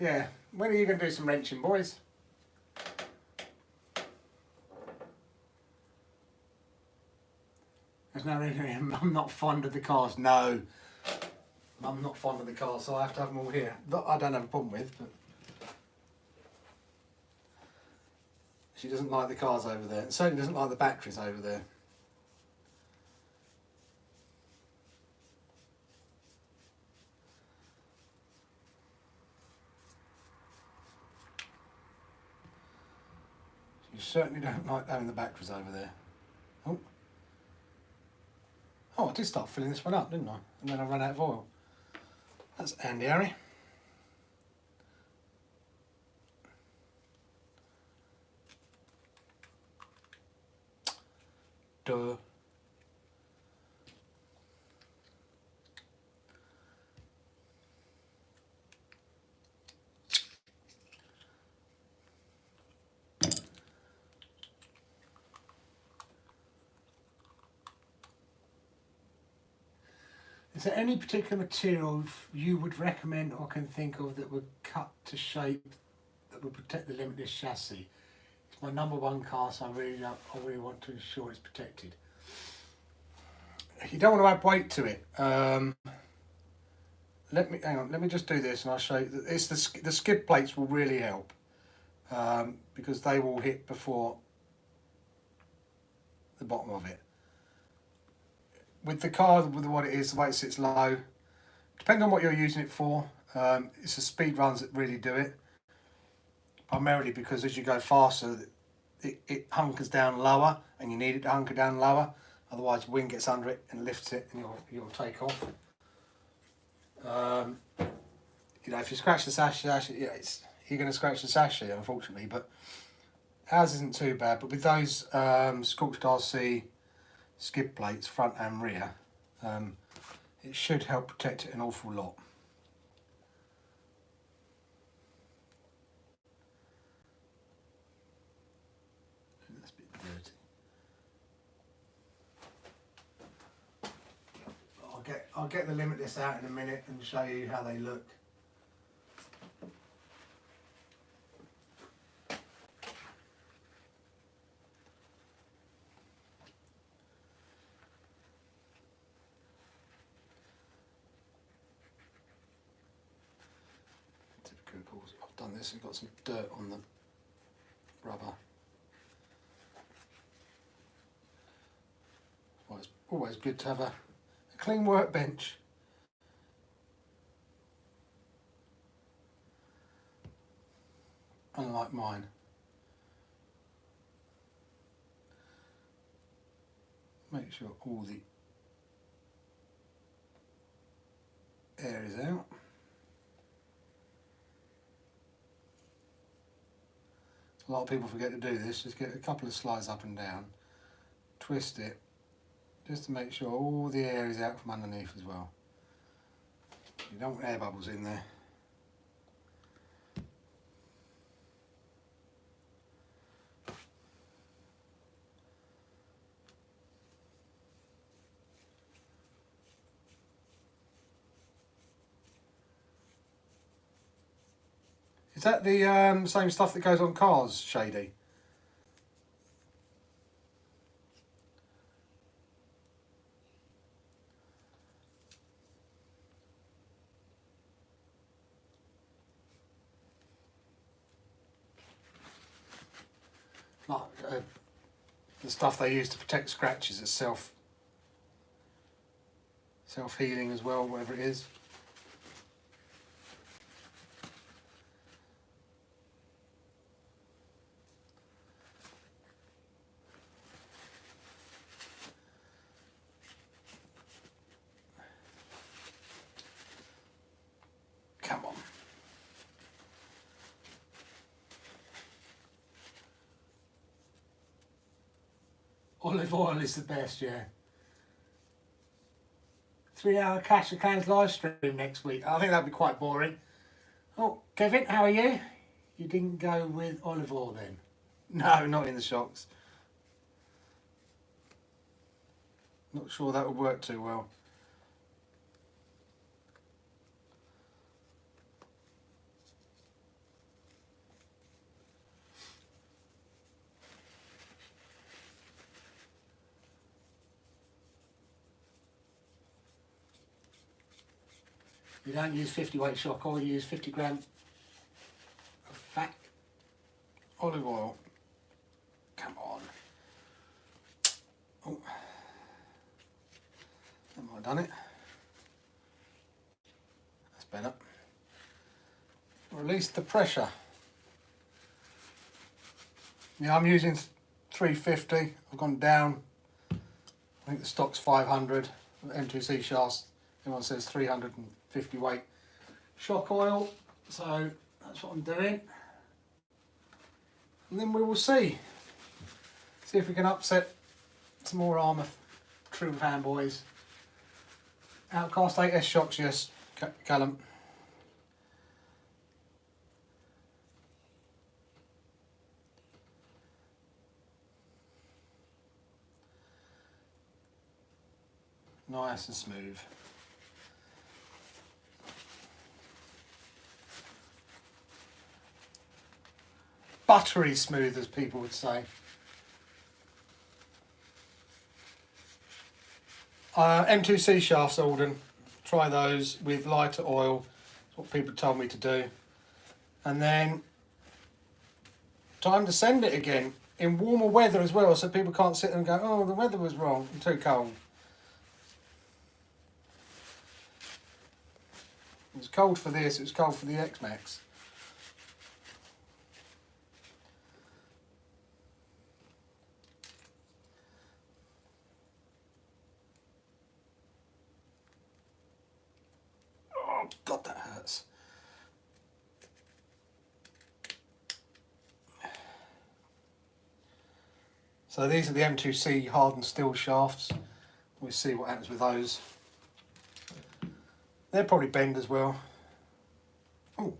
Yeah, when are you going to do some wrenching, boys? There's no reason. I'm not fond of the cars. No, I'm not fond of the cars, so I have to have them all here. That I don't have a problem with, but she doesn't like the cars over there. It certainly doesn't like the batteries over there. You certainly don't like having the batteries over there. Oh. Oh, I did start filling this one up, didn't I? And then I ran out of oil. That's handy, Harry. Duh. Is there any particular material you would recommend or can think of that would cut to shape that would protect the Limitless chassis? It's my #1 car, so I really want to ensure it's protected. You don't want to add weight to it. Let me just do this, and I'll show you. It's the skid plates will really help because they will hit before the bottom of it. With the car, with what it is, the way it sits low, depending on what you're using it for, it's the speed runs that really do it. Primarily because as you go faster, it hunkers down lower, and you need it to hunker down lower. Otherwise, wind gets under it and lifts it, and you'll take off. You know, if you scratch the sash, yeah, you're going to scratch the sash, unfortunately. But ours isn't too bad. But with those Scorched RC skid plates, front and rear, it should help protect it an awful lot. That's a bit dirty. I'll get the Limitless out in a minute and show you how they look. I've done this and got some dirt on the rubber. Well, it's always good to have a clean workbench. Unlike mine. Make sure all the air is out. A lot of people forget to do this. Just get a couple of slides up and down, twist it, just to make sure all the air is out from underneath as well. You don't want air bubbles in there. Is that the same stuff that goes on cars, Shady? Like the stuff they use to protect scratches, it's self-healing as well, whatever it is. Come on. Olive oil is the best, yeah. 3-hour Cash the Cans live stream next week. I think that'd be quite boring. Oh, Kevin, how are you? You didn't go with olive oil then? No, not in the shocks. Not sure that would work too well. You don't use 50 weight shock oil, you use 50 gram of fat olive oil. Come on. Oh. That might have done it. That's better. Release the pressure. Yeah, I'm using 350. I've gone down. I think the stock's 500. M2C shafts. Everyone says 350 weight shock oil. So that's what I'm doing. And then we will see. See if we can upset some more Arrma true fanboys. Outcast 8S shocks, yes, Callum. Nice and smooth. Buttery smooth, as people would say. M2C shafts, Alden. Try those with lighter oil. That's what people told me to do. And then time to send it again in warmer weather as well, so people can't sit and go, oh, the weather was wrong, too cold. It was cold for this, it was cold for the X-Max. Oh, God, that hurts. So these are the M2C hardened steel shafts. We'll see what happens with those. They'll probably bend as well. Oh.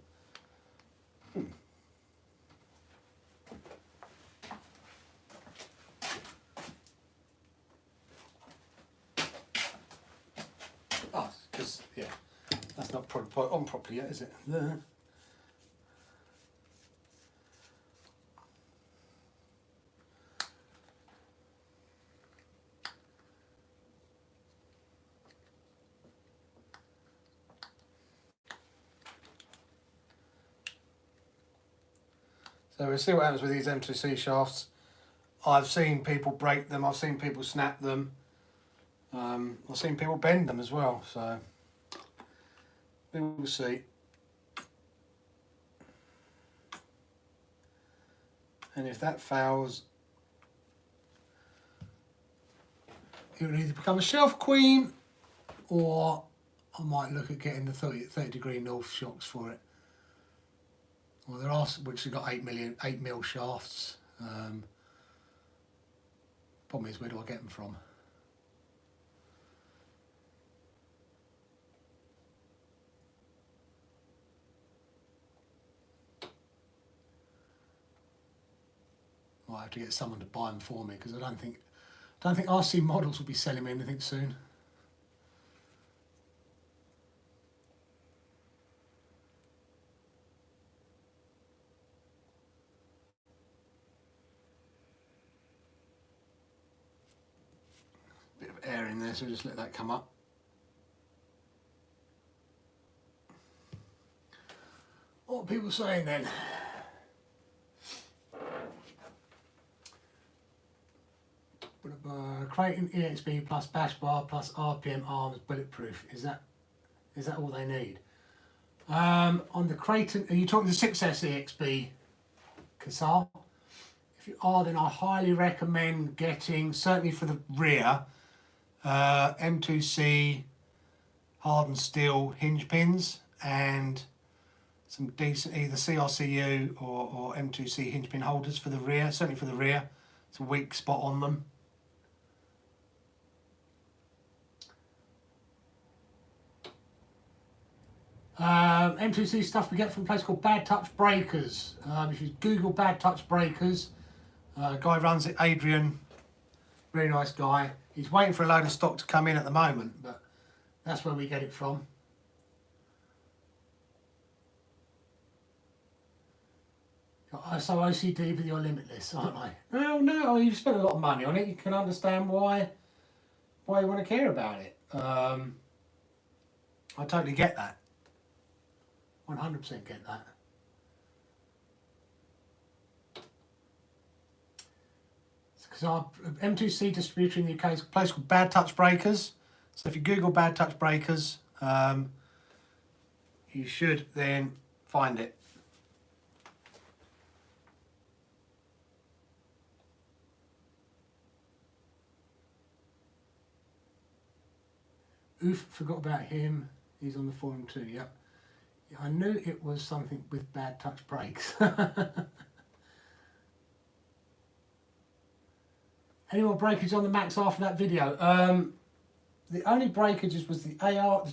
Oh, because, yeah, that's not probably put on properly yet, is it? There. So we'll see what happens with these M2C shafts. I've seen people break them, I've seen people snap them, I've seen people bend them as well, so we will see. And if that fails, it will either become a shelf queen, or I might look at getting the 30 degree north shocks for it. Well, there are which have got 8mm shafts. Problem is, where do I get them from? Might have to get someone to buy them for me, because I don't think RC Models will be selling me anything soon. Bit of air in there, so just let that come up. What are people saying then? Creighton EXB plus bash bar plus RPM arms bulletproof. Is that all they need? On the Creighton, are you talking the 6S EXB, Kassar? If you are, then I highly recommend getting, certainly for the rear, M2C hardened steel hinge pins and some decent either CRCU or M2C hinge pin holders for the rear, certainly for the rear. It's a weak spot on them. M2C stuff we get from a place called Bad Touch Breakers. If you Google Bad Touch Breakers, guy runs it, Adrian, really nice guy. He's waiting for a load of stock to come in at the moment, but that's where we get it from. I'm so OCD, but you're limitless, aren't I? Well, no, you've spent a lot of money on it. You can understand why you want to care about it. I totally get that. 100% get that. Because our M2C distributor in the UK is a place called Bad Touch Breakers. So if you Google Bad Touch Breakers, you should then find it. Oof, forgot about him. He's on the forum too, yep. Yeah, I knew it was something with Bad Touch Brakes. Any more breakage on the Max after that video? The only breakages was the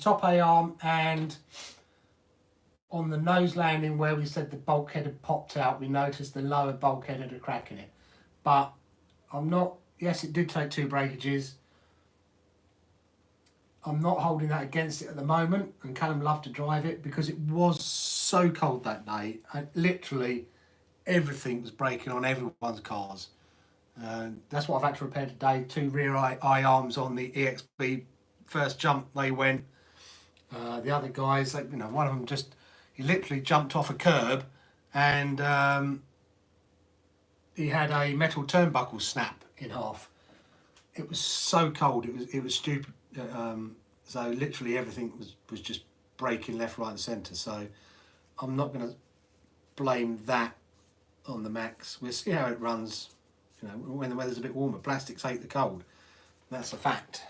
top A-arm, and on the nose landing where we said the bulkhead had popped out, we noticed the lower bulkhead had a crack in it. But I'm not, yes, it did take 2 breakages. I'm not holding that against it at the moment, and Callum loved to drive it because it was so cold that day. Literally everything was breaking on everyone's cars. That's what I've had to repair today. 2 rear eye arms on the EXB. First jump they went. The other guys, you know, one of them he literally jumped off a curb, and he had a metal turnbuckle snap in half. It was so cold. It was stupid. So literally everything was just breaking left, right, and centre. So I'm not going to blame that on the Max. We'll see how it runs. You know, when the weather's a bit warmer, plastics hate the cold. That's a fact.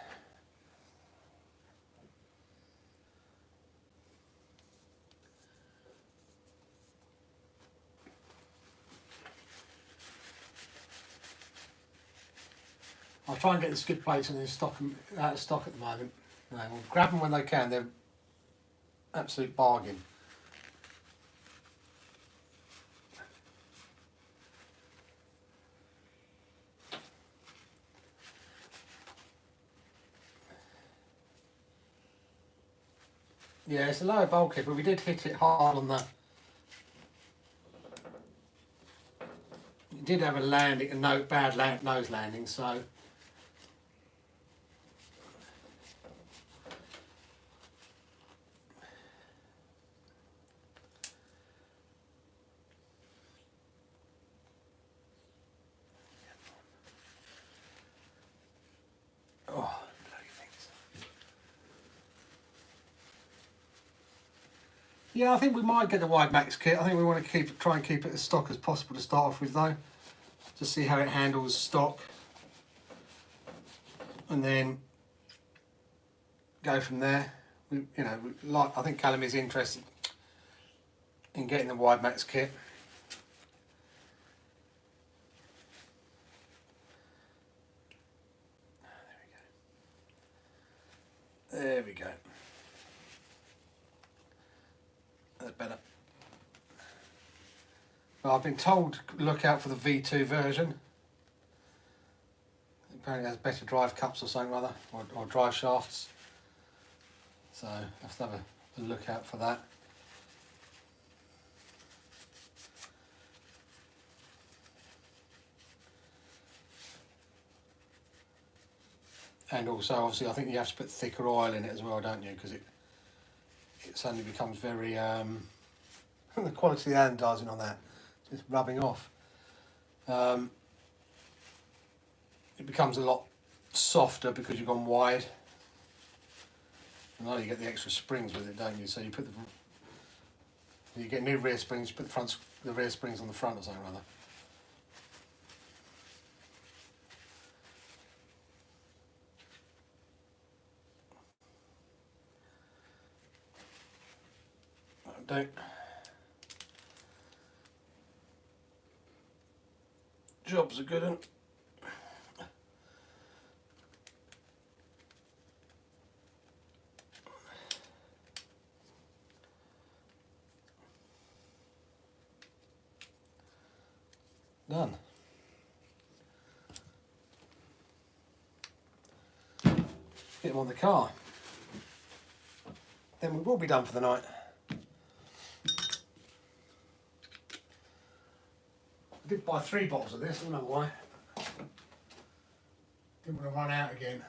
I'll try and get the skid plates and out of stock at the moment. No, we'll grab them when they can. They're absolute bargain. Yeah, it's a lower bulkhead, but we did hit it hard on the... It did have a landing, a bad nose landing, so... Oh, bloody things. Yeah, I think we might get the wide max kit. I think we want to try and keep it as stock as possible to start off with, though, to see how it handles stock, and then go from there. I think Callum is interested in getting the wide max kit. There we go. That's better. Well, I've been told look out for the V2 version. Apparently it has better drive cups or something rather, or drive shafts. So I have to have a look out for that. And also, obviously, I think you have to put thicker oil in it as well, don't you? Because it suddenly becomes very... the quality of the anodizing on that, just rubbing off. It becomes a lot softer because you've gone wide. And now you get the extra springs with it, don't you? So you get new rear springs, you put the rear springs on the front or something rather. Don't. Job's a good one. Done. Get them on the car. Then we will be done for the night. I did buy 3 bottles of this, I don't know why. Didn't want to run out again.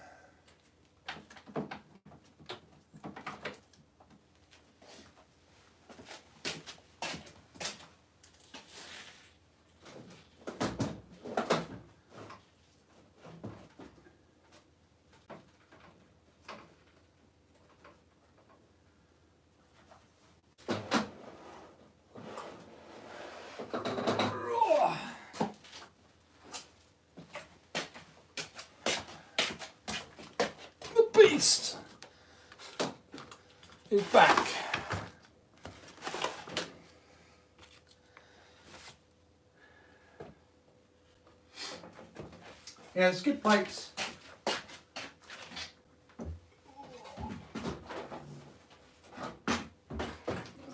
Beast is back. Yeah, the skid plates. I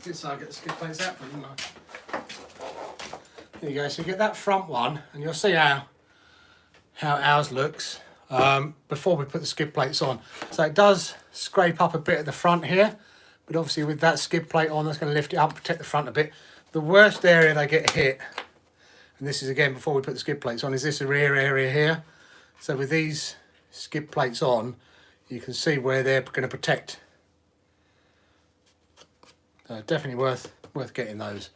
did say I'd get the skid plates out for you, didn't I? There you go, so you get that front one and you'll see how ours looks. Before we put the skid plates on. So it does scrape up a bit at the front here, but obviously with that skid plate on, that's going to lift it up, protect the front a bit. The worst area they get hit, and this is again before we put the skid plates on, is this rear area here. So with these skid plates on, you can see where they're going to protect. So definitely worth getting those.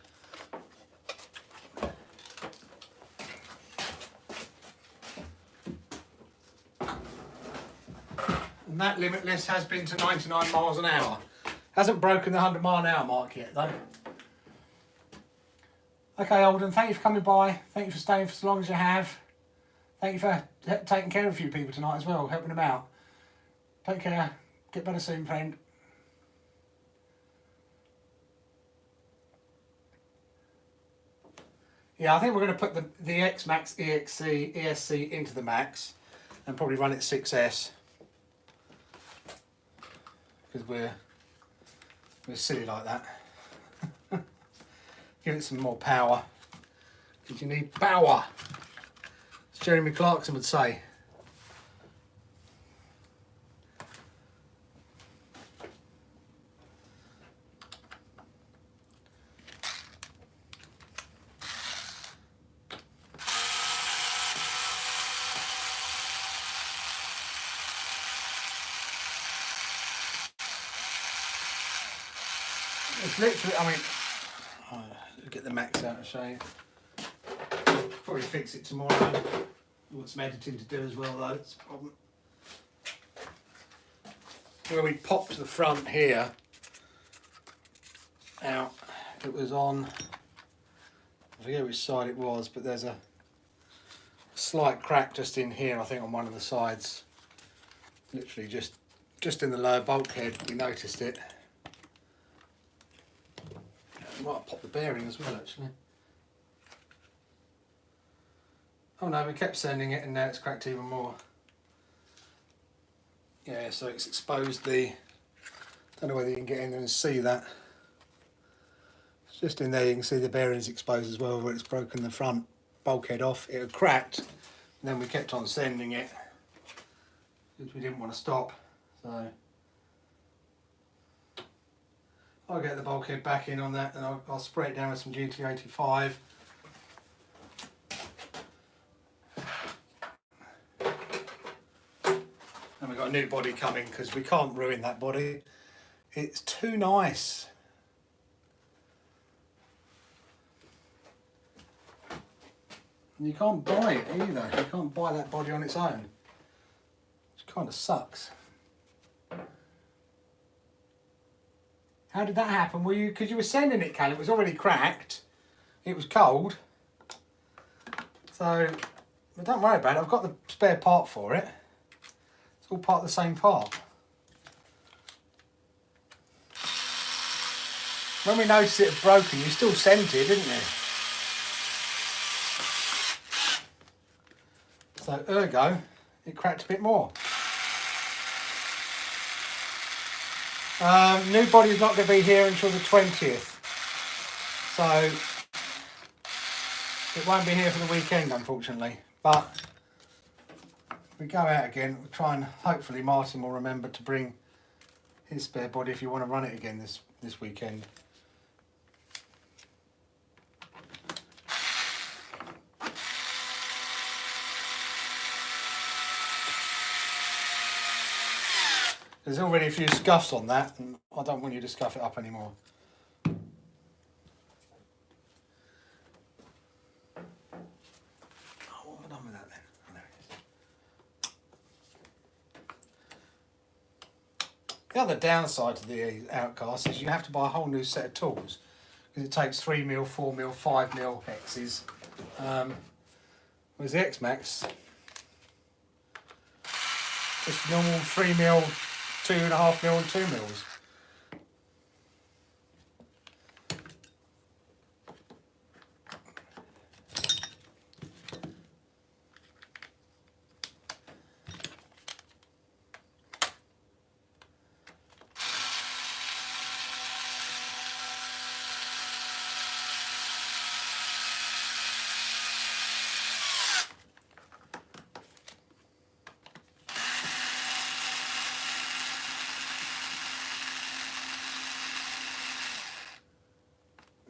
And that limitless has been to 99 miles an hour. Hasn't broken the 100 mile an hour mark yet though. Okay Alden, thank you for coming by. Thank you for staying for as long as you have. Thank you for taking care of a few people tonight as well, helping them out. Take care. Get better soon, friend. Yeah, I think we're going to put the X Max ESC into the Max and probably run it 6S. Because we're silly like that. Give it some more power. Because you need power, as Jeremy Clarkson would say. It's literally, I mean, I'll get the Max out and show you. Probably fix it tomorrow. I've got some editing to do as well though, it's a problem. When we popped the front here out, it was on, I forget which side it was, but there's a slight crack just in here, I think on one of the sides. Literally just in the lower bulkhead, we noticed it. I might have popped the bearing as well actually. Oh no, we kept sending it and now it's cracked even more. Yeah, so it's exposed the, don't know whether you can get in there and see that. It's just in there you can see the bearing's exposed as well, where it's broken the front bulkhead off. It had cracked and then we kept on sending it because we didn't want to stop. So I'll get the bulkhead back in on that and I'll spray it down with some GT85. And we've got a new body coming because we can't ruin that body. It's too nice. And you can't buy it either. You can't buy that body on its own. Which kind of sucks. How did that happen? Were you, because you were sending it, Cal, it was already cracked. It was cold. So, but don't worry about it. I've got the spare part for it. It's all part of the same part. When we noticed it had broken, you still sent it, didn't you? So, ergo, it cracked a bit more. New body's not going to be here until the 20th. So, It won't be here for the weekend, unfortunately. But if we go out again, we'll try and hopefully Martin will remember to bring his spare body if you want to run it again this weekend. There's already a few scuffs on that, and I don't want you to scuff it up anymore. Oh, what have I done with that then? Oh, there it is. The other downside to the Outcast is you have to buy a whole new set of tools because it takes 3mm, 4mm, 5mm hexes. Whereas the X-Max, just normal 3mm, 2.5mm and 2mm.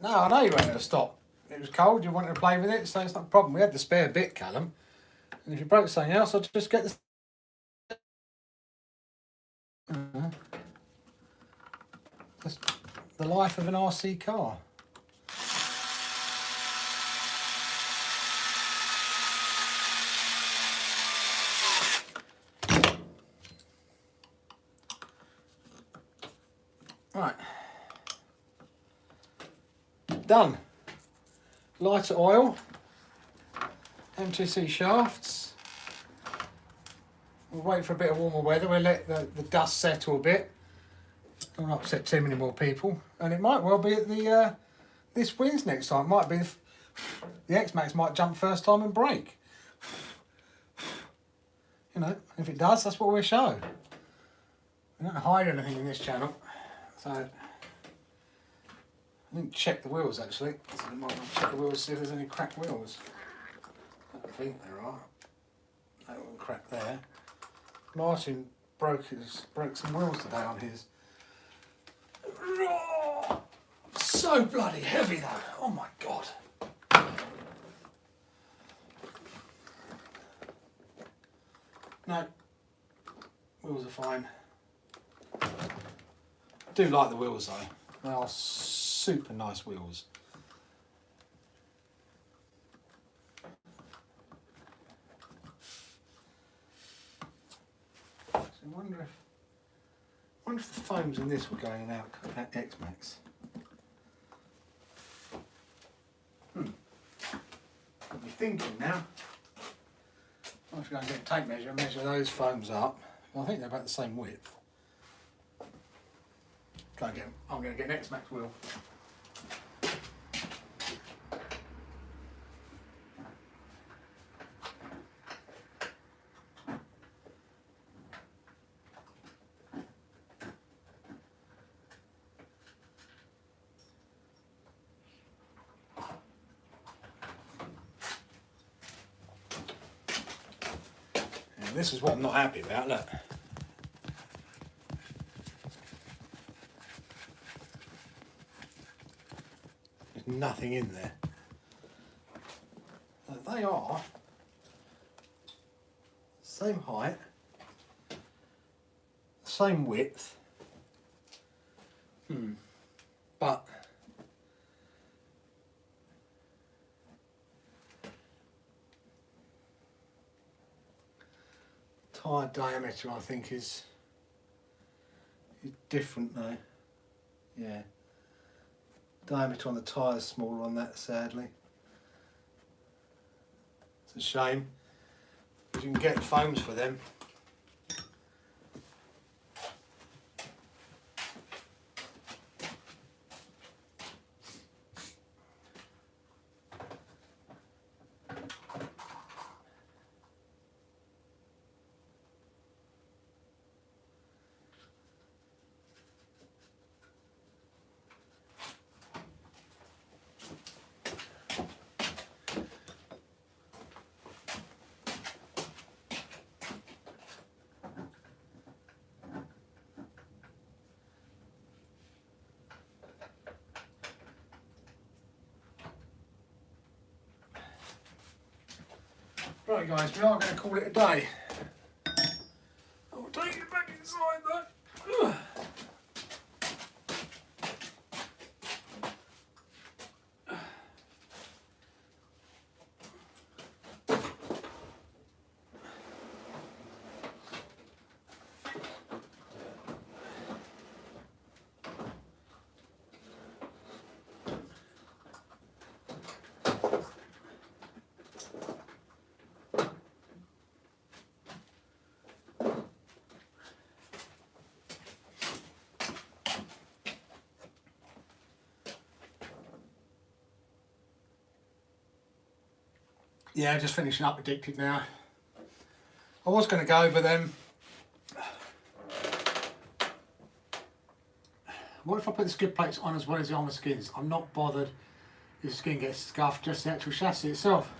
No, I know you weren't going to stop. It was cold, you wanted to play with it, so it's not a problem. We had the spare bit, Callum. And if you broke something else, I'd just get the... That's the life of an RC car. Right. Done. Lighter oil, MTC shafts. We'll wait for a bit of warmer weather. We'll let the dust settle a bit. Don't upset too many more people. And it might well be at the this wins next time. It might be the X-Max might jump first time and break. You know, if it does, that's what we'll show. We don't hide anything in this channel, so. I didn't check the wheels actually, so I might want to check the wheels, see if there's any cracked wheels. I don't think there are. No one cracked there. Martin broke some wheels today on his. Oh, so bloody heavy though. Oh my god. No, wheels are fine. I do like the wheels though. They are super nice wheels. So I wonder if the foams in this were going out at X-Max. Got me thinking now. I'm just going to get a tape measure and measure those foams up. I think they're about the same width. I'm going to get an X-Max wheel. And this is what I'm not happy about, look. Nothing in there. They are same height, same width, but tyre diameter I think is different though. Yeah. Diameter on the tyre is smaller on that, sadly. It's a shame, because you can get foams for them. Right guys, we are going to call it a day. I'll take it back inside though. Ugh. Yeah, just finishing up Addicted now. I was going to go, but then what if I put the skid plates on as well as the armour skins? I'm not bothered if the skin gets scuffed, just the actual chassis itself.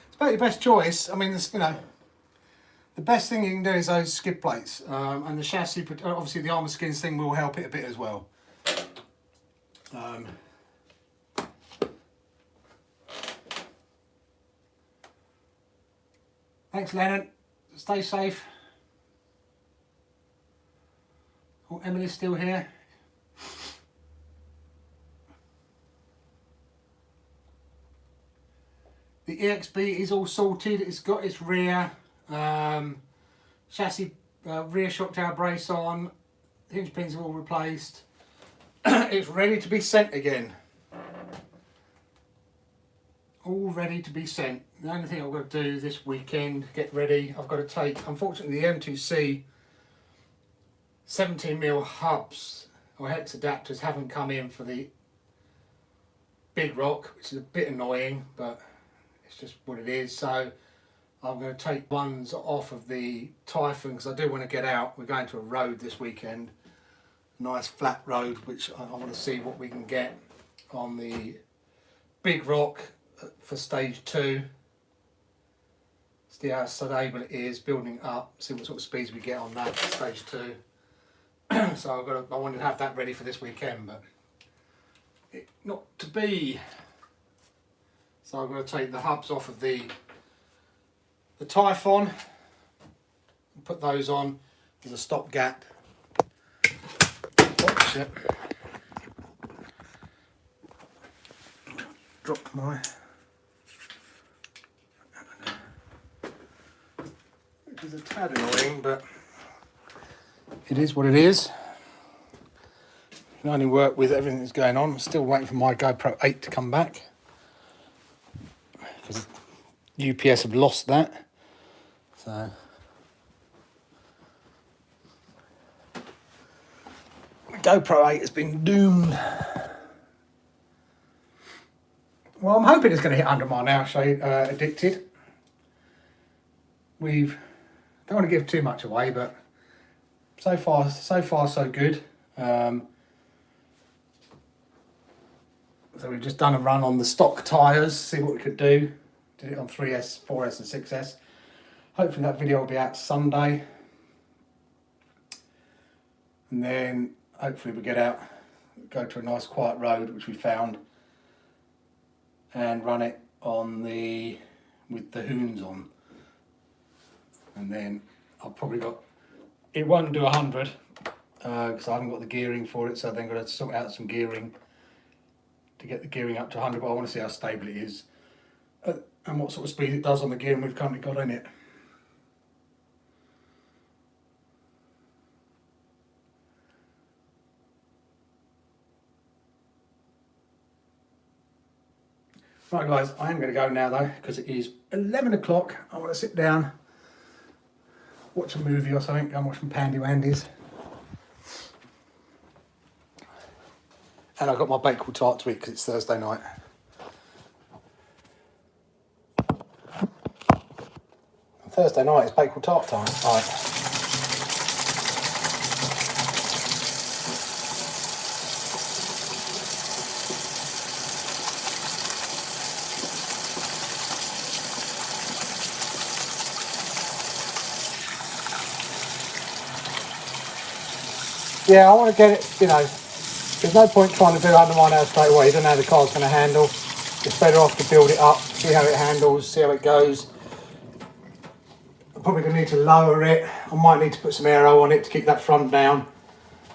It's about your best choice. I mean, you know, the best thing you can do is those skid plates, and the chassis. Obviously, the armour skins thing will help it a bit as well. Thanks, Lennon. Stay safe. Oh, Emily's still here. The EXB is all sorted. It's got its rear chassis, rear shock tower brace on. Hinge pins are all replaced. It's ready to be sent again. All ready to be sent. The only thing I've got to do this weekend, get ready, I've got to take, unfortunately the M2C 17mm hubs or hex adapters haven't come in for the big rock, which is a bit annoying, but it's just what it is. So I'm going to take ones off of the Typhoon because I do want to get out. We're going to a road this weekend, nice flat road, which I want to see what we can get on the big rock for stage 2. See how stable it is, building up, see what sort of speeds we get on that for stage 2. So I wanted to have that ready for this weekend, but it not to be. So I'm going to take the hubs off of the Typhon and put those on as a stopgap. Oh shit. Dropped my. Which is a tad annoying, but it is what it is. You can only work with everything that's going on. I'm still waiting for my GoPro 8 to come back because UPS have lost that. So GoPro 8 has been doomed. Well, I'm hoping it's going to hit 100 mile an hour, so Addicted. Don't want to give too much away, but so far so good. So we've just done a run on the stock tyres, see what we could do. Did it on 3S, 4S and 6S. Hopefully that video will be out Sunday. And then hopefully we get out, go to a nice quiet road, which we found, and run it on with the hoons on. And then I've probably got, it won't do 100 because I haven't got the gearing for it, so then I'm going to sort out some gearing to get the gearing up to 100, but I want to see how stable it is and what sort of speed it does on the gearing we've currently got in it. Right guys, I am going to go now though, because it is 11 o'clock. I want to sit down, watch a movie or something, go and watch some Pandy Wandies. And I've got my Bakewell tart to eat because it's Thursday night. And Thursday night is Bakewell tart time. Right. Yeah, I want to get it, you know, there's no point trying to do 100 mile an hour straight away. You don't know how the car's going to handle. It's better off to build it up, see how it handles, see how it goes. probably going to need to lower it. I might need to put some aero on it to keep that front down.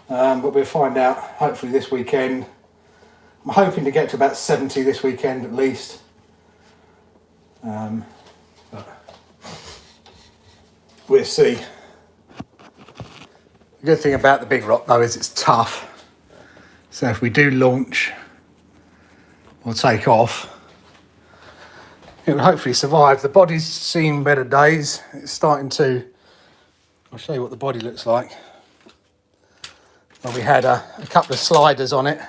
But we'll find out hopefully this weekend. I'm hoping to get to about 70 this weekend at least. But we'll see. The good thing about the big rock though is it's tough. So if we do launch or take off, it will hopefully survive. The body's seen better days. It's starting to, I'll show you what the body looks like. Well, we had a couple of sliders on it.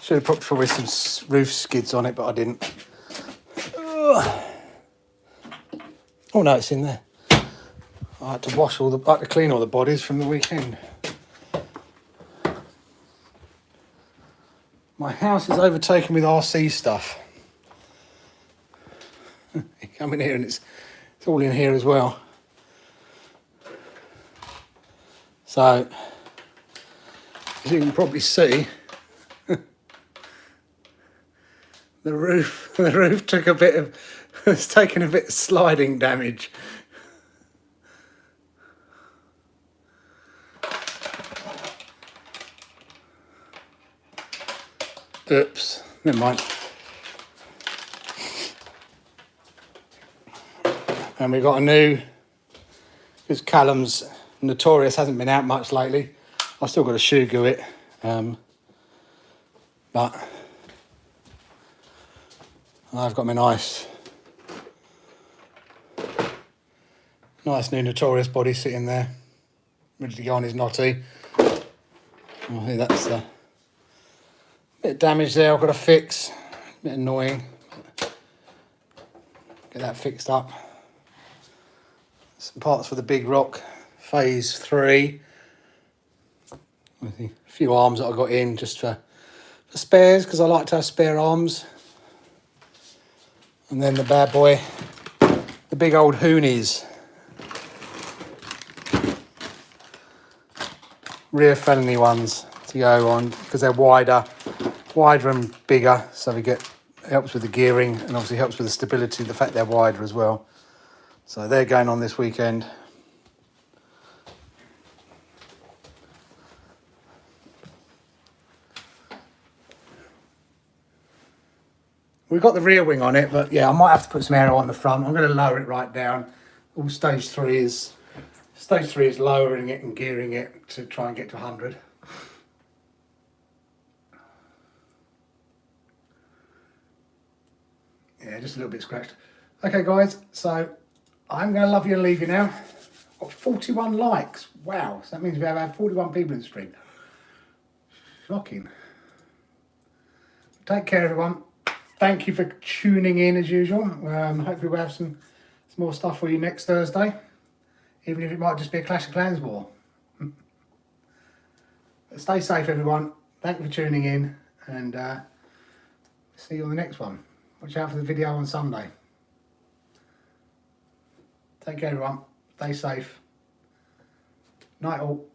Should have put probably some roof skids on it, but I didn't. Ugh. Oh no, it's in there. I had to wash I had to clean all the bodies from the weekend. My house is overtaken with RC stuff. You come in here and it's all in here as well. So, as you can probably see, the roof took it's taken a bit of sliding damage. Oops, never mind. And we've got a new, because Callum's Notorious hasn't been out much lately. I've still got to shoe glue it, but I've got my nice new Notorious body sitting there, ready to go on his knotty. Oh, I think that's a bit of damage there I've got to fix, a bit annoying. Get that fixed up. Some parts for the big rock, phase 3. A few arms that I got in just for spares, because I like to have spare arms. And then the bad boy, the big old hoonies. Rear felony ones to go on, because they're wider and bigger, so it helps with the gearing and obviously helps with the stability, the fact they're wider as well. So they're going on this weekend. We've got the rear wing on it, but yeah, I might have to put some aero on the front. I'm going to lower it right down. All stage 3 is lowering it and gearing it to try and get to 100. Yeah, just a little bit scratched. Okay guys, so I'm going to love you and leave you now. I've got 41 likes. Wow, so that means we have had 41 people in the stream. Shocking. Take care everyone. Thank you for tuning in as usual. Hopefully we'll have some more stuff for you next Thursday. Even if it might just be a Clash of Clans war. But stay safe everyone. Thank you for tuning in, and see you on the next one. Watch out for the video on Sunday. Take care everyone. Stay safe. Night all.